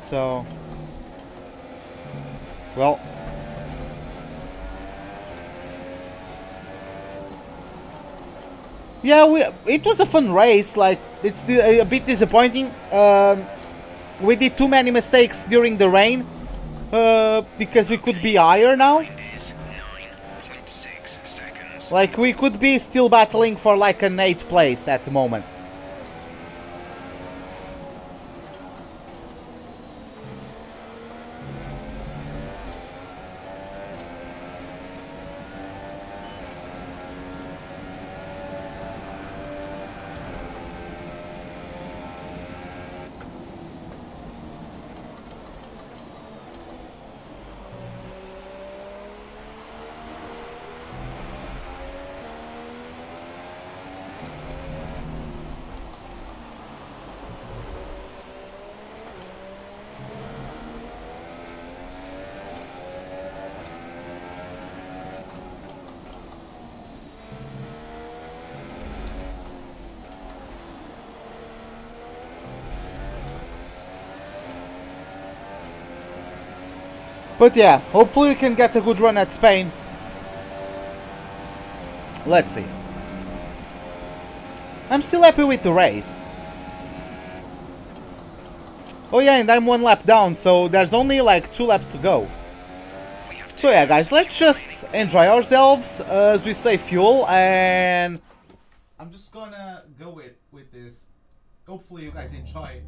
So, well, yeah, it was a fun race. Like, it's a bit disappointing. We did too many mistakes during the rain, because we could be higher now. Is 9.6 seconds. Like, we could be still battling for like an 8th place at the moment. But yeah, hopefully we can get a good run at Spain. Let's see. I'm still happy with the race. Oh yeah, and I'm 1 lap down, so there's only like 2 laps to go. So yeah, guys, let's just enjoy ourselves as we save fuel, and I'm just gonna go with this. Hopefully you guys enjoy.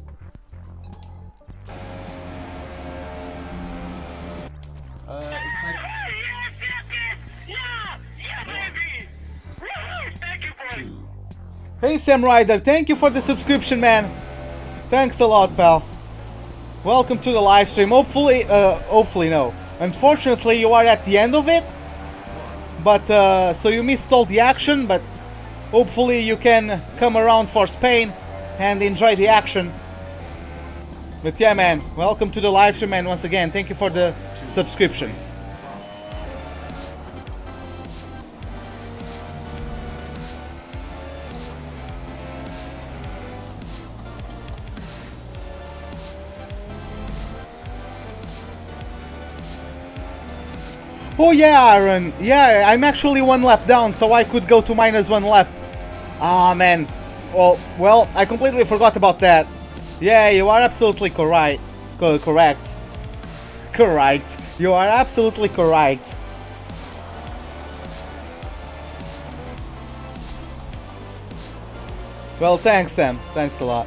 Hey Sam Ryder, thank you for the subscription, man. Thanks a lot, pal. Welcome to the live stream. Hopefully no. Unfortunately, you are at the end of it. But so you missed all the action, but hopefully you can come around for Spain and enjoy the action. But yeah, man, welcome to the live stream, and once again, thank you for the subscription. Oh yeah, Aaron. Yeah, I'm actually 1 lap down, so I could go to -1 lap. Ah, man. Well, I completely forgot about that. Yeah, you are absolutely correct. Correct. You are absolutely correct. Well, thanks, Sam. Thanks a lot.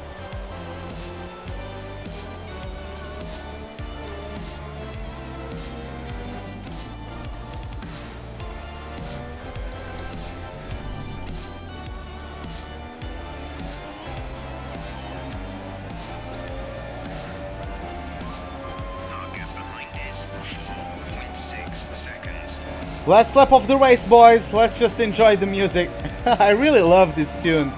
Last lap of the race, boys. Let's just enjoy the music. I really love this tune.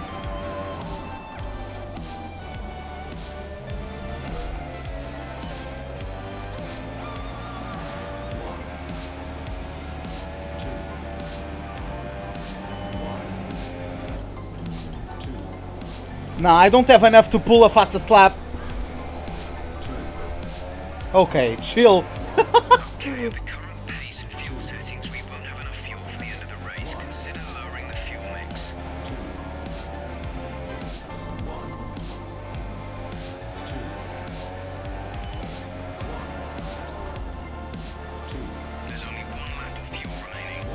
Nah, I don't have enough to pull a fastest lap. Okay, chill. Okay, at the current pace and fuel settings, we won't have enough fuel for the end of the race. Consider lowering the fuel mix. There's only one lap of fuel remaining.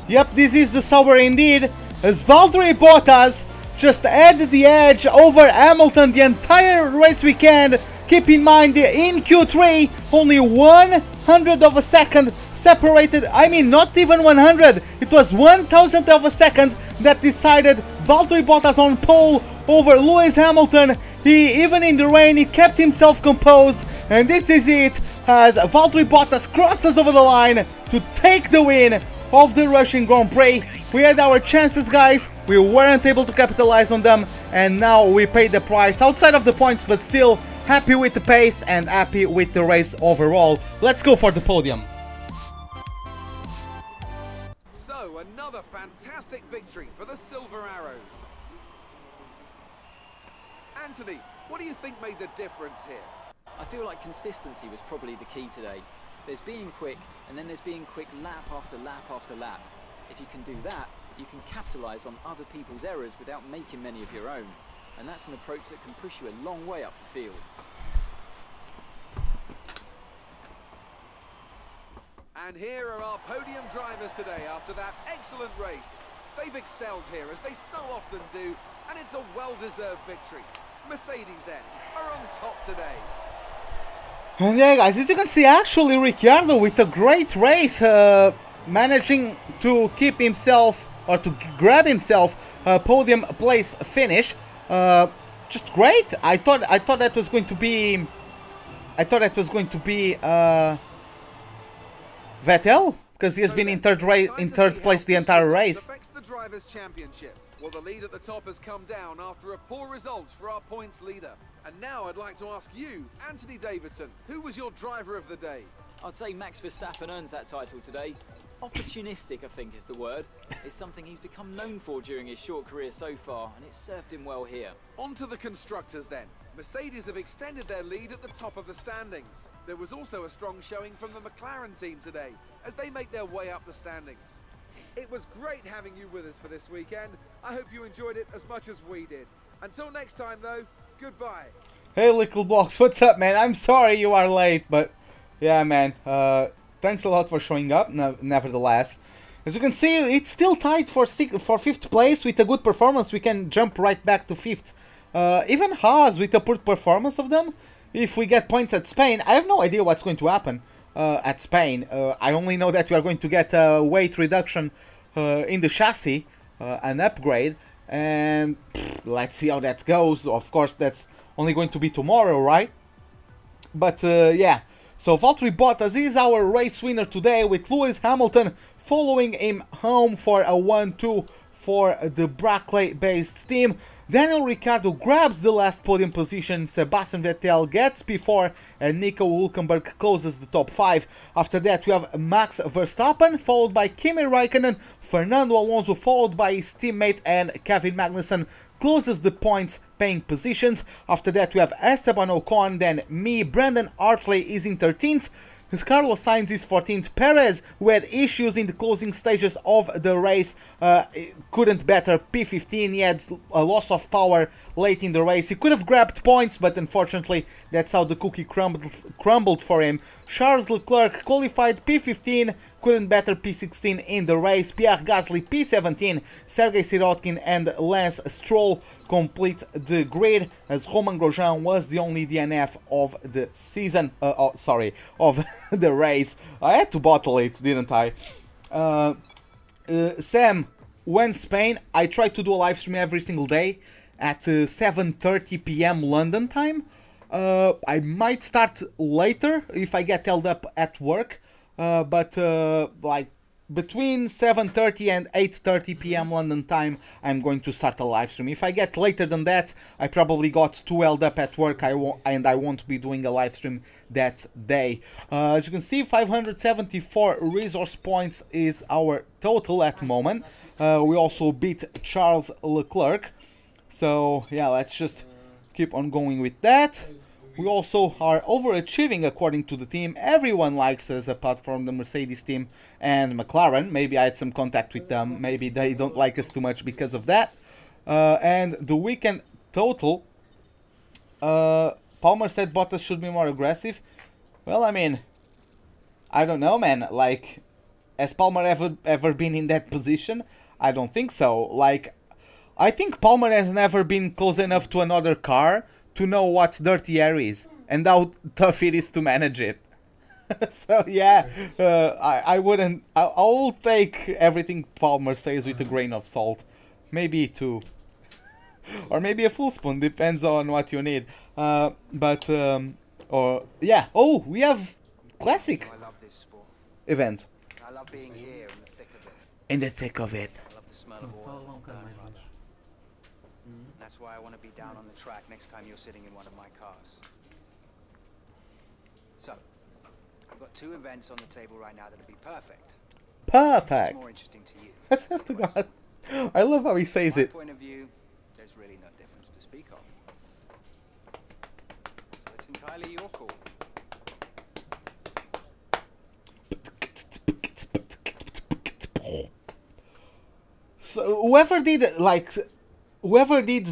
Yep, this is the Sauber indeed, as Valtteri Bottas just added the edge over Hamilton the entire race weekend. Keep in mind, in Q3, only 100th of a second separated, I mean not even 100, it was 1,000th of a second that decided Valtteri Bottas on pole over Lewis Hamilton. He, even in the rain, he kept himself composed, and this is it, as Valtteri Bottas crosses over the line to take the win of the Russian Grand Prix. We had our chances, guys, we weren't able to capitalize on them, and now we paid the price outside of the points, but still happy with the pace and happy with the race overall. Let's go for the podium. So, another fantastic victory for the Silver Arrows. Anthony, what do you think made the difference here? I feel like consistency was probably the key today. There's being quick, and then there's being quick lap after lap after lap. If you can do that, you can capitalise on other people's errors without making many of your own. And that's an approach that can push you a long way up the field. And here are our podium drivers today after that excellent race. They've excelled here, as they so often do, and it's a well-deserved victory. Mercedes, then, are on top today. And yeah, guys, as you can see, actually Ricciardo with a great race, managing to keep himself, or to grab himself a podium place finish. Just great. I thought that was going to be, Vettel, because he has been in third place the entire race. Affects the drivers' championship. Well, the lead at the top has come down after a poor result for our points leader. And now I'd like to ask you, Anthony Davidson, who was your driver of the day? I'd say Max Verstappen earns that title today. Opportunistic, I think is the word. It's something he's become known for during his short career so far, and it's served him well here. On to the constructors then. Mercedes have extended their lead at the top of the standings. There was also a strong showing from the McLaren team today, as they make their way up the standings. It was great having you with us for this weekend. I hope you enjoyed it as much as we did. Until next time though, goodbye. Hey Little Blocks, what's up, man? I'm sorry you are late, but yeah, man, thanks a lot for showing up, nevertheless. As you can see, it's still tied for 5th place. With a good performance, we can jump right back to 5th. Even Haas, with a poor performance of them, if we get points at Spain, I have no idea what's going to happen at Spain. I only know that we are going to get a weight reduction in the chassis, an upgrade, and let's see how that goes. Of course, that's only going to be tomorrow, right? But yeah, so Valtteri Bottas is our race winner today, with Lewis Hamilton following him home for a 1-2 for the Brackley-based team. Daniel Ricciardo grabs the last podium position, Sebastian Vettel gets P4, and Nico Hülkenberg closes the top 5. After that we have Max Verstappen, followed by Kimi Raikkonen, Fernando Alonso followed by his teammate, and Kevin Magnussen closes the points paying positions. After that we have Esteban Ocon, then me, Brandon Hartley is in 13th. Carlos Sainz is 14th. Perez, who had issues in the closing stages of the race, couldn't better P15. He had a loss of power late in the race. He could have grabbed points, but unfortunately that's how the cookie crumbled for him. Charles Leclerc qualified P15, couldn't better P16 in the race. Pierre Gasly P17, Sergei Sirotkin and Lance Stroll complete the grid, as Romain Grosjean was the only DNF of the season, of the race. I had to bottle it, didn't I? Sam, when Spain, I try to do a live stream every single day at 7:30 p.m. London time. I might start later if I get held up at work, but like between 7:30 and 8:30 p.m. London time, I'm going to start a live stream. If I get later than that, I probably got too held up at work. I won't be doing a live stream that day. As you can see, 574 resource points is our total at the moment. We also beat Charles Leclerc. So yeah, let's just keep on going with that. We also are overachieving according to the team. Everyone likes us apart from the Mercedes team and McLaren. Maybe I had some contact with them. Maybe they don't like us too much because of that. And the weekend total, Palmer said Bottas should be more aggressive. Well, I mean, I don't know, man. Like, has Palmer ever been in that position? I don't think so. Like, I think Palmer has never been close enough to another car to know what dirty air is and how tough it is to manage it. So yeah, I wouldn't. I'll take everything Palmer says with a grain of salt, maybe 2, or maybe a full spoon. Depends on what you need. Or yeah. Oh, we have classic I love this sport. event. I love being here in the thick of it. In the thick of it. I love the smell of oil. That's why I want to be down on the track next time you're sitting in one of my cars. So, I've got 2 events on the table right now that'll be perfect. Perfect. What's more interesting to you? I swear to God. I love how he says From my it. point of view, there's really no difference to speak of. So it's entirely your call. So whoever did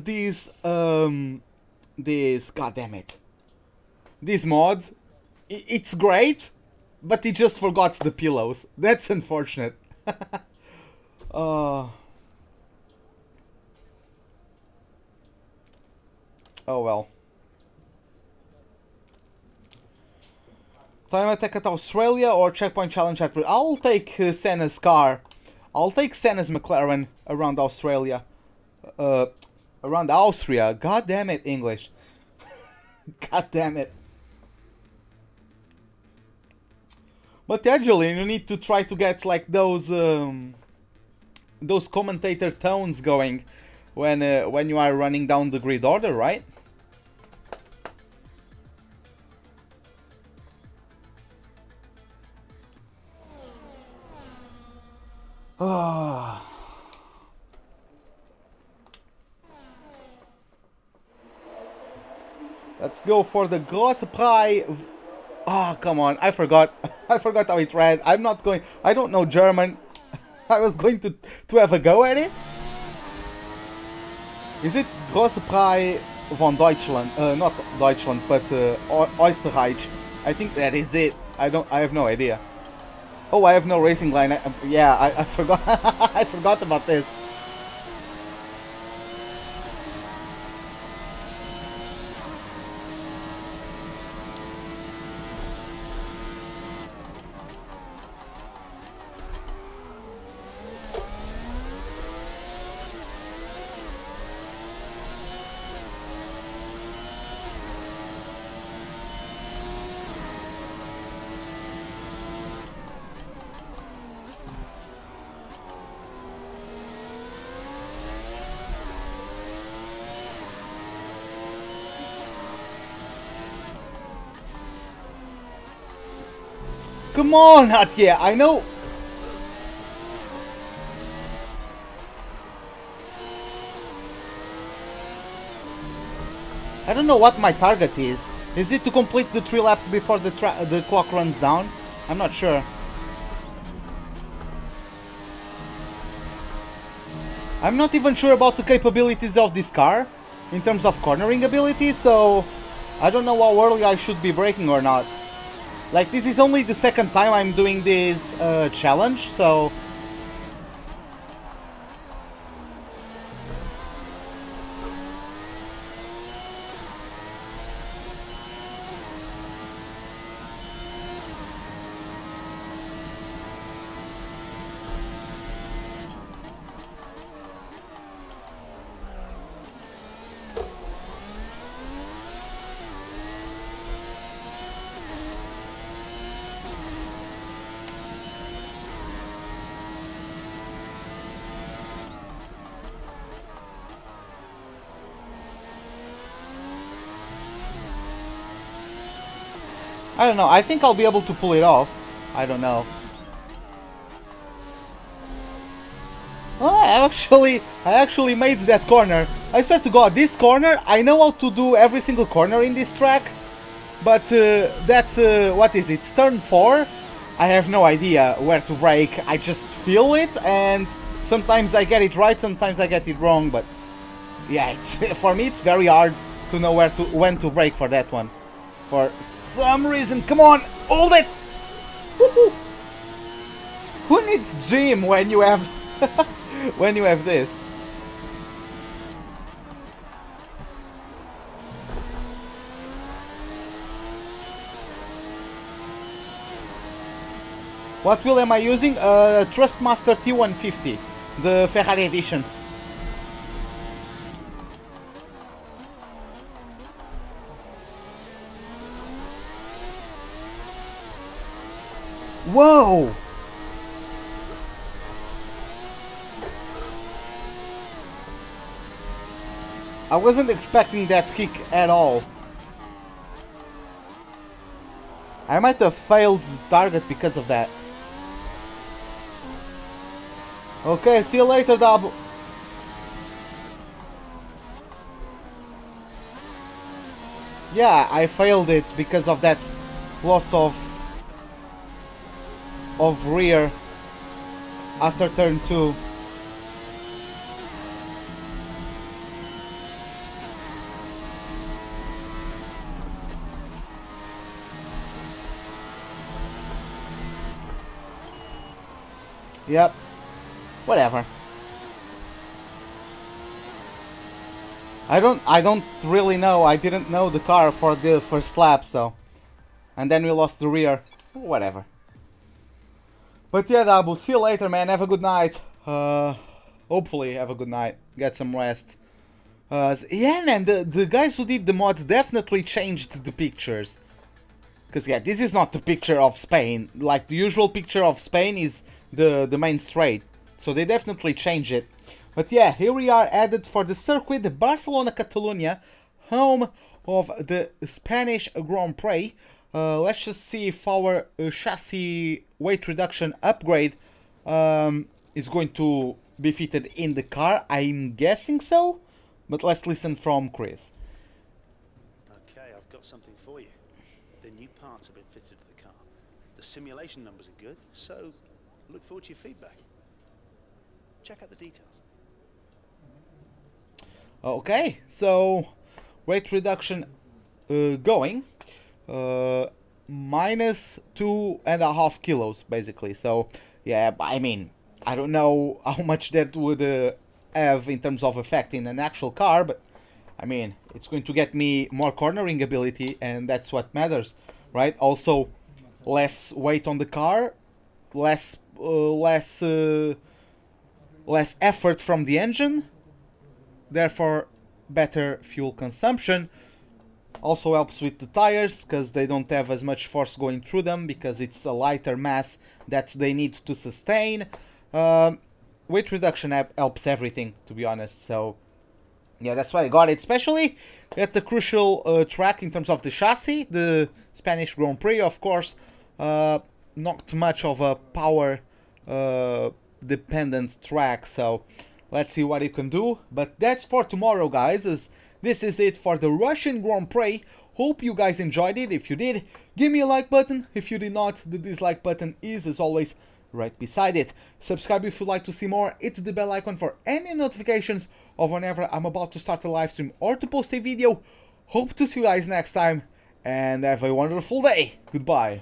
these god damn it, these mods, it's great, but he just forgot the pillows. That's unfortunate. Oh well. Time attack at Australia or checkpoint challenge at Prix. I'll take Senna's car. I'll take Senna's McLaren around Australia. Around Austria. God damn it, English. God damn it. But actually, you need to try to get like those commentator tones going when you are running down the grid order, right? Ah. Let's go for the Grosse Prix. Oh, come on. I forgot. I forgot how it read. I'm not going. I don't know German. I was going to have a go at it. Is it Grosse Prix von Deutschland? Not Deutschland, but Österreich. I think that is it. I have no idea. Oh, I have no racing line. I forgot. I forgot about this. Come on, not yet. I know. I don't know what my target is. Is it to complete the 3 laps before the clock runs down? I'm not sure. I'm not even sure about the capabilities of this car in terms of cornering ability, so I don't know how early I should be braking or not. Like, this is only the second time I'm doing this challenge, so... I don't know. I think I'll be able to pull it off. I don't know. Oh, I actually made that corner. I swear to God, this corner, I know how to do every single corner in this track. But that's, what is it, turn 4? I have no idea where to brake. I just feel it, and sometimes I get it right, sometimes I get it wrong. But yeah, it's, for me it's very hard to know when to brake for that one. For some reason, come on, hold it! Who needs gym when you have when you have this? What wheel am I using? Trustmaster T150, the Ferrari edition. Whoa! I wasn't expecting that kick at all. I might have failed the target because of that. Okay, see you later, Dab. Yeah, I failed it because of that loss of rear after turn 2. Yep. Whatever. I don't really know. I didn't know the car for the first lap, so. And then we lost the rear. Whatever. But yeah, Dabu, see you later, man. Have a good night. Hopefully have a good night. Get some rest. Yeah, man, the guys who did the mods definitely changed the pictures. Because, yeah, this is not the picture of Spain. Like, the usual picture of Spain is the main straight. So they definitely changed it. But yeah, here we are added for the circuit, the Barcelona-Catalunya, home of the Spanish Grand Prix. Let's just see if our chassis weight reduction upgrade is going to be fitted in the car. I'm guessing so, but let's listen from Kris. Okay, I've got something for you. The new parts have been fitted to the car. The simulation numbers are good, so look forward to your feedback. Check out the details. Okay, so weight reduction going. Minus 2.5 kilos basically. So yeah, I mean, I don't know how much that would have in terms of effect in an actual car, but I mean, it's going to get me more cornering ability, and that's what matters, right? Also, less weight on the car, less effort from the engine, therefore better fuel consumption. Also helps with the tires, because they don't have as much force going through them, because it's a lighter mass that they need to sustain. Weight reduction helps everything, to be honest, so yeah, that's why I got it, especially at the crucial track in terms of the chassis, the Spanish Grand Prix, of course. Not much of a power dependent track, so let's see what it can do. But that's for tomorrow, guys, as this is it for the Russian Grand Prix. Hope you guys enjoyed it. If you did, give me a like button. If you did not, the dislike button is, as always, right beside it. Subscribe if you'd like to see more. Hit the bell icon for any notifications of whenever I'm about to start a live stream or to post a video. Hope to see you guys next time, and have a wonderful day. Goodbye.